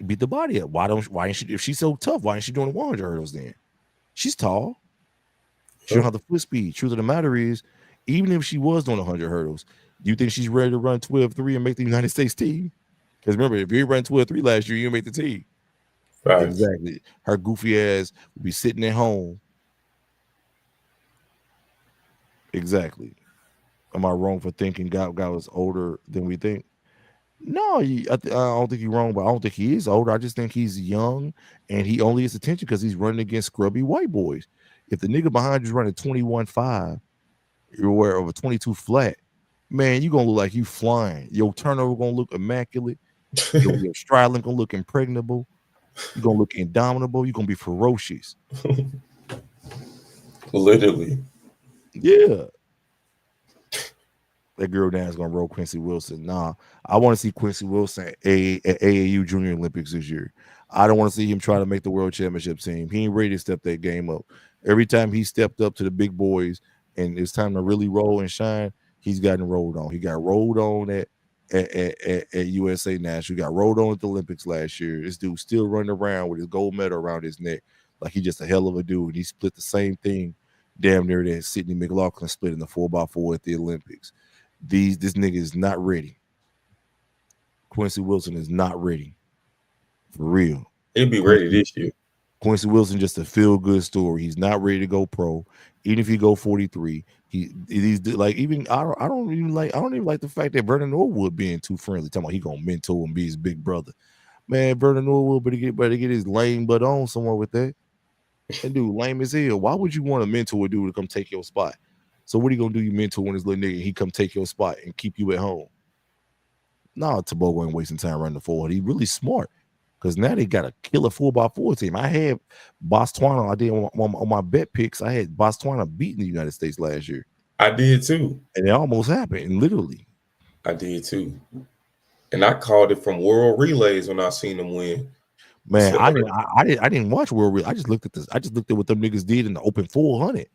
beat the body up. Why ain't she? If she's so tough, why ain't she doing the 100 hurdles then? She's tall. She don't have the foot speed. Truth of the matter is, even if she was doing 100 hurdles, do you think she's ready to run 12.3 and make the United States team? Because remember, if you ran 12.3 last year, you make the team. Right. Exactly. Her goofy ass will be sitting at home. Exactly. Am I wrong for thinking Gout was older than we think? No, I don't think you're wrong, but I don't think he is older. I just think he's young, and he only gets attention because he's running against scrubby white boys. If the nigga behind you's running 21.5, you're aware of a 22 flat, man, you gonna look like you flying. Your turnover gonna look immaculate. Your stride length gonna look impregnable. You're gonna look indomitable. You're gonna be ferocious. Literally. Yeah. That girl down is gonna roll Quincy Wilson. Nah, I want to see Quincy Wilson at AAU Junior Olympics this year. I don't want to see him try to make the World Championship team. He ain't ready to step that game up. Every time he stepped up to the big boys and it's time to really roll and shine, he's gotten rolled on. He got rolled on at USA National. He got rolled on at the Olympics last year. This dude still running around with his gold medal around his neck like he's just a hell of a dude. He split the same thing damn near that Sidney Mclaughlin split in the 4x4 at the Olympics. This nigga is not ready. Quincy Wilson is not ready. For real. He'll be ready this year. Quincy Wilson just a feel-good story. He's not ready to go pro. Even if he go 43, He's like even I don't even like the fact that Vernon Norwood being too friendly. Talking about he gonna mentor and be his big brother. Man, Vernon Norwood better get his lame butt on somewhere with that. And dude, lame as hell. Why would you want a mentor dude to come take your spot? So what are you gonna do? You mentor when this little nigga he come take your spot and keep you at home? No, Tebogo ain't wasting time running the forward. He really smart because now they got a killer 4x4 team. I had Botswana. I did on my bet picks. I had Botswana beating the United States last year. I did too, and it almost happened. Literally, I did too. And I called it from World Relays when I seen them win. Man, I didn't watch World Relays. I just looked at this. I just looked at what them niggas did in the Open 400.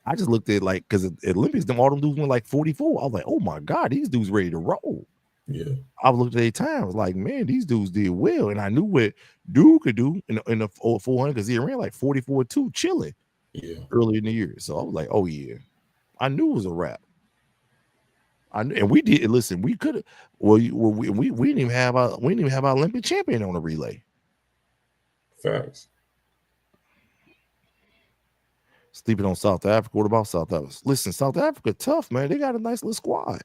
I just looked at like because at Olympics, all them dudes went like 44. I was like, oh my god, these dudes ready to roll. Yeah, I looked at their time. I was like, man, these dudes did well, and I knew what dude could do in the 400 because he ran like 44-2 chilling. Yeah, early in the year. So I was like, oh yeah, I knew it was a wrap. And we did listen. We could have. We didn't even have our Olympic champion on the relay. Facts. Sleeping on South Africa. What about South Africa? Listen, South Africa tough, man. They got a nice little squad.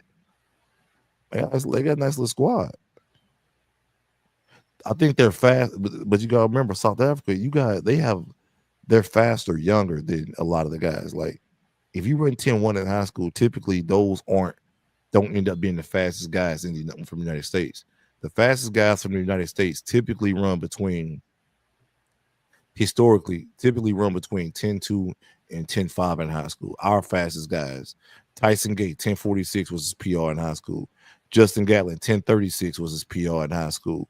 They got a nice little squad. I think they're fast, but you gotta remember South Africa. They're faster, younger than a lot of the guys. Like if you run 10-1 in high school, typically those don't end up being the fastest guys from the United States. The fastest guys from the United States typically run between 10-2 and 10-5 in high school. Our fastest guys, Tyson Gate, 10:46 was his PR in high school. Justin Gatlin, 10:36 was his PR in high school.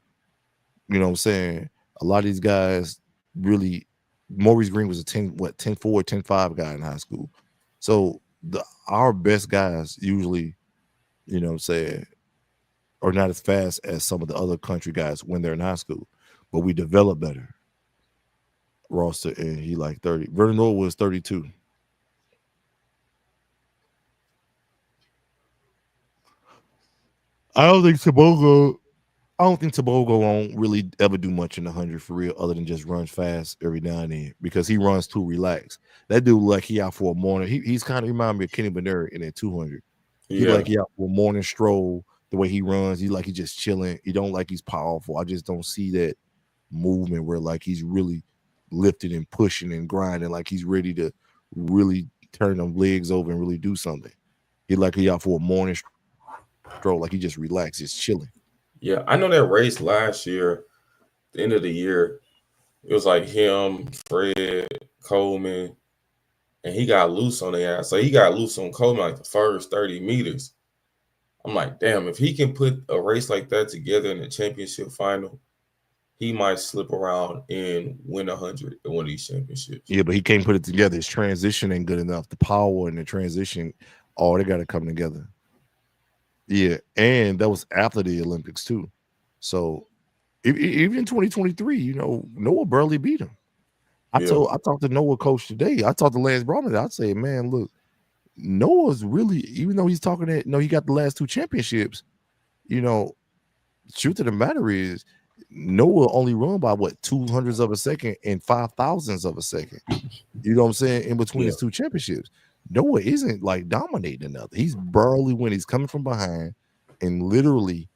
You know what I'm saying? A lot of these guys really, Maurice Green was a 10-4, 10-5 guy in high school. So our best guys usually, you know what I'm saying, are not as fast as some of the other country guys when they're in high school, but we develop better. Roster and he like 30. Vernon Norwood was 32. I don't think Tebogo won't really ever do much in the 100 for real, other than just runs fast every now and then because he runs too relaxed. That dude like he out for a morning. He's kind of remind me of Kenny Bernard in that 200. He like he out for a morning stroll. The way he runs, he just chilling. He don't like he's powerful. I just don't see that movement where like he's really lifting and pushing and grinding, like he's ready to really turn them legs over and really do something. He out for a morning stroll, like he just relaxes, chilling. Yeah, I know that race last year, the end of the year, it was like him, Fred, Coleman, and he got loose on the ass. So he got loose on Coleman like the first 30 meters. I'm like, damn, if he can put a race like that together in the championship final, he might slip around and win 100 in one of these championships. Yeah, but he can't put it together. His transition ain't good enough. The power and the transition, they got to come together. Yeah, and that was after the Olympics too. So even in 2023, you know, Noah Burley beat him. I talked to Noah coach today. I talked to Lance Browman. I'd say, man, look, Noah's really, even though he's talking that, he got the last 2 championships, you know, truth of the matter is Noah only run by 200ths of a second and 5,000ths of a second. You know what I'm saying? In between his 2 championships, Noah isn't like dominating nothing. He's barely when he's coming from behind and literally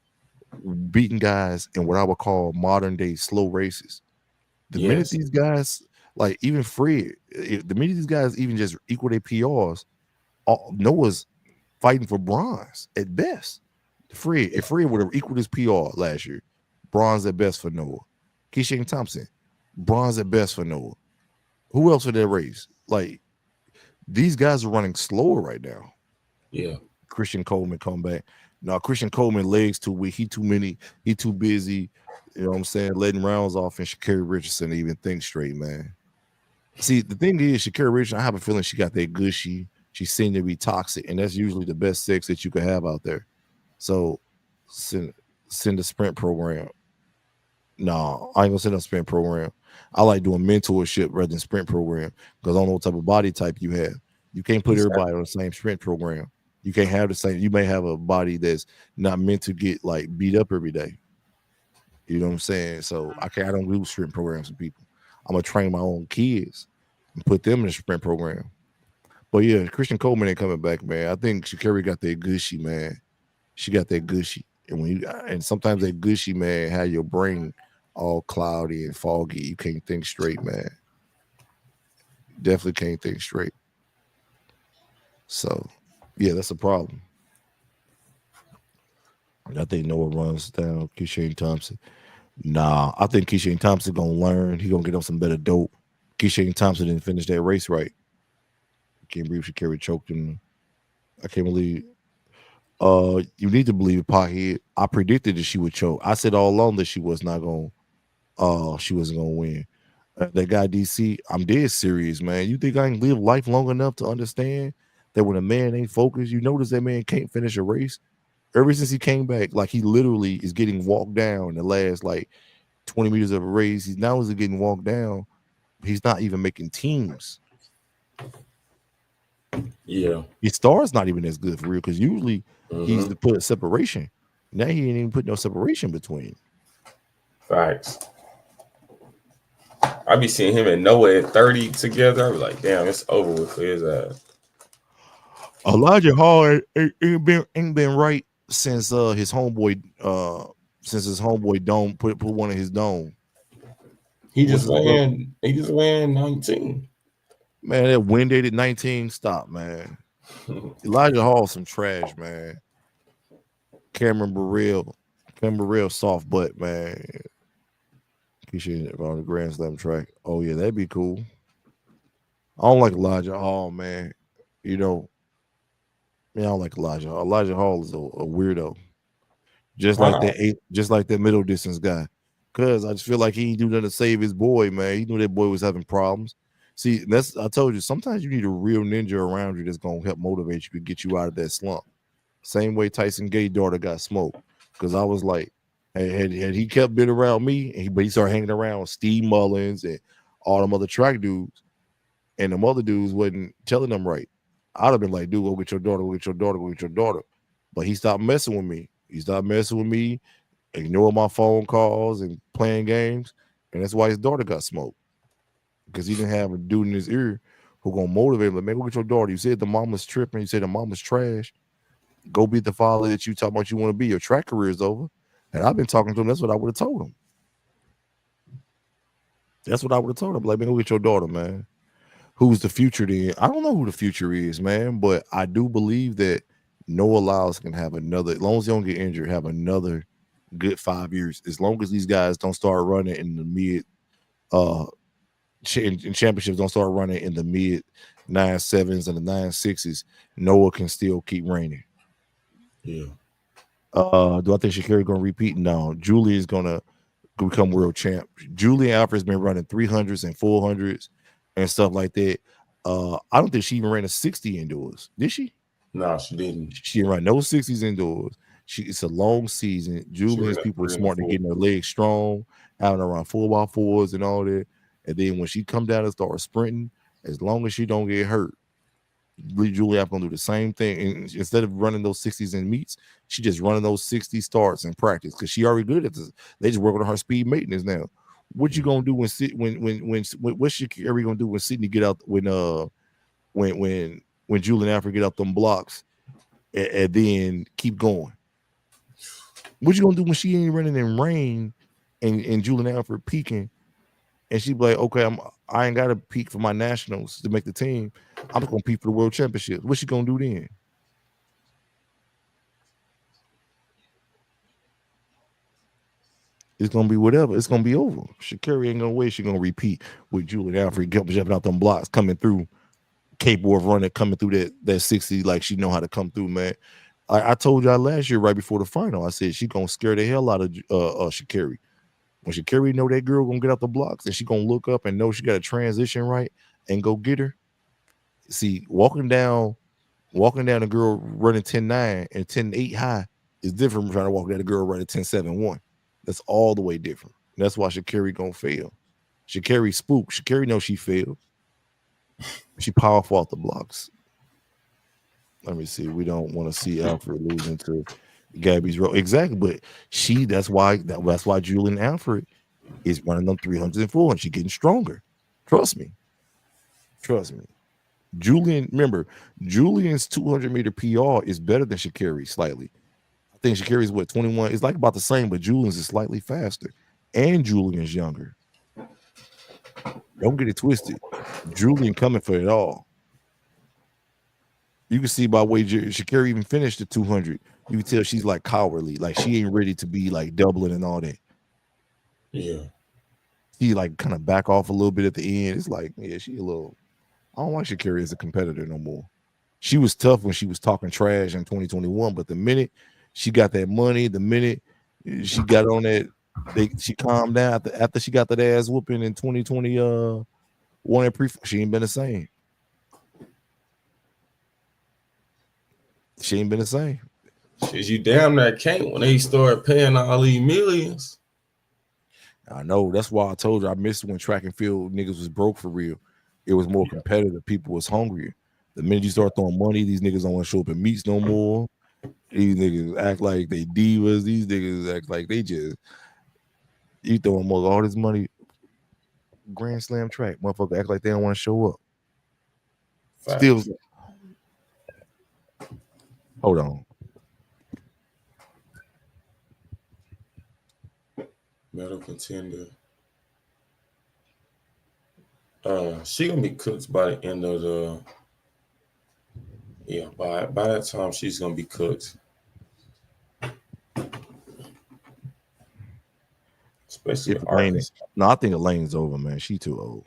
beating guys in what I would call modern day slow races. The minute these guys, like even Fred, the minute these guys even just equal their PRs, Noah's fighting for bronze at best. If Fred would have equaled his PR last year, bronze at best for Noah. Keisha Thompson, bronze at best for Noah. Who else for that race? Like these guys are running slower right now. Yeah. Christian Coleman come back. Now Christian Coleman legs too weak. He too busy. You know what I'm saying? Letting rounds off and Sha'Carri Richardson to even think straight, man. See, the thing is, Sha'Carri Richardson, I have a feeling she got that gushy. She seemed to be toxic, and that's usually the best sex that you could have out there. So send a sprint program. No, I ain't gonna send a sprint program. I like doing mentorship rather than sprint program because I don't know what type of body type you have. You can't put everybody on the same sprint program. You can't have the same. You may have a body that's not meant to get like beat up every day. You know what I'm saying? So I don't do sprint programs for people. I'm gonna train my own kids and put them in a sprint program. But yeah, Christian Coleman ain't coming back, man. I think Sha'Carri got that gushy, man. She got that gushy, and sometimes that gushy, man, have your brain all cloudy and foggy. You can't think straight, man. Definitely can't think straight. So, yeah, that's a problem. I think Noah runs down Keyshawn Thompson. Nah, I think Keyshawn Thompson gonna learn. He gonna get on some better dope. Keyshawn Thompson didn't finish that race right. Can't believe Sha'Carri choked him. I can't believe. You need to believe Pothead. I predicted that she would choke. I said all along that she was not gonna. She wasn't gonna win. That guy DC, I'm dead serious, man. You think I can live life long enough to understand that when a man ain't focused, you notice that man can't finish a race? Ever since he came back, like he literally is getting walked down the last like 20 meters of a race. He's now getting walked down. He's not even making teams. Yeah. His star's not even as good for real because usually he's to put a separation. Now he ain't even put no separation between. Facts. I be seeing him and Noah at 30 together. I be like, damn, it's over with for his ass. Elijah Hall ain't been right since his homeboy dome put one in his dome. He just ran 19. Man, that win date at 19. Stop, man. Elijah Hall some trash, man. Cameron Burrell soft butt, man. Appreciate it on the Grand Slam track. Oh yeah, that'd be cool. I don't like Elijah Hall, man. You know, I don't like Elijah Hall. Elijah Hall is a weirdo. Just like that middle distance guy. Cause I just feel like he ain't do nothing to save his boy, man. He knew that boy was having problems. See, I told you, sometimes you need a real ninja around you that's gonna help motivate you to get you out of that slump. Same way Tyson Gay's daughter got smoked. Cause I was like, had he kept being around me, but he started hanging around Steve Mullins and all them other track dudes, and them other dudes wasn't telling them right. I'd have been like, dude, go get your daughter, go get your daughter, go get your daughter. But he stopped messing with me. Ignoring my phone calls and playing games. And that's why his daughter got smoked. Because he didn't have a dude in his ear who gonna motivate him. Like, man, go get your daughter. You said the mama's tripping. You said the mama's trash. Go be the father that you talk about you want to be. Your track career is over. And I've been talking to him. That's what I would have told him. Like, man, go get your daughter, man. Who's the future then? I don't know who the future is, man. But I do believe that Noah Lyles can have another, as long as he don't get injured, have another good 5 years. As long as these guys don't start running in the mid in championships, don't start running in the mid 9.7s and the 9.6s, Noah can still keep reigning. Yeah. Do I think Sha'Carri gonna repeat? No. Julie is gonna become world champ. Julie Alfred's been running 300s and 400s and stuff like that. I don't think she even ran a 60 indoors. Did she? No, she didn't. She didn't run no 60s indoors. It's a long season. Julian's people are smart to getting their legs strong, having around 4x4s and all that. And then when she come down and start sprinting, as long as she don't get hurt, Julia gonna do the same thing. And instead of running those 60s in meets, she just running those 60 starts in practice because she already good at this. They just working on her speed maintenance now. What you gonna do what's Sha'Carri gonna do when Sydney get out when Julian Alfred get out them blocks and then keep going? What you gonna do when she ain't running in rain and Julian Alfred peaking, and she be like, okay, I ain't gotta peak for my nationals to make the team. I'm just gonna peak for the world championship. What she gonna do then? It's gonna be whatever. It's gonna be over. Sha'Carri ain't gonna wait. She gonna repeat with Julian Alfred jumping out them blocks, coming through, capable of running, coming through that 60 like she know how to come through, man. I told y'all last year right before the final, I said she gonna scare the hell out of Sha'Carri. When Sha'Carri know that girl gonna get out the blocks and she gonna look up and know she got to transition right and go get her. See, walking down a girl running 10.9 and 10.8 high is different from trying to walk down a girl running 10.7.1. That's all the way different. That's why Sha'Carri gonna fail. Sha'Carri spook. Sha'Carri knows she failed. She powerful off the blocks. Let me see. We don't want to see Alfred losing to Gabby's role. Exactly, but that's why Julian Alfred is running them 304 and she's getting stronger. Trust me. Julian, remember, Julian's 200-meter PR is better than Sha'Carri slightly. I think Sha'Carri's what 21. It's like about the same, but Julian's is slightly faster, and Julian's younger. Don't get it twisted. Julian coming for it all. You can see by the way Sha'Carri even finished the 200. You can tell she's like cowardly, like she ain't ready to be like doubling and all that. Yeah. She like kind of back off a little bit at the end. It's like, yeah, she a little. I don't like Sha'Carri as a competitor no more. She was tough when she was talking trash in 2021, but the minute she got that money, the minute she got on that, she calmed down after she got that ass whooping in 2021 and she ain't been the same. She ain't been the same. Shit, you damn near can't when they start paying all these millions. I know. That's why I told you I missed when track and field niggas was broke for real. It was more competitive. People was hungrier. The minute you start throwing money, these niggas don't want to show up in meets no more. These niggas act like they divas. These niggas act like they just you throwing all this money. Grand Slam track, motherfucker act like they don't want to show up. Facts. Still, hold on. Medal contender. She gonna be cooked by the end of the. Yeah, by that time she's gonna be cooked. Especially if Elaine, no, I think Elaine's over, man. She too old.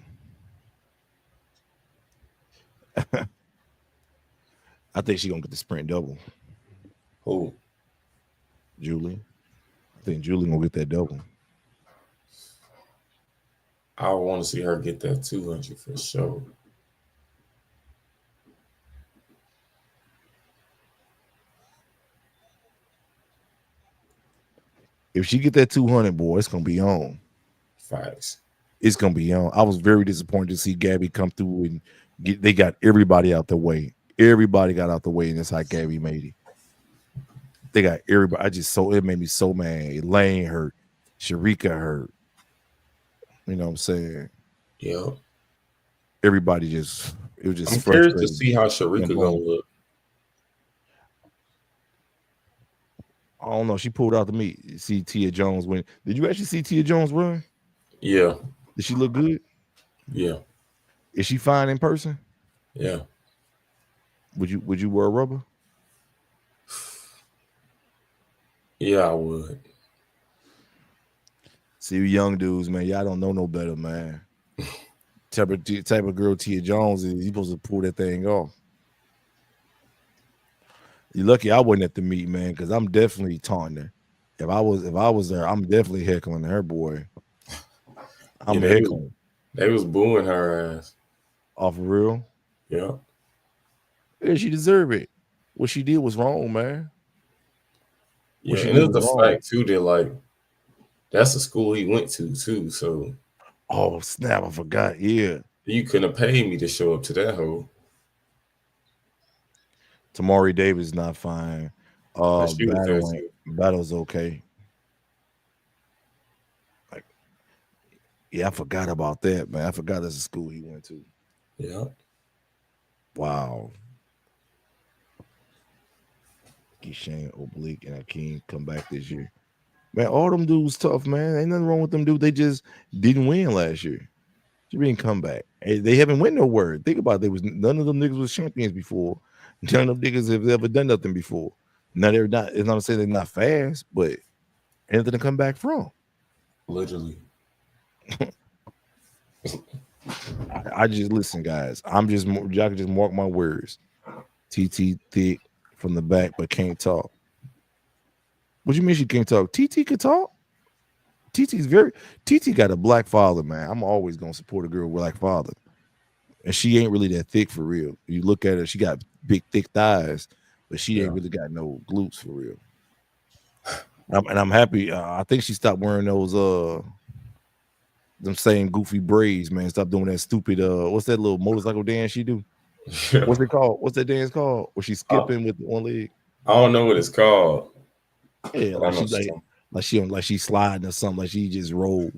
I think she gonna get the sprint double. Who? Julie. I think Julie gonna get that double. I want to see her get that 200 for sure. If she get that 200, boy, it's gonna be on. Facts. It's gonna be on. I was very disappointed to see Gabby come through and they got everybody out the way. Everybody got out the way, and that's how Gabby made it. They got everybody. It made me so mad. Elaine hurt, Sharika hurt. You know what I'm saying? Yeah. Everybody it was just. I'm curious to see how Sharika gonna look. I don't know. She pulled out the meat. See Tia Jones win. Did you actually see Tia Jones run? Yeah. Did she look good? Yeah. Is she fine in person? Yeah. Would you wear a rubber? Yeah, I would. See, you young dudes, man, y'all don't know no better, man. type of girl Tia Jones is. You supposed to pull that thing off. You're lucky I wasn't at the meet, man, because I'm definitely taunting her. If I was there, I'm definitely heckling her, boy. I'm heckling. They was booing her ass. Off of real? Yeah. Yeah, she deserved it. What she did was wrong, man. Yeah, and it was the fact too that like that's the school he went to too. So oh snap, I forgot. Yeah. You couldn't have paid me to show up to that hole. Tamari Davis not fine. Battle's okay. Like, yeah, I forgot about that, man. I forgot that's the school he went to. Yeah. Wow. Shane Oblique and Akeem come back this year. Man, all them dudes tough, man. Ain't nothing wrong with them dudes. They just didn't win last year. She didn't come back. They haven't won nowhere. Think about it. None of them niggas was champions before. None of them niggas have ever done nothing before. Now they're not. It's not to say they're not fast, but anything to come back from. Literally. I just listen, guys. Y'all can just mark my words. TT thick from the back, but can't talk. What you mean she can't talk? TT could talk. TT got a black father, man. I'm always gonna support a girl with a black father. And she ain't really that thick for real. You look at her, she got big, thick thighs, but she ain't really got no glutes for real. And I'm happy. I think she stopped wearing those them same goofy braids, man. Stop doing that stupid what's that little motorcycle dance she do? Yeah. What's it called? What's that dance called? Where she's skipping with one leg? I don't know what it's called. Yeah, like she's sliding or something, like she just rolled.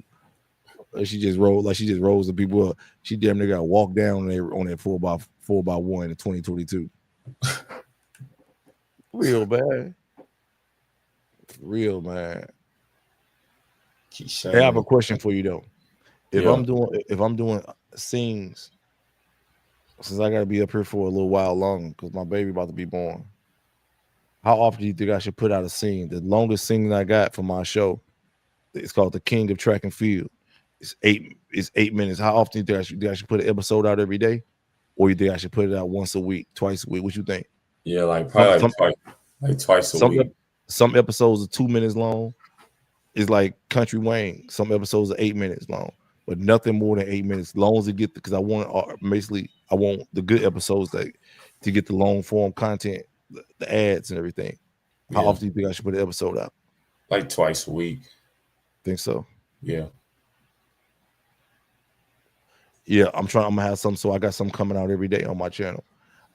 Like she just rolls the people up. She damn near got walked down on that 4x1 in 2022. Real, man. Real, man. Hey, I have a question for you though. If I'm doing scenes, since I gotta be up here for a little while longer because my baby about to be born, how often do you think I should put out a scene? The longest scene I got for my show, it's called The King of Track and Field. It's 8 minutes. How often do you think I should put an episode out every day? Or you think I should put it out once a week, twice a week? What you think? Yeah, like probably twice a week. Some episodes are 2 minutes long. It's like Country Wayne. Some episodes are 8 minutes long, but nothing more than 8 minutes. Long as it get because I want the good episodes to get the long form content, the ads and everything. How often do you think I should put an episode out? Like twice a week. Think so? Yeah. Yeah, I'm gonna have some. So I got some coming out every day on my channel.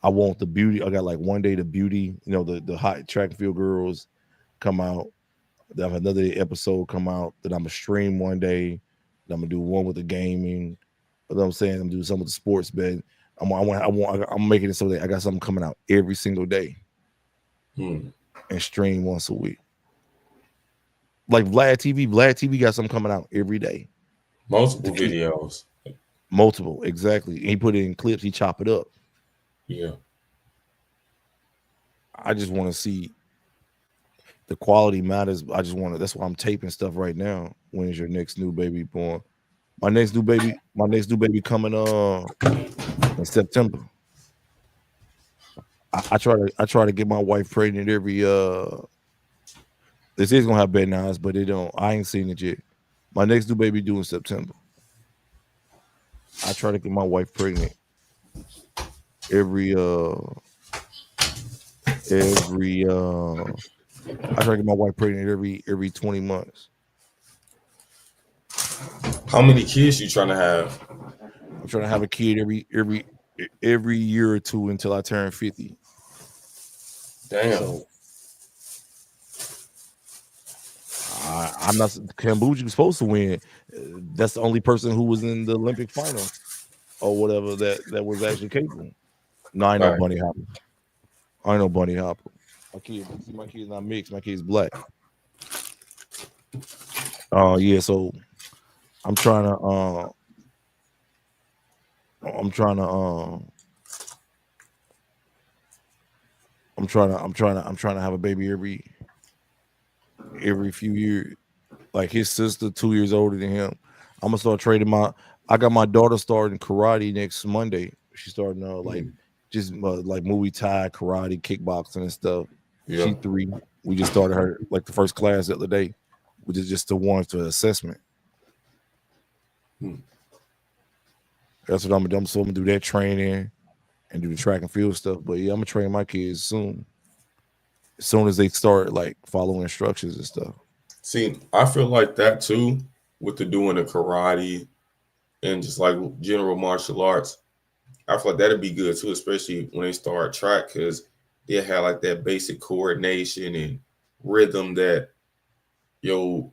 I want the beauty. I got like one day the beauty, the hot track and field girls come out. Then I have another episode come out that I'm gonna stream one day. Then I'm gonna do one with the gaming. You know what I'm saying? I'm gonna do some with the sports betting. I'm making it so that I got something coming out every single day and stream once a week. Like Vlad TV got something coming out every day. Multiple videos. Multiple, exactly. And he put it in clips, he chop it up. Yeah. I just want to see the quality matters. That's why I'm taping stuff right now. When is your next new baby born? My next new baby coming in September. I try to get my wife pregnant every this is gonna have bad knives, but I ain't seen it yet. My next new baby due in September. I try to get my wife pregnant every I try to get my wife pregnant every 20 months. How many kids you trying to have? I'm trying to have a kid every year or two until I turn 50. Damn. So, I'm not. Cambodia was supposed to win. That's the only person who was in the Olympic final or whatever that was actually capable. No, I know Bunny Hopper. I know Bunny Hopper. My kid's not mixed. My kid's black. Yeah. So I'm trying to have a baby every few years. Like his sister, 2 years older than him. I'm gonna start trading I got my daughter starting karate next Monday. She's starting like Muay Thai, karate, kickboxing and stuff. Yeah. She's 3. We just started her like the first class the other day, which is just the one for assessment. That's what I'm gonna do. So I'm gonna do that training and do the track and field stuff. But yeah, I'm gonna train my kids soon. As soon as they start like following instructions and stuff. See, I feel like that too with doing the karate and just like general martial arts. I feel like that'd be good too, especially when they start track, because they have like that basic coordination and rhythm that your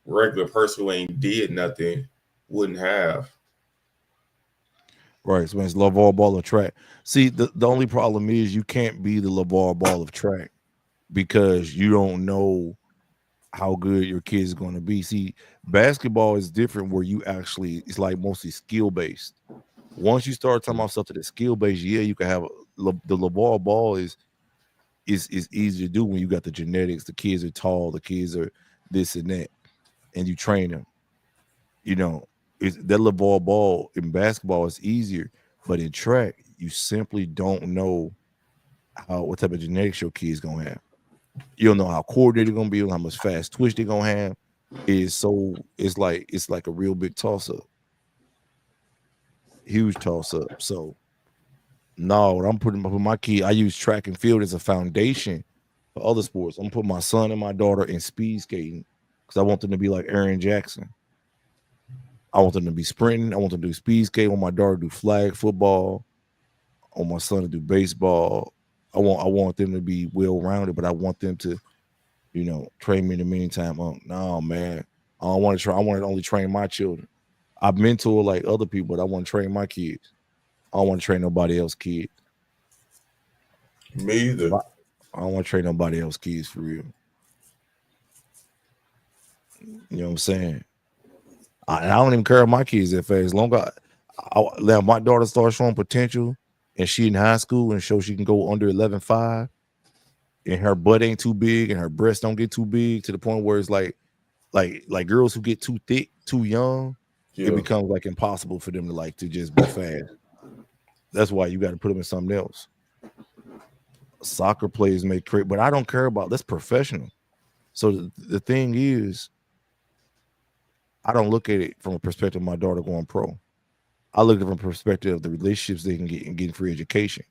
regular person who ain't did nothing wouldn't have. Right, so it's LeVar Ball of track. See, the only problem is you can't be the LeVar Ball of track because you don't know how good your kid is going to be. See, basketball is different where it's like mostly skill based. Once you start talking about stuff to the skill based, yeah, you can have the LeVar Ball is easy to do when you got the genetics. The kids are tall, the kids are this and that, and you train them. That LeVar Ball in basketball is easier, but in track, you simply don't know what type of genetics your kid's gonna have. You don't know how coordinated they're gonna be, how much fast twitch they're gonna have. It's like a real big toss up, huge toss up. So, no, I'm putting my kid. I use track and field as a foundation for other sports. I'm gonna put my son and my daughter in speed skating because I want them to be like Aaron Jackson. I want them to be sprinting. I want them to do speed skate. I want my daughter to do flag football. I want my son to do baseball. I want them to be well-rounded, but I want them to, train me in the meantime. No, man. I don't want to try. I want to only train my children. I mentor like other people, but I want to train my kids. I don't want to train nobody else kids. Me either. I don't want to train nobody else kids for real. You know what I'm saying? I don't even care about my kids that fast. As long as let my daughter start showing potential and she in high school and show she can go under 11.5 and her butt ain't too big and her breasts don't get too big to the point where it's like girls who get too thick, too young, it becomes like impossible for them to just be fast. That's why you got to put them in something else. Soccer players make great, but I don't care about that's professional. So the thing is, I don't look at it from a perspective of my daughter going pro. I look at it from a perspective of the relationships they can get and getting free education.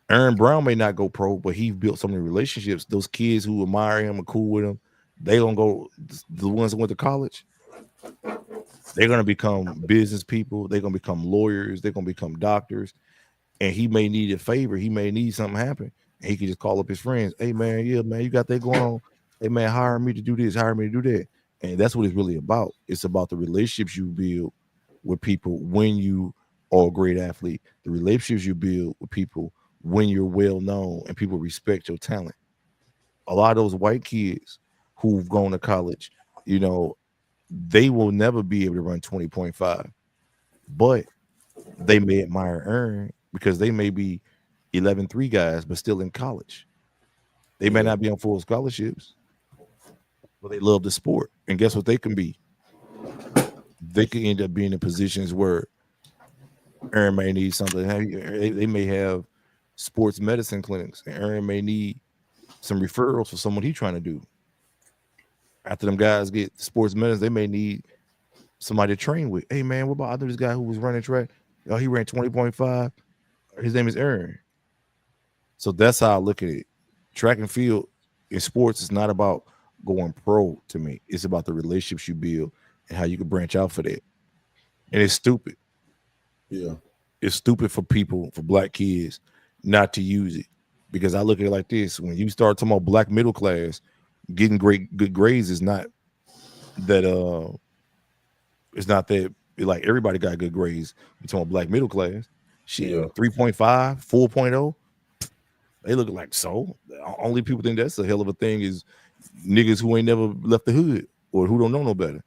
Aaron Brown may not go pro, but he built so many relationships. Those kids who admire him and cool with him, they gonna go. The ones that went to college, they're gonna become business people. They're gonna become lawyers. They're gonna become doctors. And he may need a favor. He may need something happen. And he can just call up his friends. Hey man, yeah man, you got that going on. Hey man, hire me to do this. Hire me to do that. And that's what it's really about. It's about the relationships you build with people when you are a great athlete. The relationships you build with people when you're well known and people respect your talent. A lot of those white kids who've gone to college, you know, they will never be able to run 20.5, but they may admire Aaron because they may be 11.3 guys, but still in college. They may not be on full scholarships, but they love the sport. And guess what they can be? They can end up being in positions where Aaron may need something. They may have sports medicine clinics, and Aaron may need some referrals for someone he's trying to do. After them guys get sports medicine, they may need somebody to train with. Hey man, what about this guy who was running track? Oh, he ran 20.5. His name is Aaron. So that's how I look at it. Track and field in sports is not about going pro to me. It's about the relationships you build and how you can branch out for that. And it's stupid. Yeah. It's stupid for people, for black kids, not to use it. Because I look at it like this. When you start talking about black middle class, getting good grades is not that it's not that like everybody got good grades. We're talking about black middle class. Shit, 3.5, 4.0. They look like so. The only people think that's a hell of a thing is niggas who ain't never left the hood or who don't know no better.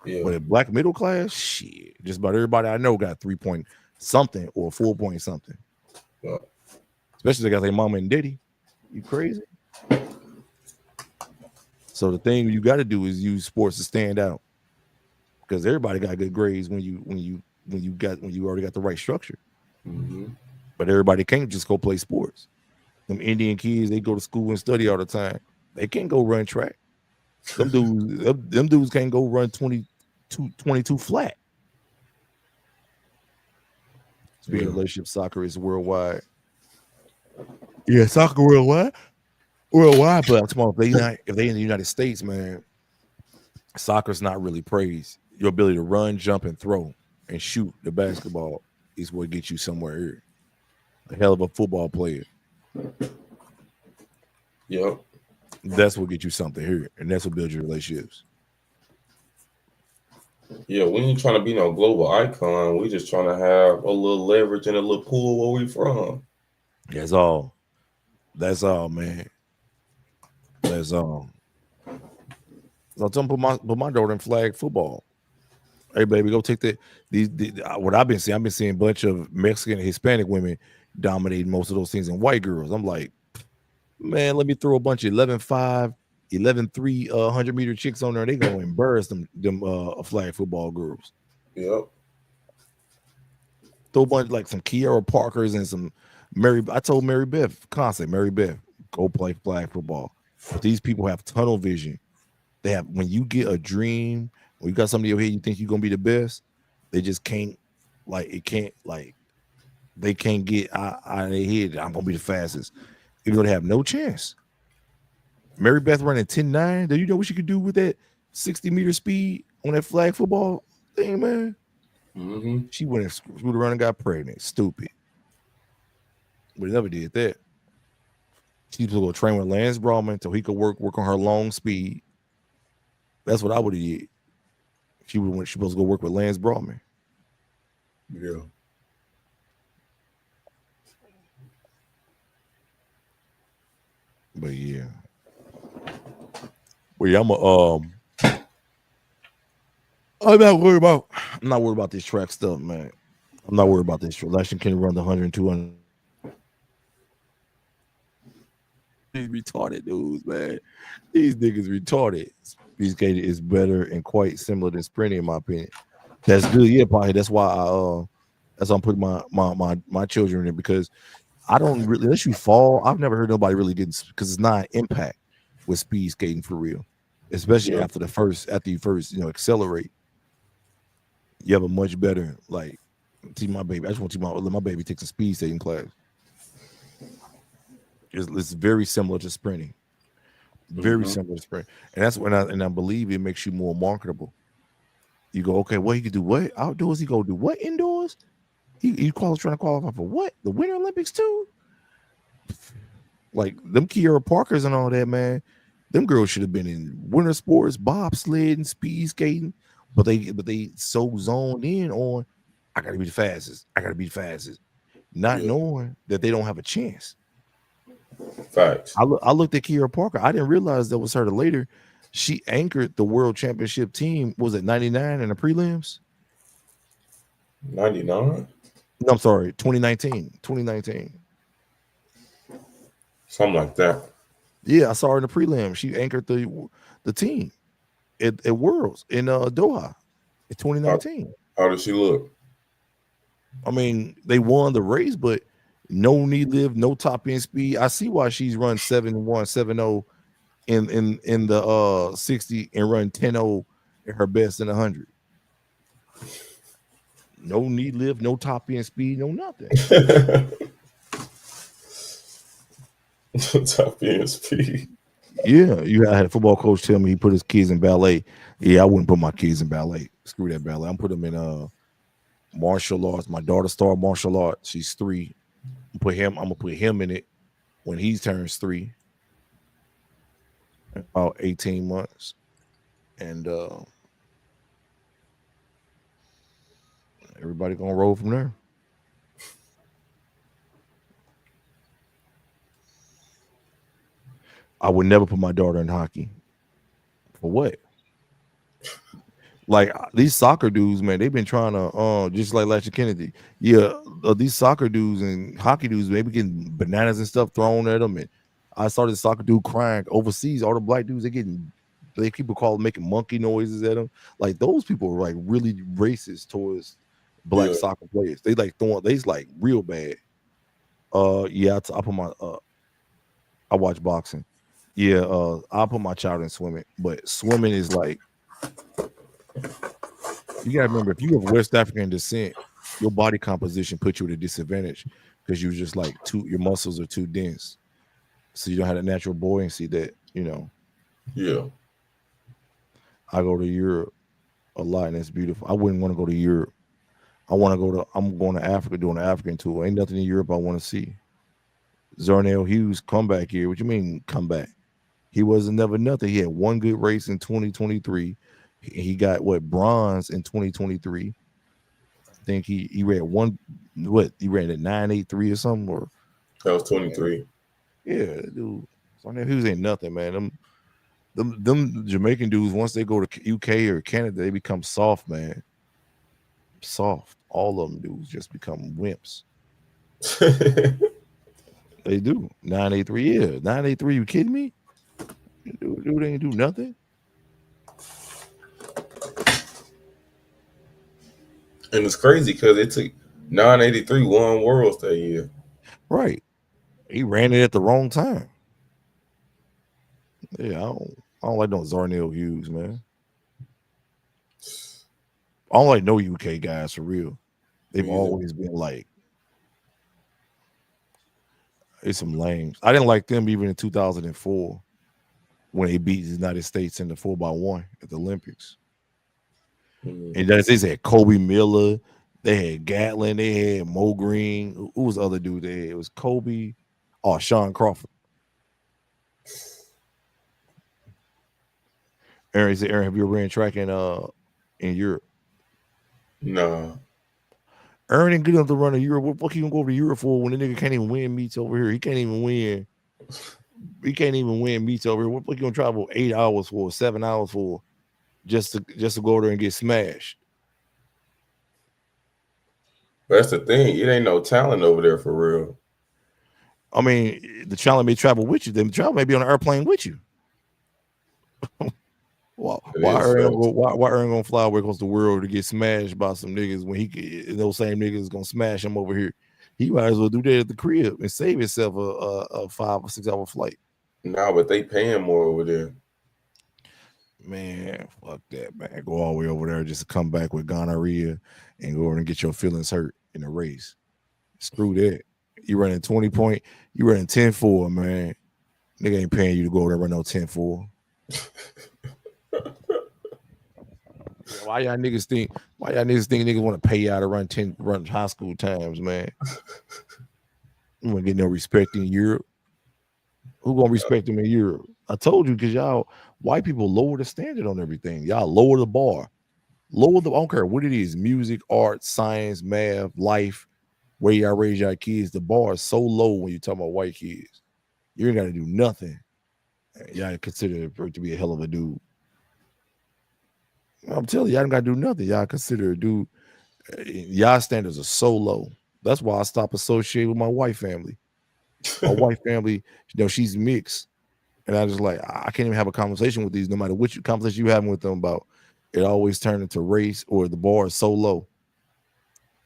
Yeah. But in black middle class, shit, just about everybody I know got 3 point something or 4 point something. Yeah. Especially they got their mama and daddy. You crazy? So the thing you got to do is use sports to stand out, because everybody got good grades when you already got the right structure. Mm-hmm. But everybody can't just go play sports. Them Indian kids, they go to school and study all the time. They can't go run track. Them dudes can't go run 22 flat. Speaking of relationship, soccer is worldwide. Yeah, soccer worldwide. Worldwide, but tomorrow if they in the United States, man, soccer's not really praised. Your ability to run, jump, and throw and shoot the basketball is what gets you somewhere here. A hell of a football player. Yep. That's what gets you something here, and that's what builds your relationships. Yeah, we ain't trying to be no global icon. We just trying to have a little leverage and a little pool where we from. That's all. That's all, man. That's all. So I'm put my daughter in flag football. Hey, baby, go take that. What I've been seeing a bunch of Mexican and Hispanic women dominating most of those things, and white girls. I'm like, man, let me throw a bunch of 11.5, 11.3, 100-meter chicks on there. They gonna embarrass them flag football girls. Yep. Throw a bunch like some Kiara Parkers and some Mary. I told Mary Beth, go play flag football. But these people have tunnel vision. They have, when you get a dream, when you got somebody in your head, you think you're gonna be the best. They just can't, they can't get out of their head. I'm gonna be the fastest. You're gonna have no chance. Mary Beth running 10.9. Do you know what she could do with that 60-meter speed on that flag football thing, man? Mm-hmm. She went and screwed around and got pregnant. Stupid. But never did that. She was going to train with Lance Brawman so he could work on her long speed. That's what I would have did. She was supposed to go work with Lance Brawman. Yeah. But yeah. I'm not worried about this track stuff, man. I'm not worried about this. Laclan can run the 100 and 200. These retarded dudes, man. These niggas retarded. Speed skating is better and quite similar than sprinting, in my opinion. That's good, yeah, probably. That's why I'm putting my children in it, because I don't really, unless you fall. I've never heard nobody really getting, because it's not impact with speed skating for real, especially after you first accelerate. You have a much better, like, see my baby. I just want to let my baby take some speed skating class. It's very similar to sprinting. Very similar to sprint. And that's when I believe it makes you more marketable. You go, okay, well, he could do what? Outdoors, he go do what indoors? He trying to qualify for what? The Winter Olympics too? Like them Kiera Parkers and all that, man. Them girls should have been in winter sports, bobsledding, speed skating, but they so zoned in on, I gotta be the fastest. I gotta be the fastest, not knowing that they don't have a chance. Facts. I looked at Kiera Parker. I didn't realize that was her later. She anchored the world championship team. Was it 99 in the prelims? 99? No, I'm sorry, 2019. 2019. Something like that. Yeah, I saw her in the prelim. She anchored the team at Worlds in Doha in 2019. How does she look? I mean, they won the race, but no knee lift, no top end speed. I see why she's run 7-1, 7-0 in the 60 and run 10-0 at her best in 100. No knee lift, no top end speed, no nothing. Top end speed. Yeah, I had a football coach tell me he put his kids in ballet. Yeah, I wouldn't put my kids in ballet. Screw that ballet. I'm put them in martial arts. My daughter started martial arts. She's 3. I'm gonna put him in it when he turns 3. About 18 months. And everybody gonna roll from there. I would never put my daughter in hockey. For what? Like these soccer dudes, man, they've been trying to just like Lashley Kennedy. Yeah, these soccer dudes and hockey dudes, maybe getting bananas and stuff thrown at them. And I saw this soccer dude crying overseas. All the black dudes, people making monkey noises at them. Like those people are like really racist towards black soccer players. They like real bad. I put my I watch boxing. Yeah, I'll put my child in swimming, but swimming is like, you gotta remember, if you have West African descent, your body composition puts you at a disadvantage because you're just like your muscles are too dense, so you don't have that natural buoyancy that Yeah. I go to Europe a lot, and it's beautiful. I wouldn't want to go to Europe. I'm going to Africa, doing an African tour. Ain't nothing in Europe I want to see. Zarnell Hughes comeback here. What you mean comeback? He wasn't never nothing. He had one good race in 2023. He got bronze in 2023. I think he ran he ran at 9.83 or something, or that was 23. Yeah, dude. Zarnell Hughes ain't nothing, man. Them Jamaican dudes, once they go to UK or Canada, they become soft, man. Soft. All of them dudes just become wimps. They do. 9.83, yeah. 9.83, you kidding me? Dude ain't do nothing. And it's crazy because it took 983 won Worlds that year. Right. He ran it at the wrong time. Yeah, I don't like no Zarnell Hughes, man. I don't like no UK guys for real. They've always been like, it's some lames. I didn't like them even in 2004 when they beat the United States in the 4x1 at the Olympics. And they had Kobe Miller, they had Gatlin, they had Mo Green. Who was the other dude there? It was Kobe. Oh, Sean Crawford. Aaron, have you ever ran track in Europe? No. Aaron ain't good enough to run in Europe. What the fuck he gonna go over to Europe for when the nigga can't even win meets over here? He can't even win We can't even win meets over here. What you gonna travel 8 hours for, 7 hours for, just to go there and get smashed? That's the thing. It ain't no talent over there for real. I mean, the talent may travel with you. The talent may be on an airplane with you. Why Aaron gonna fly away across the world to get smashed by some niggas when those same niggas gonna smash him over here? He might as well do that at the crib and save himself a 5 or 6 hour flight. Nah, but they paying more over there. Man, fuck that, man. Go all the way over there just to come back with gonorrhea and go over and get your feelings hurt in a race. Screw that. You running 20 point, you running 10-4, man. Nigga ain't paying you to go over there and run no 10-4. Why y'all niggas think niggas want to pay y'all to run high school times, man? You won't get no respect in Europe. Who gonna respect them in Europe? I told you, because y'all white people lower the standard on everything. Y'all lower the bar. I don't care what it is, music, art, science, math, life, where y'all raise y'all kids. The bar is so low when you talk about white kids. You ain't gotta do nothing. Y'all consider it to be a hell of a dude. I'm telling you, y'all don't gotta do nothing. Y'all consider a dude. Y'all standards are so low. That's why I stopped associating with my white family. My white family, she's mixed. And I just like, I can't even have a conversation with these, no matter which conversation you having with them about. It always turned into race, or the bar is so low.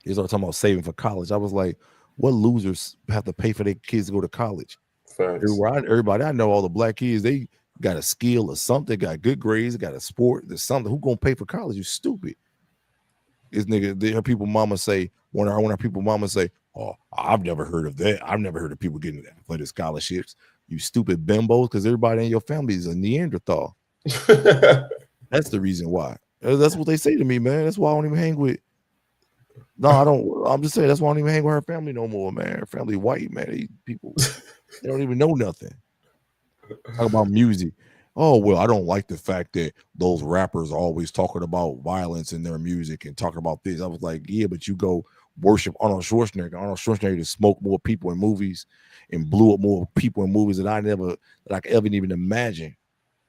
They start talking about saving for college. I was like, what losers have to pay for their kids to go to college? Everybody I know, all the black kids, they got a skill or something, got good grades, got a sport, there's something. Who gonna pay for college? You stupid. This nigga, her people mama say, when our people mama say, oh, I've never heard of that. I've never heard of people getting athletic scholarships. You stupid bimbos, because everybody in your family is a Neanderthal. That's the reason why. That's what they say to me, man. That's why I don't even hang with. No, I don't. I'm just saying that's why I don't even hang with her family no more, man. Her family white, man. These people, they don't even know nothing. Talk about music. Oh, well, I don't like the fact that those rappers are always talking about violence in their music and talking about this. I was like, yeah, but you go worship Arnold Schwarzenegger. Arnold Schwarzenegger to smoke more people in movies and blew up more people in movies that I could ever even imagine.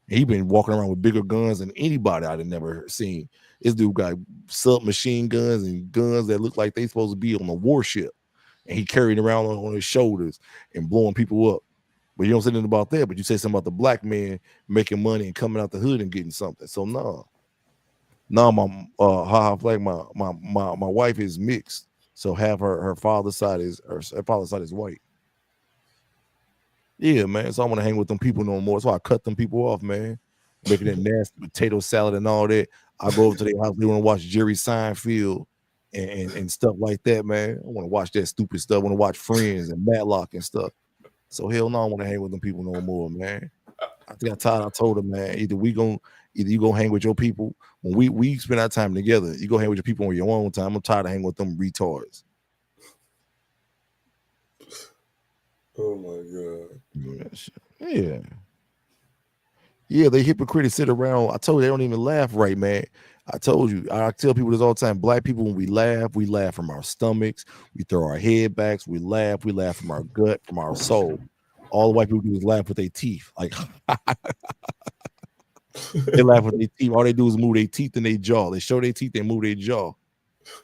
He been walking around with bigger guns than anybody I'd have never seen. This dude got submachine guns and guns that look like they supposed to be on a warship, and he carried around on his shoulders and blowing people up. But you don't say nothing about that. But you say something about the black man making money and coming out the hood and getting something. So no, my wife is mixed. So half her father's side is white. Yeah, man. So I want to hang with them people no more. So I cut them people off, man. Making that nasty potato salad and all that. I go over to their house. They want to watch Jerry Seinfeld and stuff like that, man. I want to watch that stupid stuff. I want to watch Friends and Matlock and stuff. So hell no, I want to hang with them people no more, man. I think I told them, man, either you go hang with your people. When we spend our time together, you go hang with your people on your own time. I'm tired of hanging with them retards. Oh my God. Yeah. Yeah, they hypocrites sit around. I told you they don't even laugh right, man. I told you, I tell people this all the time. Black people, when we laugh from our stomachs. We throw our head backs. We laugh from our gut, from our soul. All the white people do is laugh with their teeth. Like they laugh with their teeth. All they do is move their teeth and their jaw. They show their teeth, they move their jaw.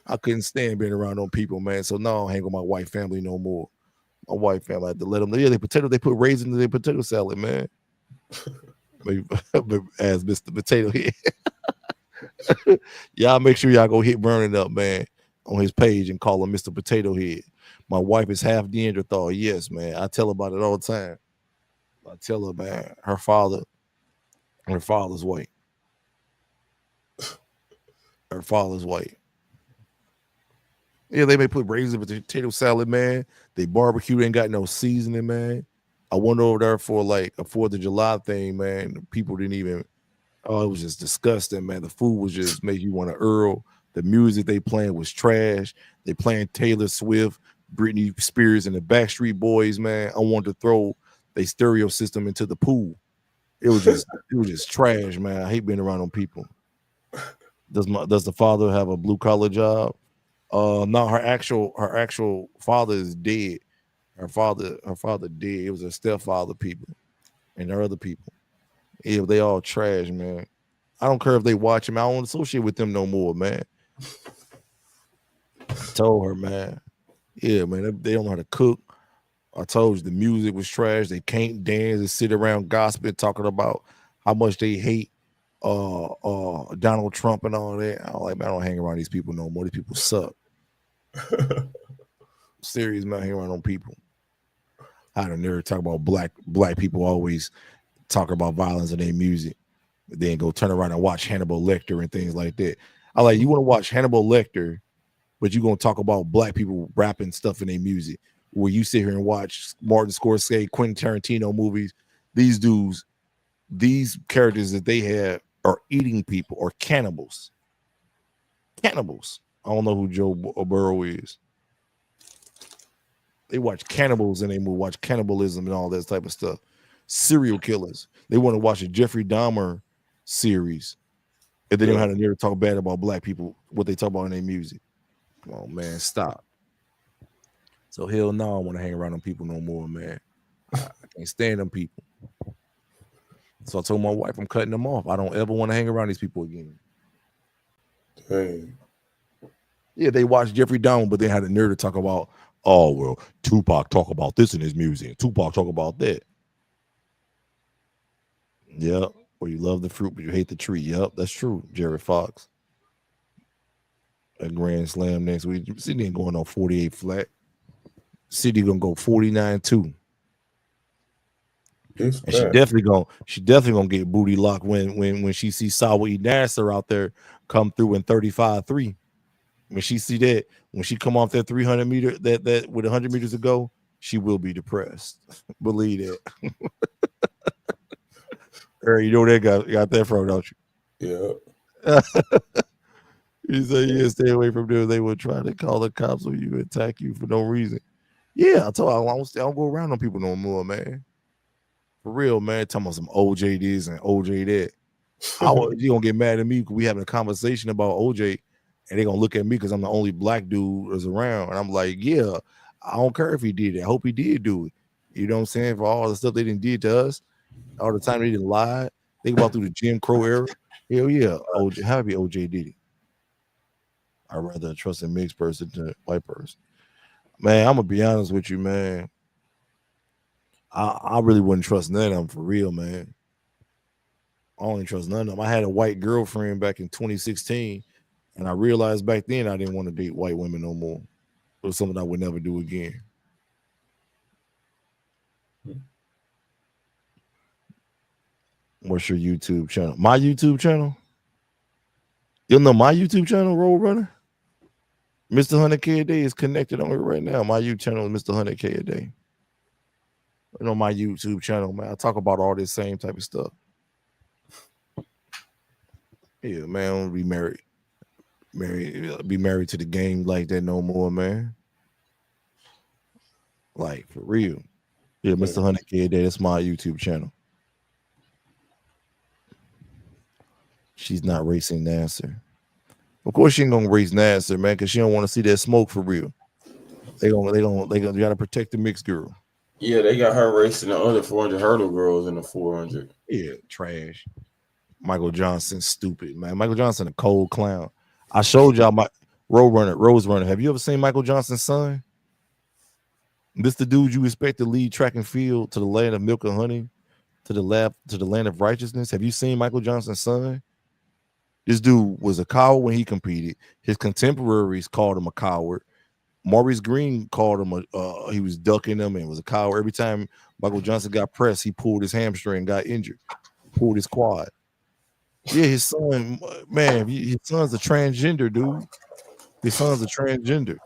I couldn't stand being around them people, man. So no, I don't hang with my white family no more. My white family, I had to let them. Yeah, they put raisins in their potato salad, man. As Mr. Potato Head. Y'all make sure y'all go hit Burning Up, man, on his page and call him Mr. Potato Head. My wife is half Neanderthal. Yes, man. I tell her about it all the time. I tell her, man, her father's white. Her father's white. Yeah, they may put raisins in the potato salad, man. They barbecue, ain't got no seasoning, man. I went over there for like a 4th of July thing, man. People didn't even, it was just disgusting, man. The food was just make you want to Earl. The music they playing was trash. They playing Taylor Swift, Britney Spears, and the Backstreet Boys, man. I wanted to throw their stereo system into the pool. It was just trash, man. I hate being around them people. Does the father have a blue collar job? No, her actual father is dead. Her father dead. It was her stepfather, people. and there are other people. Yeah, they all trash, man. I don't care if they watch him. I don't associate with them no more, man. I told her, man. Yeah, man, they don't know how to cook. I told you the music was trash. They can't dance. They sit around gossiping, talking about how much they hate Donald Trump and all that. I'm like, man, I don't hang around these people no more. These people suck. Serious, man, hang around on people. I don't never talk about black people always talk about violence in their music, but then go turn around and watch Hannibal Lecter and things like that. I like, you want to watch Hannibal Lecter, but you're gonna talk about black people rapping stuff in their music. Where you sit here and watch Martin Scorsese, Quentin Tarantino movies, these dudes, these characters that they have are eating people or cannibals. Cannibals. I don't know who Joe Burrow is. They watch cannibals and they watch cannibalism and all that type of stuff. Serial killers. They want to watch a Jeffrey Dahmer series. If they don't have to never talk bad about black people, what they talk about in their music. Come on, man, stop. So hell no, I don't want to hang around them people no more, man. I can't stand them people. So I told my wife I'm cutting them off. I don't ever want to hang around these people again. Hey. Yeah, they watched Jeffrey Dahmer, but they had a nerve to talk about, oh, well, Tupac talk about this in his music. Tupac talk about that. Yep. Or you love the fruit, but you hate the tree. Yep, that's true. Jerry Fox. A grand slam next week. City ain't going on 48 flat. City gonna go 49-2. And she definitely gonna get booty locked when she sees Sawa Nasser out there come through in 35-3. When she see that, when she come off that 300 meter, that with 100 meters to go, she will be depressed. Believe that. You know that guy got that from, don't you? Yeah. You say, yeah, stay away from them. They would try to call the cops on you, attack you for no reason. Yeah, I told her I don't go around on people no more, man. For real, man. Talking about some OJ this and OJ that. You gonna get mad at me because we having a conversation about OJ, and they gonna look at me because I'm the only black dude that's around, and I'm like, yeah, I don't care if he did it. I hope he did do it. You know what I'm saying? For all the stuff they didn't did to us, all the time they didn't lie. Think about through the Jim Crow era. Hell yeah, OJ. Happy OJ did it. I'd rather trust a mixed person than a white person. Man, I'm gonna be honest with you, man. I really wouldn't trust none of them for real, man. I only trust none of them. I had a white girlfriend back in 2016, and I realized back then I didn't want to date white women no more. It was something I would never do again. What's your YouTube channel? My YouTube channel? You know my YouTube channel, Roadrunner? Mr. 100K a day is connected on it right now. My YouTube channel is Mr. 100K a day. You know my YouTube channel, man. I talk about all this same type of stuff. Yeah, man, I don't be married to the game like that no more, man. Like, for real. Yeah, Mr. 100K a day, that's my YouTube channel. She's not racing Nasser. Of course, she ain't gonna race Nasser, man, because she don't want to see that smoke for real. They gotta protect the mixed girl. Yeah, they got her racing the other 400 hurdle girls in the 400. Yeah, trash. Michael Johnson, stupid, man. Michael Johnson, a cold clown. I showed y'all my Rose Runner. Have you ever seen Michael Johnson's son? This the dude you expect to lead track and field to the land of milk and honey, to the land of righteousness. Have you seen Michael Johnson's son? This dude was a coward when he competed. His contemporaries called him a coward. Maurice Green called him he was ducking him and was a coward. Every time Michael Johnson got pressed, he pulled his hamstring and got injured. Pulled his quad. Yeah, his son, man, his son's a transgender, dude. His son's a transgender.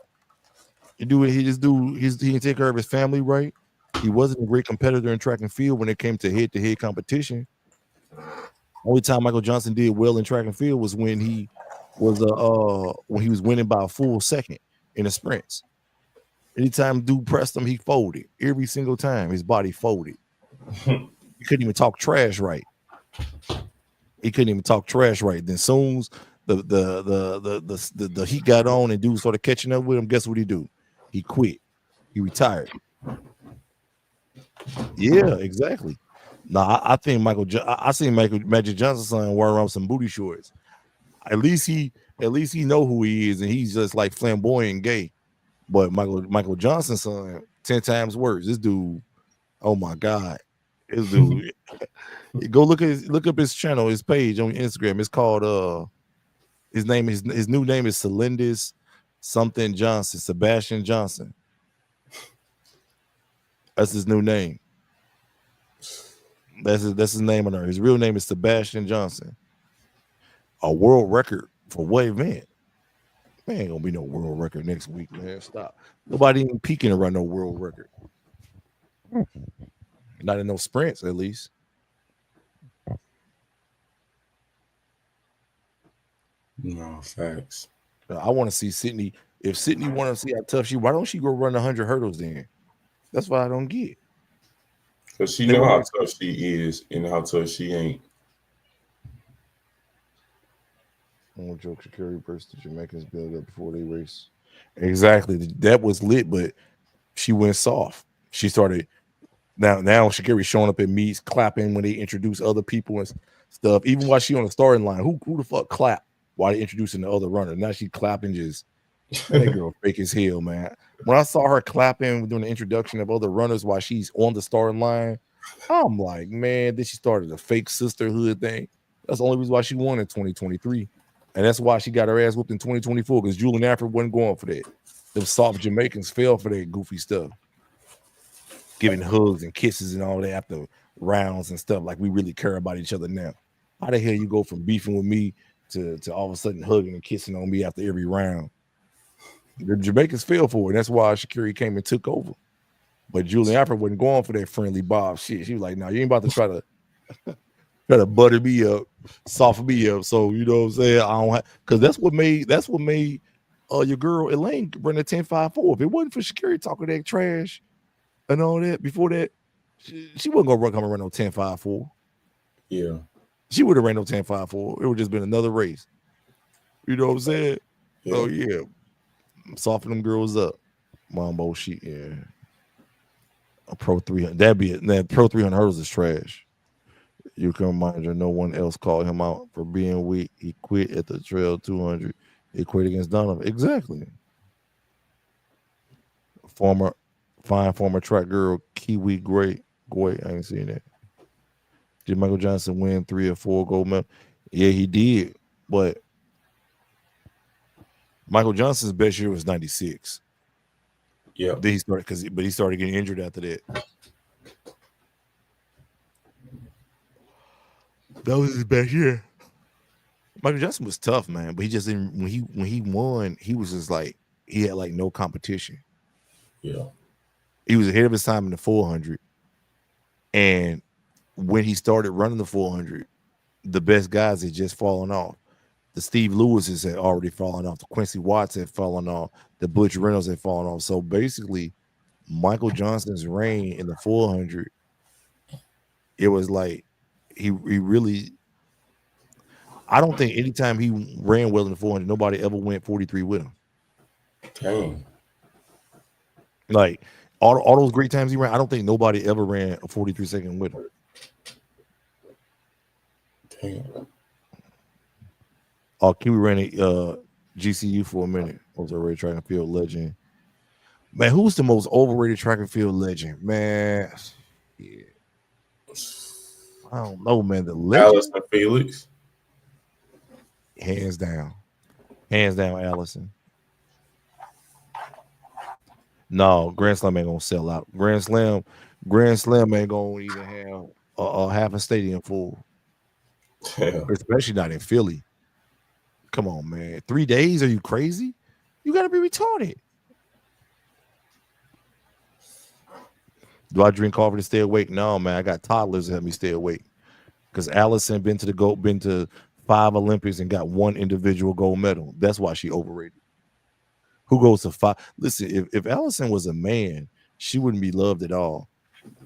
He can take care of his family right. He wasn't a great competitor in track and field when it came to head-to-head competition. Only time Michael Johnson did well in track and field was when he was winning by a full second in the sprints. Anytime dude pressed him, he folded. Every single time his body folded. He couldn't even talk trash right. Then soon as the heat got on and dude started catching up with him, guess what he do? He quit. He retired. Yeah, exactly. No, I think I seen Magic Johnson's son wearing around some booty shorts. At least he know who he is, and he's just like flamboyant and gay. But Michael Johnson's son, 10 times worse. This dude, oh my God, this dude. Go look up his channel, his page on Instagram. It's called his new name is Celindis something Johnson, Sebastian Johnson. That's his new name. That's his name on there. His real name is Sebastian Johnson. A world record for what event? Man, ain't gonna be no world record next week, man. Stop. Nobody even peeking to run no world record. Not in no sprints, at least. No, facts. I want to see Sydney. If Sydney want to see how tough she, why don't she go run 100 hurdles then? That's what I don't get. Because she know how tough she is and how tough she ain't. I want joke Shakira burst the Jamaicans build up before they race. Exactly. That was lit, but she went soft. She started now Shakira showing up at meets, clapping when they introduce other people and stuff. Even while she on the starting line, who the fuck clap while they introducing the other runner? Now she clapping just that girl fake as hell, man. When I saw her clapping doing the introduction of other runners while she's on the starting line, I'm like, man, then she started a fake sisterhood thing. That's the only reason why she won in 2023. And that's why she got her ass whooped in 2024, because Julian Alfred wasn't going for that. Them soft Jamaicans fell for that goofy stuff. Giving hugs and kisses and all that after rounds and stuff, like we really care about each other now. How the hell you go from beefing with me to all of a sudden hugging and kissing on me after every round? The Jamaicans fell for it. That's why Shakira came and took over. But Julian Alfred wasn't going for that friendly Bob shit. She was like, no, you ain't about to try to butter me up, soften me up. So you know what I'm saying? I don't have, because that's what made your girl Elaine run a 10.54. If it wasn't for Shakira talking that trash and all that before that, she wasn't gonna come and run no 10.54. Yeah. She would have ran no 10.54. It would just been another race. You know what I'm saying? Yeah. Oh yeah. Soften them girls up. Mambo shit, yeah. A Pro 300. That Pro 300 hurdles is trash. You can remind you, no one else called him out for being weak. He quit at the Trail 200. He quit against Donovan. Exactly. Former track girl, Kiwi Great. I ain't seen that. Did Michael Johnson win 3 or 4 gold medals? Yeah, he did. But Michael Johnson's best year was 96. Yeah. Then he started getting injured after that. That was his best year. Michael Johnson was tough, man, but he just didn't. When he won, he was just like he had like no competition. Yeah, he was ahead of his time in the 400, and when he started running the 400, the best guys had just fallen off. The Steve Lewis's had already fallen off. The Quincy Watts had fallen off. The Butch Reynolds had fallen off. So basically, Michael Johnson's reign in the 400, it was like he really. I don't think anytime he ran well in the 400, nobody ever went 43 with him. Dang. Like all those great times he ran, I don't think nobody ever ran a 43 second with him. Damn. Oh, Kiwi ran a GCU for a minute. Was already track and field legend. Man, who's the most overrated track and field legend? Man, yeah. I don't know, man. The legend. Allison Felix. Hands down, Allison. No, Grand Slam ain't gonna sell out. Grand Slam ain't gonna even have a half a stadium full. Yeah. Especially not in Philly. Come on, man. 3 days? Are you crazy? You gotta be retarded. Do I drink coffee to stay awake? No, man. I got toddlers that help me stay awake. Because Allison been to 5 Olympics and got 1 individual gold medal. That's why she overrated. Who goes to 5? Listen, if Allison was a man, she wouldn't be loved at all.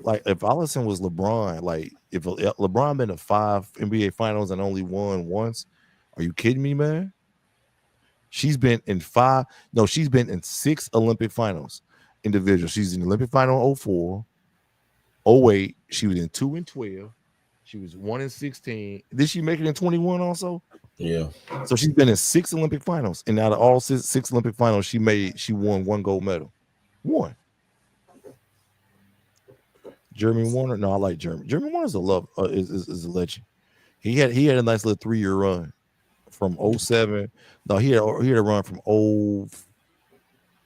Like if Allison was LeBron, like if LeBron been to 5 NBA finals and only won once, are you kidding me, man? She's been in 5. No, she's been in 6 Olympic finals individual. She's in the Olympic final 04, 08. She was in 2 and 12. She was 1-16. Did she make it in 21 also? Yeah. So she's been in 6 Olympic finals, and out of all six Olympic finals, she won 1 gold medal. One. Jeremy Warner. No, I like Jeremy. Jeremy Warner's is a legend. He had a nice little 3-year run from 07. No, he had a run from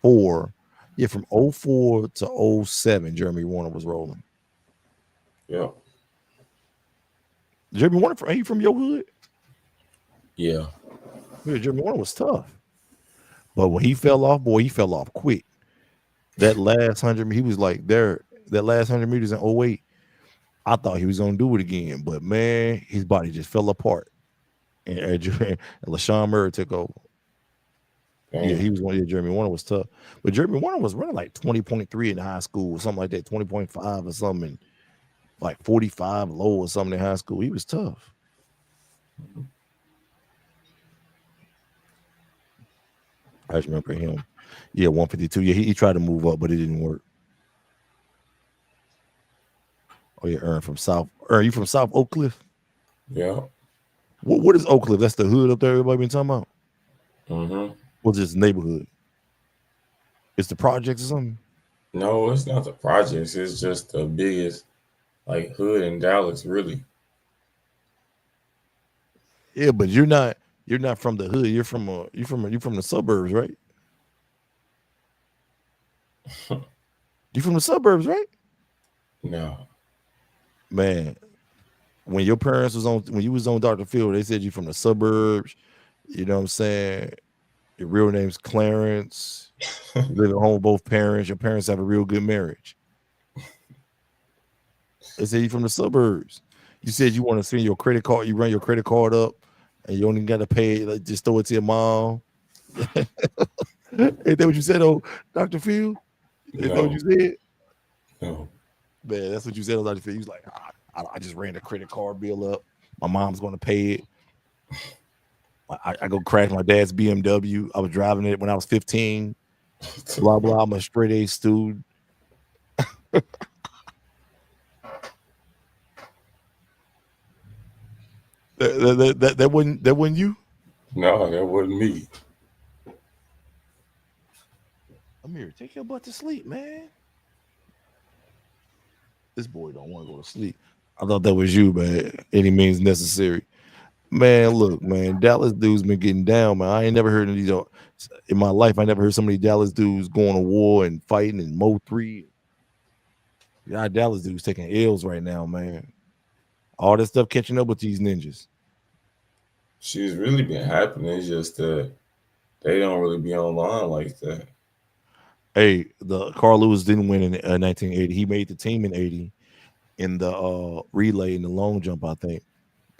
04. Yeah, from 04 to 07, Jeremy Warner was rolling. Yeah. Jeremy Warner, are you from your hood? Yeah. Yeah, Jeremy Warner was tough. But when he fell off, boy, he fell off quick. That last 100, he was like there. That last 100 meters in 08, I thought he was gonna do it again, but man, his body just fell apart. And LaShawn Murray took over. Damn. Yeah, he was one. Yeah, Jeremy Warner was tough, but Jeremy Warner was running like 20.3 in high school, or something like that, 20.5 or something, like 45 low or something in high school. He was tough. I just remember him. Yeah, 152. Yeah, he tried to move up, but it didn't work. Oh yeah, Ern from South. Ern, you from South Oak Cliff? Yeah. What is Oak Cliff? That's the hood up there everybody been talking about? Mm-hmm. What's this neighborhood? It's the projects or something? No, it's not the projects. It's just the biggest like hood in Dallas, really. Yeah, but you're not from the hood. You're from the suburbs, right? You from the suburbs, right? No. Man, when your parents when you was on Dr. Phil, they said you from the suburbs. You know what I'm saying? Your real name's Clarence. You live at home with both parents. Your parents have a real good marriage. They say you from the suburbs. You said you want to send your credit card. You run your credit card up, and you only got to pay. Like, just throw it to your mom. Ain't that what you said, Dr. Phil? Ain't that what you said? No. Man, that's what you said on Dr. Phil. You was like, I just ran the credit card bill up. My mom's going to pay it. I go crash my dad's BMW. I was driving it when I was 15. Blah, blah. I'm a straight A student. That wasn't you? No, that wasn't me. Amir, take your butt to sleep, man. This boy don't want to go to sleep. I thought that was you, man. Any means necessary. Man, look, man, Dallas dudes been getting down, man. I ain't never heard of these in my life. I never heard so many Dallas dudes going to war and fighting and Mo 3. Yeah, Dallas dudes taking L's right now, man. All that stuff catching up with these ninjas. She's really been happening. It's just that they don't really be online like that. Hey, the Carl Lewis didn't win in 1980. He made the team in 80 in the relay in the long jump, I think.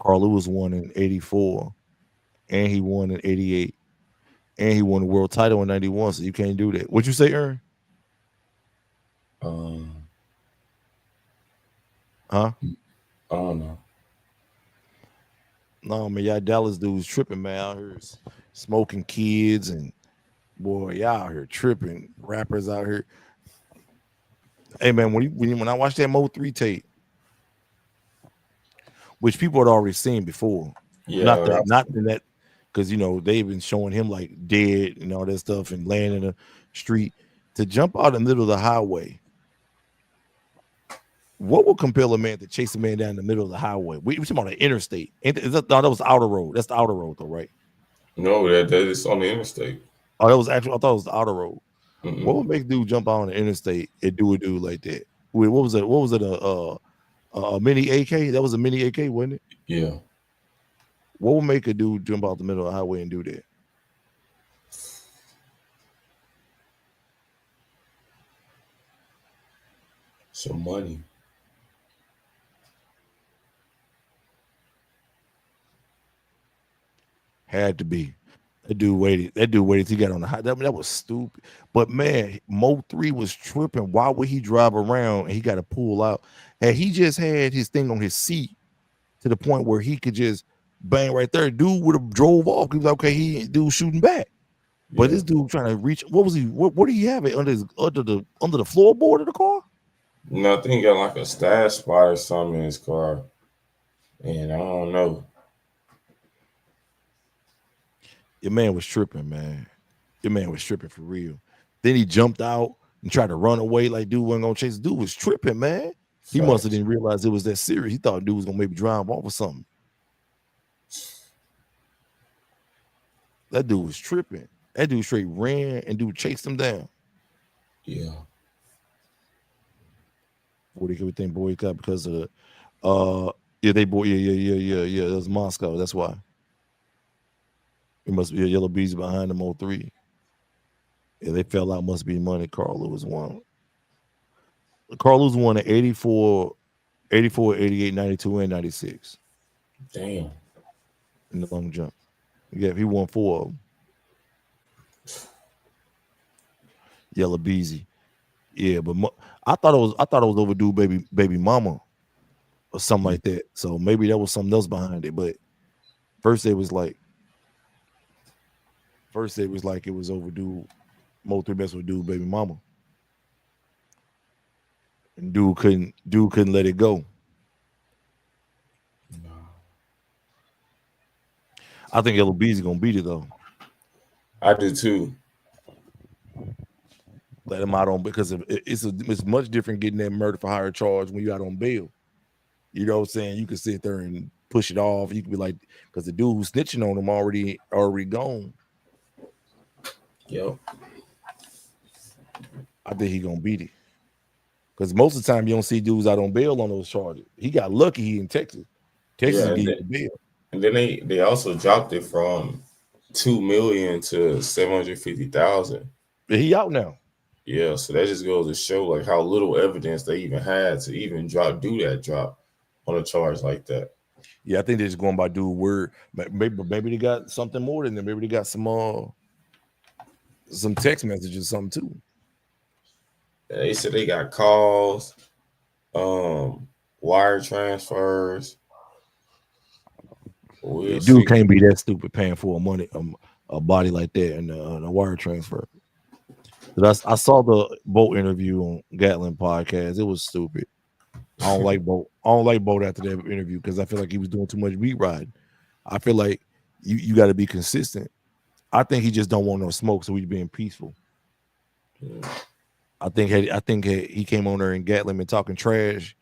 Carl Lewis won in 84, and he won in 88, and he won the world title in 91. So you can't do that. What'd you say, Aaron? Huh? I don't know. No, man, y'all Dallas dudes tripping, man. Out here smoking kids, and boy, y'all out here tripping. Rappers out here. Hey, man, when I watched that Mo 3 tape, which people had already seen before. Yeah, not that, because they've been showing him like dead and all that stuff and laying in the street. To jump out in the middle of the highway, what will compel a man to chase a man down the middle of the highway? We talking about the interstate. That was the outer road. That's the outer road, though, right? No, that is on the interstate. Oh, that was actually. I thought it was the outer road. Mm-mm. What would make dude jump out on the interstate and do a dude like that? What was it? What was it? A mini AK? That was a mini AK, wasn't it? Yeah. What would make a dude jump out the middle of the highway and do that? Some money. Had to be. That dude waited till he got on the high. That was stupid. But man, Mo 3 was tripping. Why would he drive around and he got to pull out? And he just had his thing on his seat to the point where he could just bang right there. Dude would have drove off. He was like, okay, dude shooting back. But this dude trying to reach. What was he? What did he have it under the floorboard of the car? No, I think he got like a stash spot or something in his car. And I don't know. Your man was tripping, man. Your man was tripping for real. Then he jumped out and tried to run away like dude wasn't gonna chase. Dude was tripping, man. He must have Facts. didn't realize it was that serious. He thought dude was gonna maybe drive off or something. That dude was tripping. That dude straight ran and dude chased him down. Yeah. What do you think boycott because of the they boy yeah. It was Moscow. That's why. It must be a yellow bees behind them 03. Yeah, they fell out. Must be money. Carl Lewis won. Carl Lewis won at 84, 88, 92, and 96. Damn. In the long jump. Yeah, he won 4 of them. Yellow Beezy. Yeah, but I thought it was overdue baby mama or something like that. So maybe there was something else behind it. But first it was like it was overdue. Mo 3 best would do baby mama. And dude couldn't let it go. No. I think Yellow Beezy gonna beat it though. I do too. Let him out on because it's much different getting that murder for hire charge when you out on bail. You know what I'm saying? You can sit there and push it off. You can be like, because the dude who's snitching on him already gone. Yep. I think he gonna beat it. Because most of the time you don't see dudes out on bail on those charges. He got lucky he in Texas. Texas Yeah, gave you bail. And then they also dropped it from $2 million to $750,000. He out now. Yeah, so that just goes to show like how little evidence they even had to even do that drop on a charge like that. Yeah, I think they're just going by dude word. Maybe they got something more than that. Maybe they got some text messages, something too. They said they got calls, wire transfers. Dude can't be that stupid paying for a body like that and a wire transfer. I saw the Boat interview on Gatlin podcast. It was stupid. I don't like Boat. I don't like Boat after that interview because I feel like he was doing too much beat riding. I feel like you got to be consistent. I think he just don't want no smoke, so he's being peaceful. Yeah. I think he came on there and Gatlin and talking trash,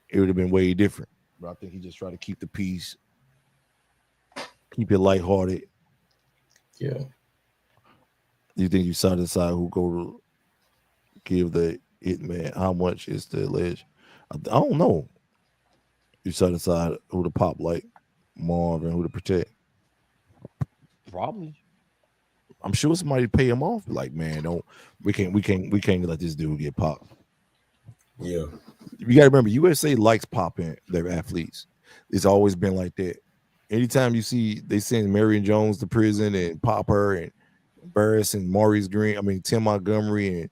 it would have been way different. But I think he just tried to keep the peace, keep it lighthearted. Yeah. You think you saw decide who go to give the hitman how much is the alleged? I don't know. You saw decide who to pop like Marv and who to protect. Probably. I'm sure somebody pay him off. Like, man, we can't let this dude get popped. Yeah. You gotta remember, USA likes popping their athletes. It's always been like that. Anytime you see they send Marion Jones to prison and pop her and Burris and Maurice Green, Tim Montgomery and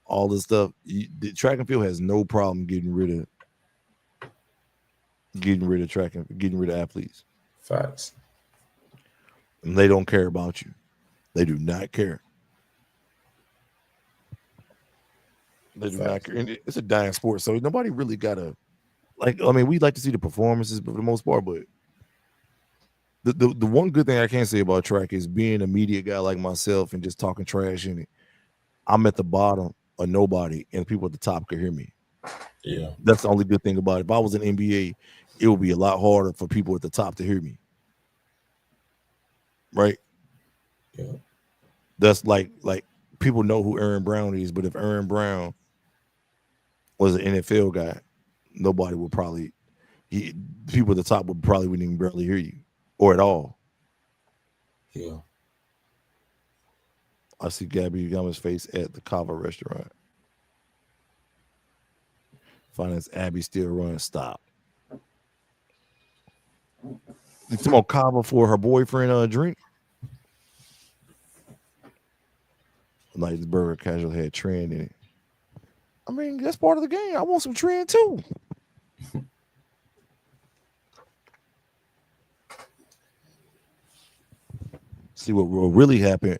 all this stuff, the track and field has no problem getting rid of athletes. Facts. And they don't care about you. They do not care. They do not care. And it's a dying sport, so nobody really gotta we like to see the performances, but for the most part, but the one good thing I can say about track is being a media guy like myself and just talking trash in it. I'm at the bottom of nobody, and people at the top can hear me. Yeah, that's the only good thing about it. If I was in NBA, it would be a lot harder for people at the top to hear me. Right? Yeah. That's like people know who Aaron Brown is, but if Aaron Brown was an NFL guy, nobody would probably. People at the top wouldn't even barely hear you. Or at all. Yeah. I see Gabby Gama's face at the Kava restaurant. Finance Abby still running. Stop. You talking about Kava for her boyfriend a drink? Like this burger casual had trend in it. That's part of the game. I want some trend too. See what really happened.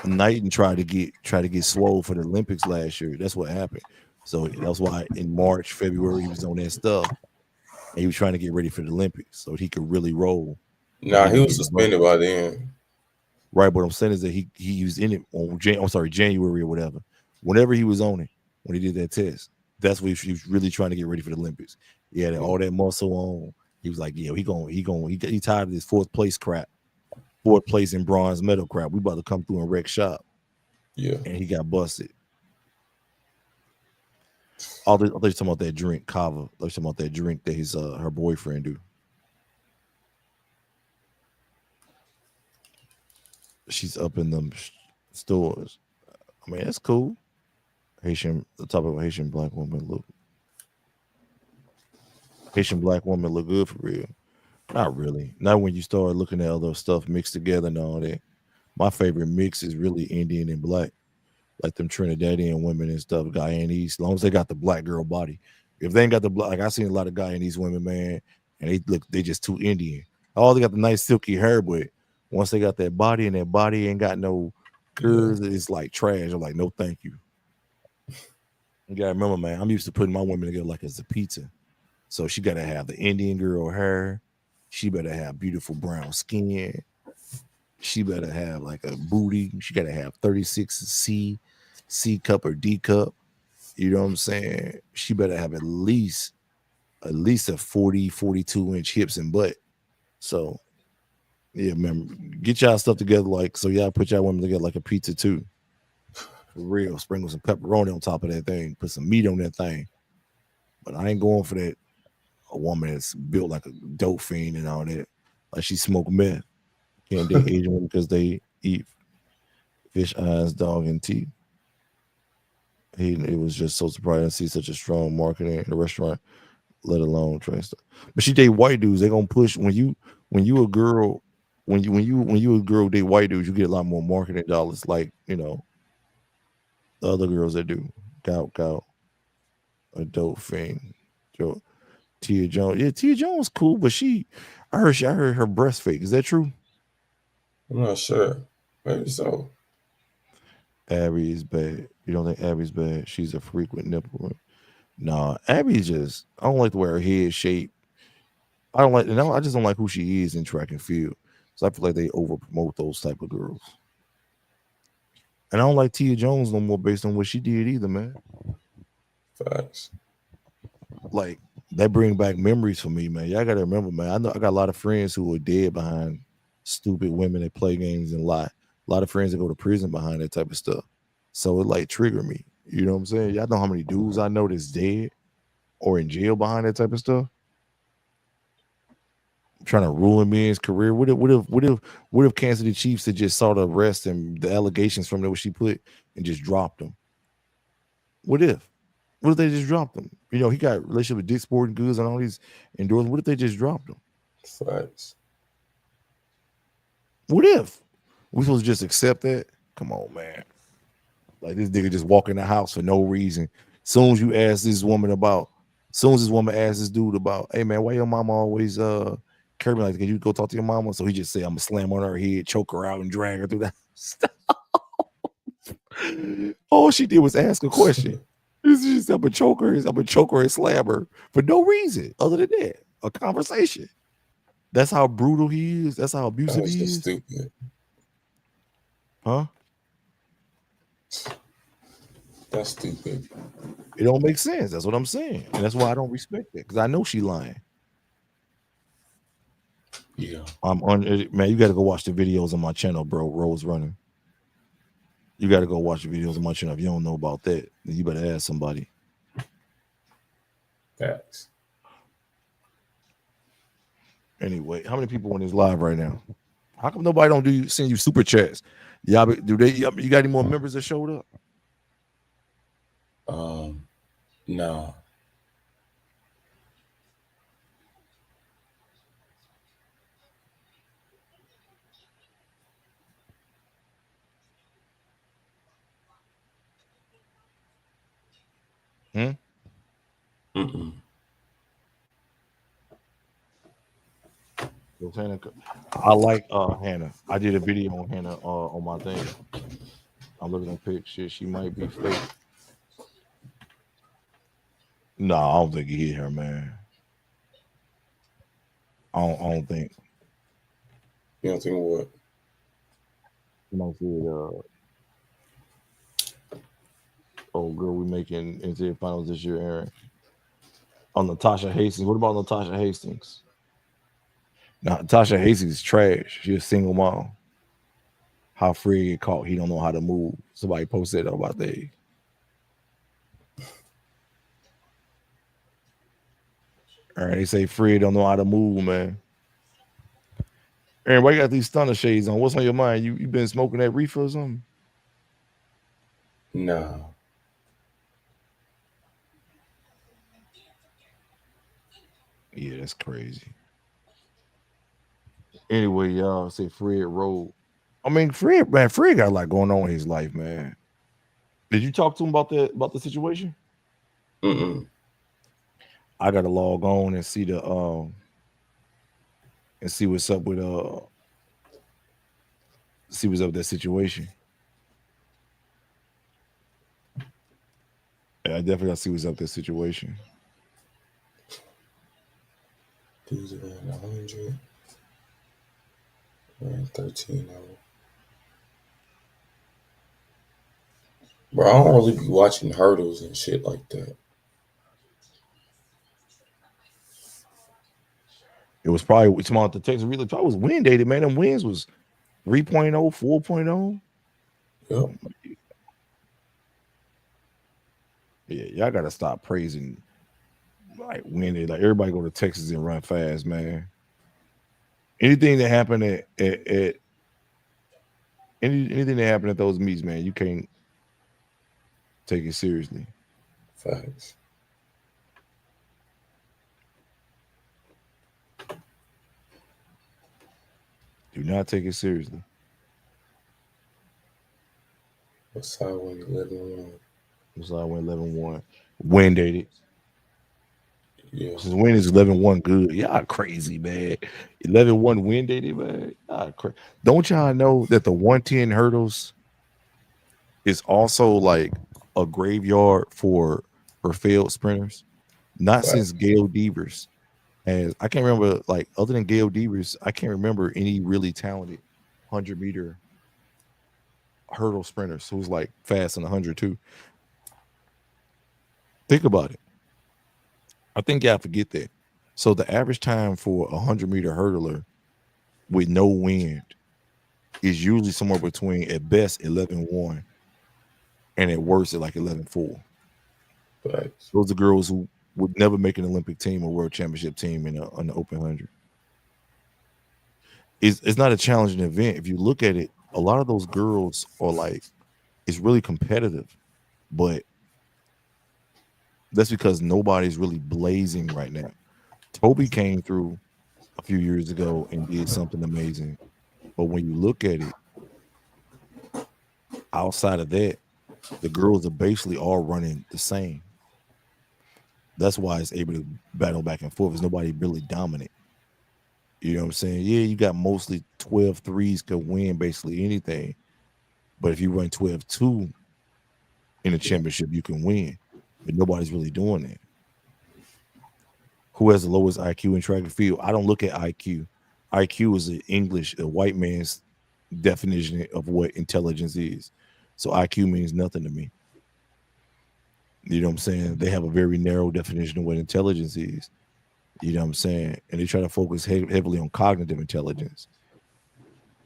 Knighton tried to get swole for the Olympics last year. That's what happened. So that's why in March, February, he was on that stuff. And he was trying to get ready for the Olympics so he could really roll. Nah, he was suspended by then. Right, but what I'm saying is that he was in it on January or whatever. Whenever he was on it, when he did that test, that's what he was really trying to get ready for the Olympics. He had all that muscle on. He was like, yeah, he tired of this fourth place in bronze medal crap. We about to come through and wreck shop. Yeah. And he got busted. I thought you talking about that drink, Kava. I thought you talking about that drink that his her boyfriend do. She's up in them stores. I mean, that's cool. The top of a Haitian black woman look good for real. Not really. Not when you start looking at other stuff mixed together and all that. My favorite mix is really Indian and black, like them Trinidadian women and stuff, Guyanese. As long as they got the black girl body. If they ain't got the black, like I seen a lot of Guyanese women, man, and they just too Indian. They got the nice silky hair, but once they got that body and that body ain't got no curves, it's like trash. I'm like, no, thank you. You gotta remember, man, I'm used to putting my women together like it's a pizza. So she gotta have the Indian girl hair. She better have beautiful brown skin. She better have like a booty. She gotta have 36 C cup or D cup. You know what I'm saying? She better have at least a 40, 42-inch hips and butt. So yeah, man, get y'all stuff together so y'all put y'all women together like a pizza too. For real, sprinkle some pepperoni on top of that thing, put some meat on that thing. But I ain't going for that. A woman that's built like a dope fiend and all that, like she smoke meth. Can't date Asian women because they eat fish eyes, dog, and teeth. It was just so surprising to see such a strong marketing in the restaurant, let alone trying stuff. But she date white dudes. They gonna push when you a girl date white dudes, you get a lot more marketing dollars, like the other girls that do. Gout, a dope fiend. Tia Jones. Yeah, Tia Jones cool, but I heard her breast fake. Is that true? I'm not sure. Maybe so. Abby is bad. You don't think Abby's bad? She's a frequent nipple. Nah, Abby's just, I don't like the way her head shape. I just don't like who she is in track and field. So I feel like they over promote those type of girls. And I don't like Tia Jones no more based on what she did either, man. Facts. Like, that bring back memories for me, man. Y'all gotta remember, man. I know I got a lot of friends who are dead behind stupid women that play games and lie. A lot of friends that go to prison behind that type of stuff. So it like trigger me. You know what I'm saying? Y'all know how many dudes I know that's dead or in jail behind that type of stuff? Trying to ruin men's career. What if Kansas City Chiefs had just saw the arrest and the allegations from there what she put and just dropped them? What if they just dropped him? He got a relationship with Dick Sporting Goods and all these endorsements. What if they just dropped him? Facts. What if we supposed to just accept that? Come on, man. Like this nigga just walk in the house for no reason. Soon as this woman asks this dude about, hey man, why your mama always carry me like that? Can you go talk to your mama? So he just say, I'm gonna slam on her head, choke her out, and drag her through the house. All she did was ask a question. I'm gonna choke her and slam her for no reason other than that. A conversation. That's how brutal he is. That's how abusive he is. Stupid. Huh? That's stupid. It don't make sense. That's what I'm saying. And that's why I don't respect it. Because I know she lying. Yeah. Man, you gotta go watch the videos on my channel, bro. Rose running. You got to go watch the videos on my channel. If you don't know about that, then you better ask somebody. Facts. Anyway, how many people on this live right now? How come nobody don't send you super chats? You got any more members that showed up? No. I like Hannah. I did a video on Hannah on my thing. I'm looking at pictures. She might be fake. No, I don't think he hit her, man. I don't think. You don't think what? You know, oh, girl, we making NCAA finals this year, Aaron. On Natasha Hastings. What about Natasha Hastings? Now, Natasha Hastings is trash. She's a single mom. How Fred get caught? He don't know how to move. Somebody posted about that. All right, they say Fred don't know how to move, man. Aaron, why you got these stunner shades on? What's on your mind? You been smoking that reefer or something? No. Yeah, that's crazy. Anyway, y'all say Fred Road. I mean, Fred got a lot going on in his life, man. Did you talk to him about the situation? Mm-mm. I gotta log on and see and see what's up with see what's up with that situation. Yeah, I definitely gotta see what's up with that situation. Dudes around 100. Around 13 hours. Bro, I don't really be watching hurdles and shit like that. It was probably small to Texas. Really, probably was wind dated, man. Them winds was 3.0, 4.0. Yep. Yeah, y'all gotta stop praising like windy. Like everybody go to Texas and run fast, man. Anything that happened at anything that happened at those meets, man, you can't take it seriously. Facts. Do not take it seriously. What side went 11-1? What side went 11-1? Wind dated. Yeah. Since when is 11-1 good? Y'all crazy, man. 11-1 wind dated, man. Don't y'all know that the 110 hurdles is also like a graveyard for failed sprinters? Not Facts. since Gail Devers. As I can't remember, like other than Gail Devers, I can't remember any really talented 100-meter hurdle sprinters who's like fast in 100 too. Think about it. I think y'all forget that. So the average time for a 100-meter hurdler with no wind is usually somewhere between at best 11-1 and at worst at like 11-4. Facts. Those are girls who would never make an Olympic team or world championship team in an open 100. It's not a challenging event. If you look at it, a lot of those girls are like, it's really competitive, but that's because nobody's really blazing right now. Toby came through a few years ago and did something amazing. But when you look at it, outside of that, the girls are basically all running the same. That's why it's able to battle back and forth. There's nobody really dominant. You know what I'm saying? Yeah, you got mostly 12 threes could win basically anything. But if you run 12-2 in a championship, you can win. But nobody's really doing that. Who has the lowest IQ in track and field? I don't look at IQ. IQ is a white man's definition of what intelligence is. So IQ means nothing to me. You know what I'm saying? They have a very narrow definition of what intelligence is. You know what I'm saying? And they try to focus heavily on cognitive intelligence,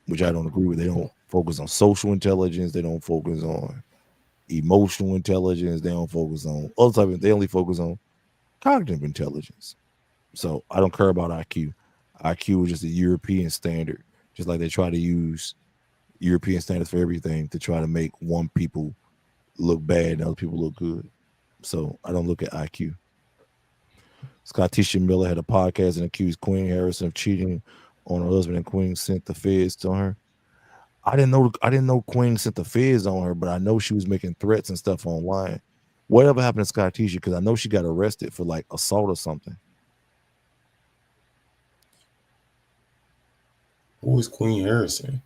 which I don't agree with. They don't focus on social intelligence. They don't focus on emotional intelligence. They don't focus on other type of, they only focus on cognitive intelligence. So I don't care about IQ. IQ is just a European standard, just like they try to use European standards for everything to try to make one people look bad and other people look good. So I don't look at IQ. Scottisha Miller had a podcast and accused Queen Harrison of cheating on her husband, and Queen sent the feds on her. I didn't know Queen sent the feds on her, but I know she was making threats and stuff online. Whatever happened to Scottisha? Because I know she got arrested for like assault or something. Who is Queen Harrison?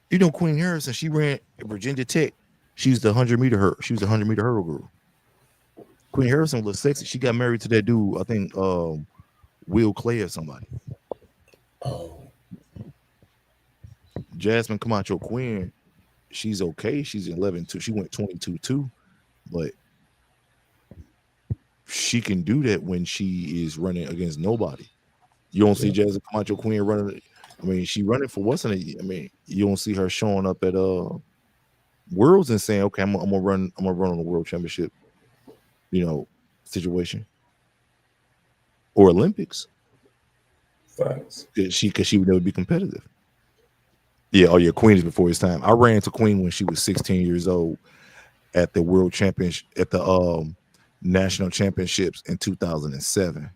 You know Queen Harrison, she ran at Virginia Tech. She's the 100-meter hurdle. She was the 100-meter hurdle girl. Queen Harrison was sexy. She got married to that dude, I think Will Clay or somebody. Oh. Jasmine Camacho Quinn, she's okay. She's 11-2. She went 22-2, but she can do that when she is running against nobody. You don't see Jasmine Camacho Quinn running. I mean, she running for what's in it. I mean, you don't see her showing up at Worlds and saying, "Okay, I'm gonna run on the World Championship," situation or Olympics. Facts. Because she would never be competitive. Yeah, oh yeah, Queen is before his time. I ran to Queen when she was 16 years old at the World Championship at the National Championships in 2007,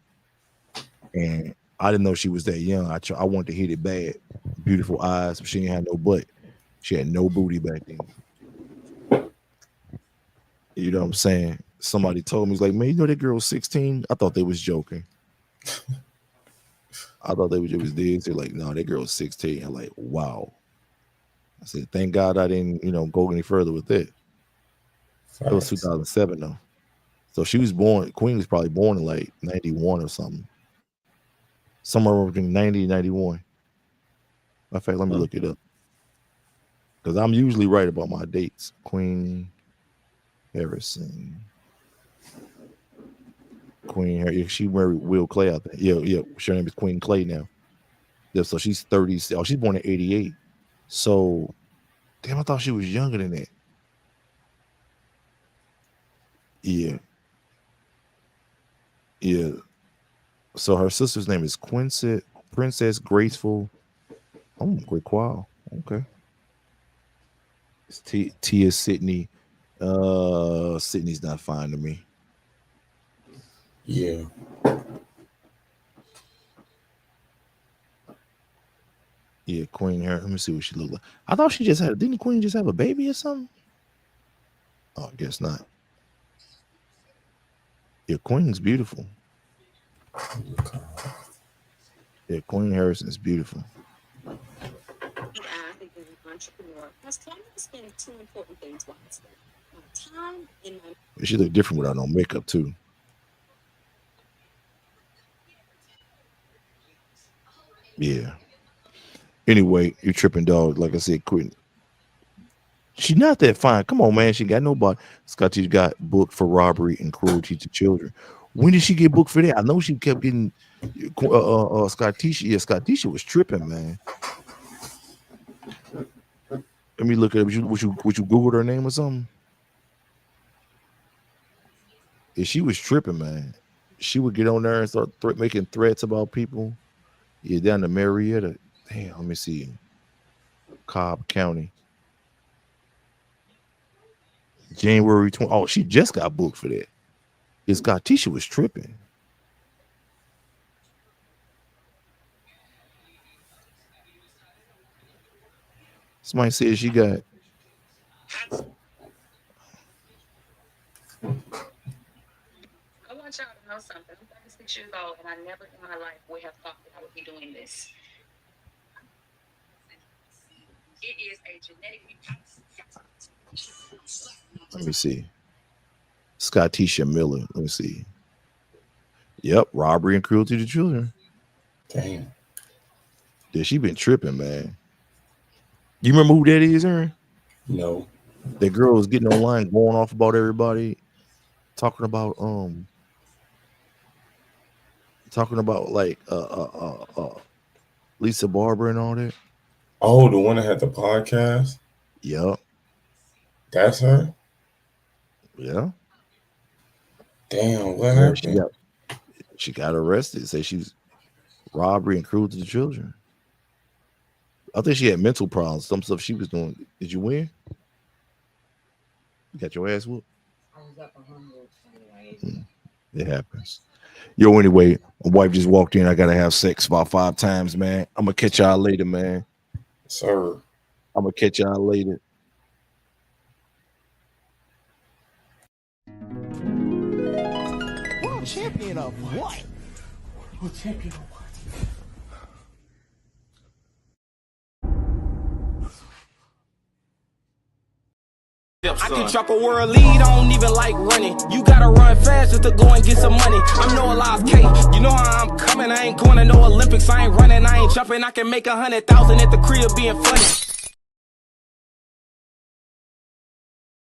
and I didn't know she was that young. I wanted to hit it bad. Beautiful eyes, but she didn't have no butt. She had no booty back then. You know what I'm saying? Somebody told me, he's like, man, you know that girl was 16? I thought they was joking. I thought they was dead. They're like, no, that girl was 16. I'm like, wow. I said, thank God I didn't, go any further with it. It was 2007 though. So she was born, Queen was probably born in like 91 or something. Somewhere between 90 and 91. In fact, let me look it up. Because I'm usually right about my dates. Queen Harrison. Queen Harry. She married Will Clay, I think. Yeah. Her name is Queen Clay now. Yeah, so she's 30. Oh, she's born in 88. So, damn, I thought she was younger than that. Yeah. Yeah. So her sister's name is Quincy, Princess Graceful. Oh, great wow. Okay. It's Tia Sydney. Sydney's not fine to me. Yeah. Yeah, Queen hair. Let me see what she looked like. I thought she just had. Didn't Queen just have a baby or something? Oh, I guess not. Yeah, Queen's beautiful. Yeah, Queen Harrison is beautiful. She look different without no makeup too. Yeah. Anyway, you're tripping, dog. Like I said, Queen. She's not that fine. Come on, man. She got nobody. Scotty got booked for robbery and cruelty to children. When did she get booked for that? I know she kept getting Scottisha. Yeah, Scottisha was tripping, man. Let me look at it. Would you Googled her name or something? Yeah, she was tripping, man. She would get on there and start making threats about people. Yeah, down to Marietta. Damn, let me see. Cobb County. January 20. Oh, she just got booked for that. It's Tisha was tripping. Somebody said she got. I want y'all to know something. I'm 36 years old, and I never in my life would have thought that I would be doing this. It is a genetic. Let me see. Scottisha Miller. Let me see. Yep, robbery and cruelty to children. Damn. Yeah, she been tripping, man. You remember who that is, Aaron? No. That girl was getting online, going off about everybody, talking about like Lisa Barber and all that. Oh, the one that had the podcast? Yep. That's her? Yeah. Damn, what happened? She got arrested. Say she was robbery and cruelty to children. I think she had mental problems. Some stuff she was doing. Did you win? You got your ass whooped? I was up 100. It happens. Yo, anyway, my wife just walked in. I gotta have sex about 5 times, man. I'm gonna catch y'all later, man. Sir. I'm gonna catch y'all later. World champion of what? World champion of what? I can drop a world lead, I don't even like running. You gotta run fast just to go and get some money. I'm no Elias K, you know how I'm coming. I ain't going to no Olympics, I ain't running, I ain't jumping. I can make 100,000 at the crib being funny.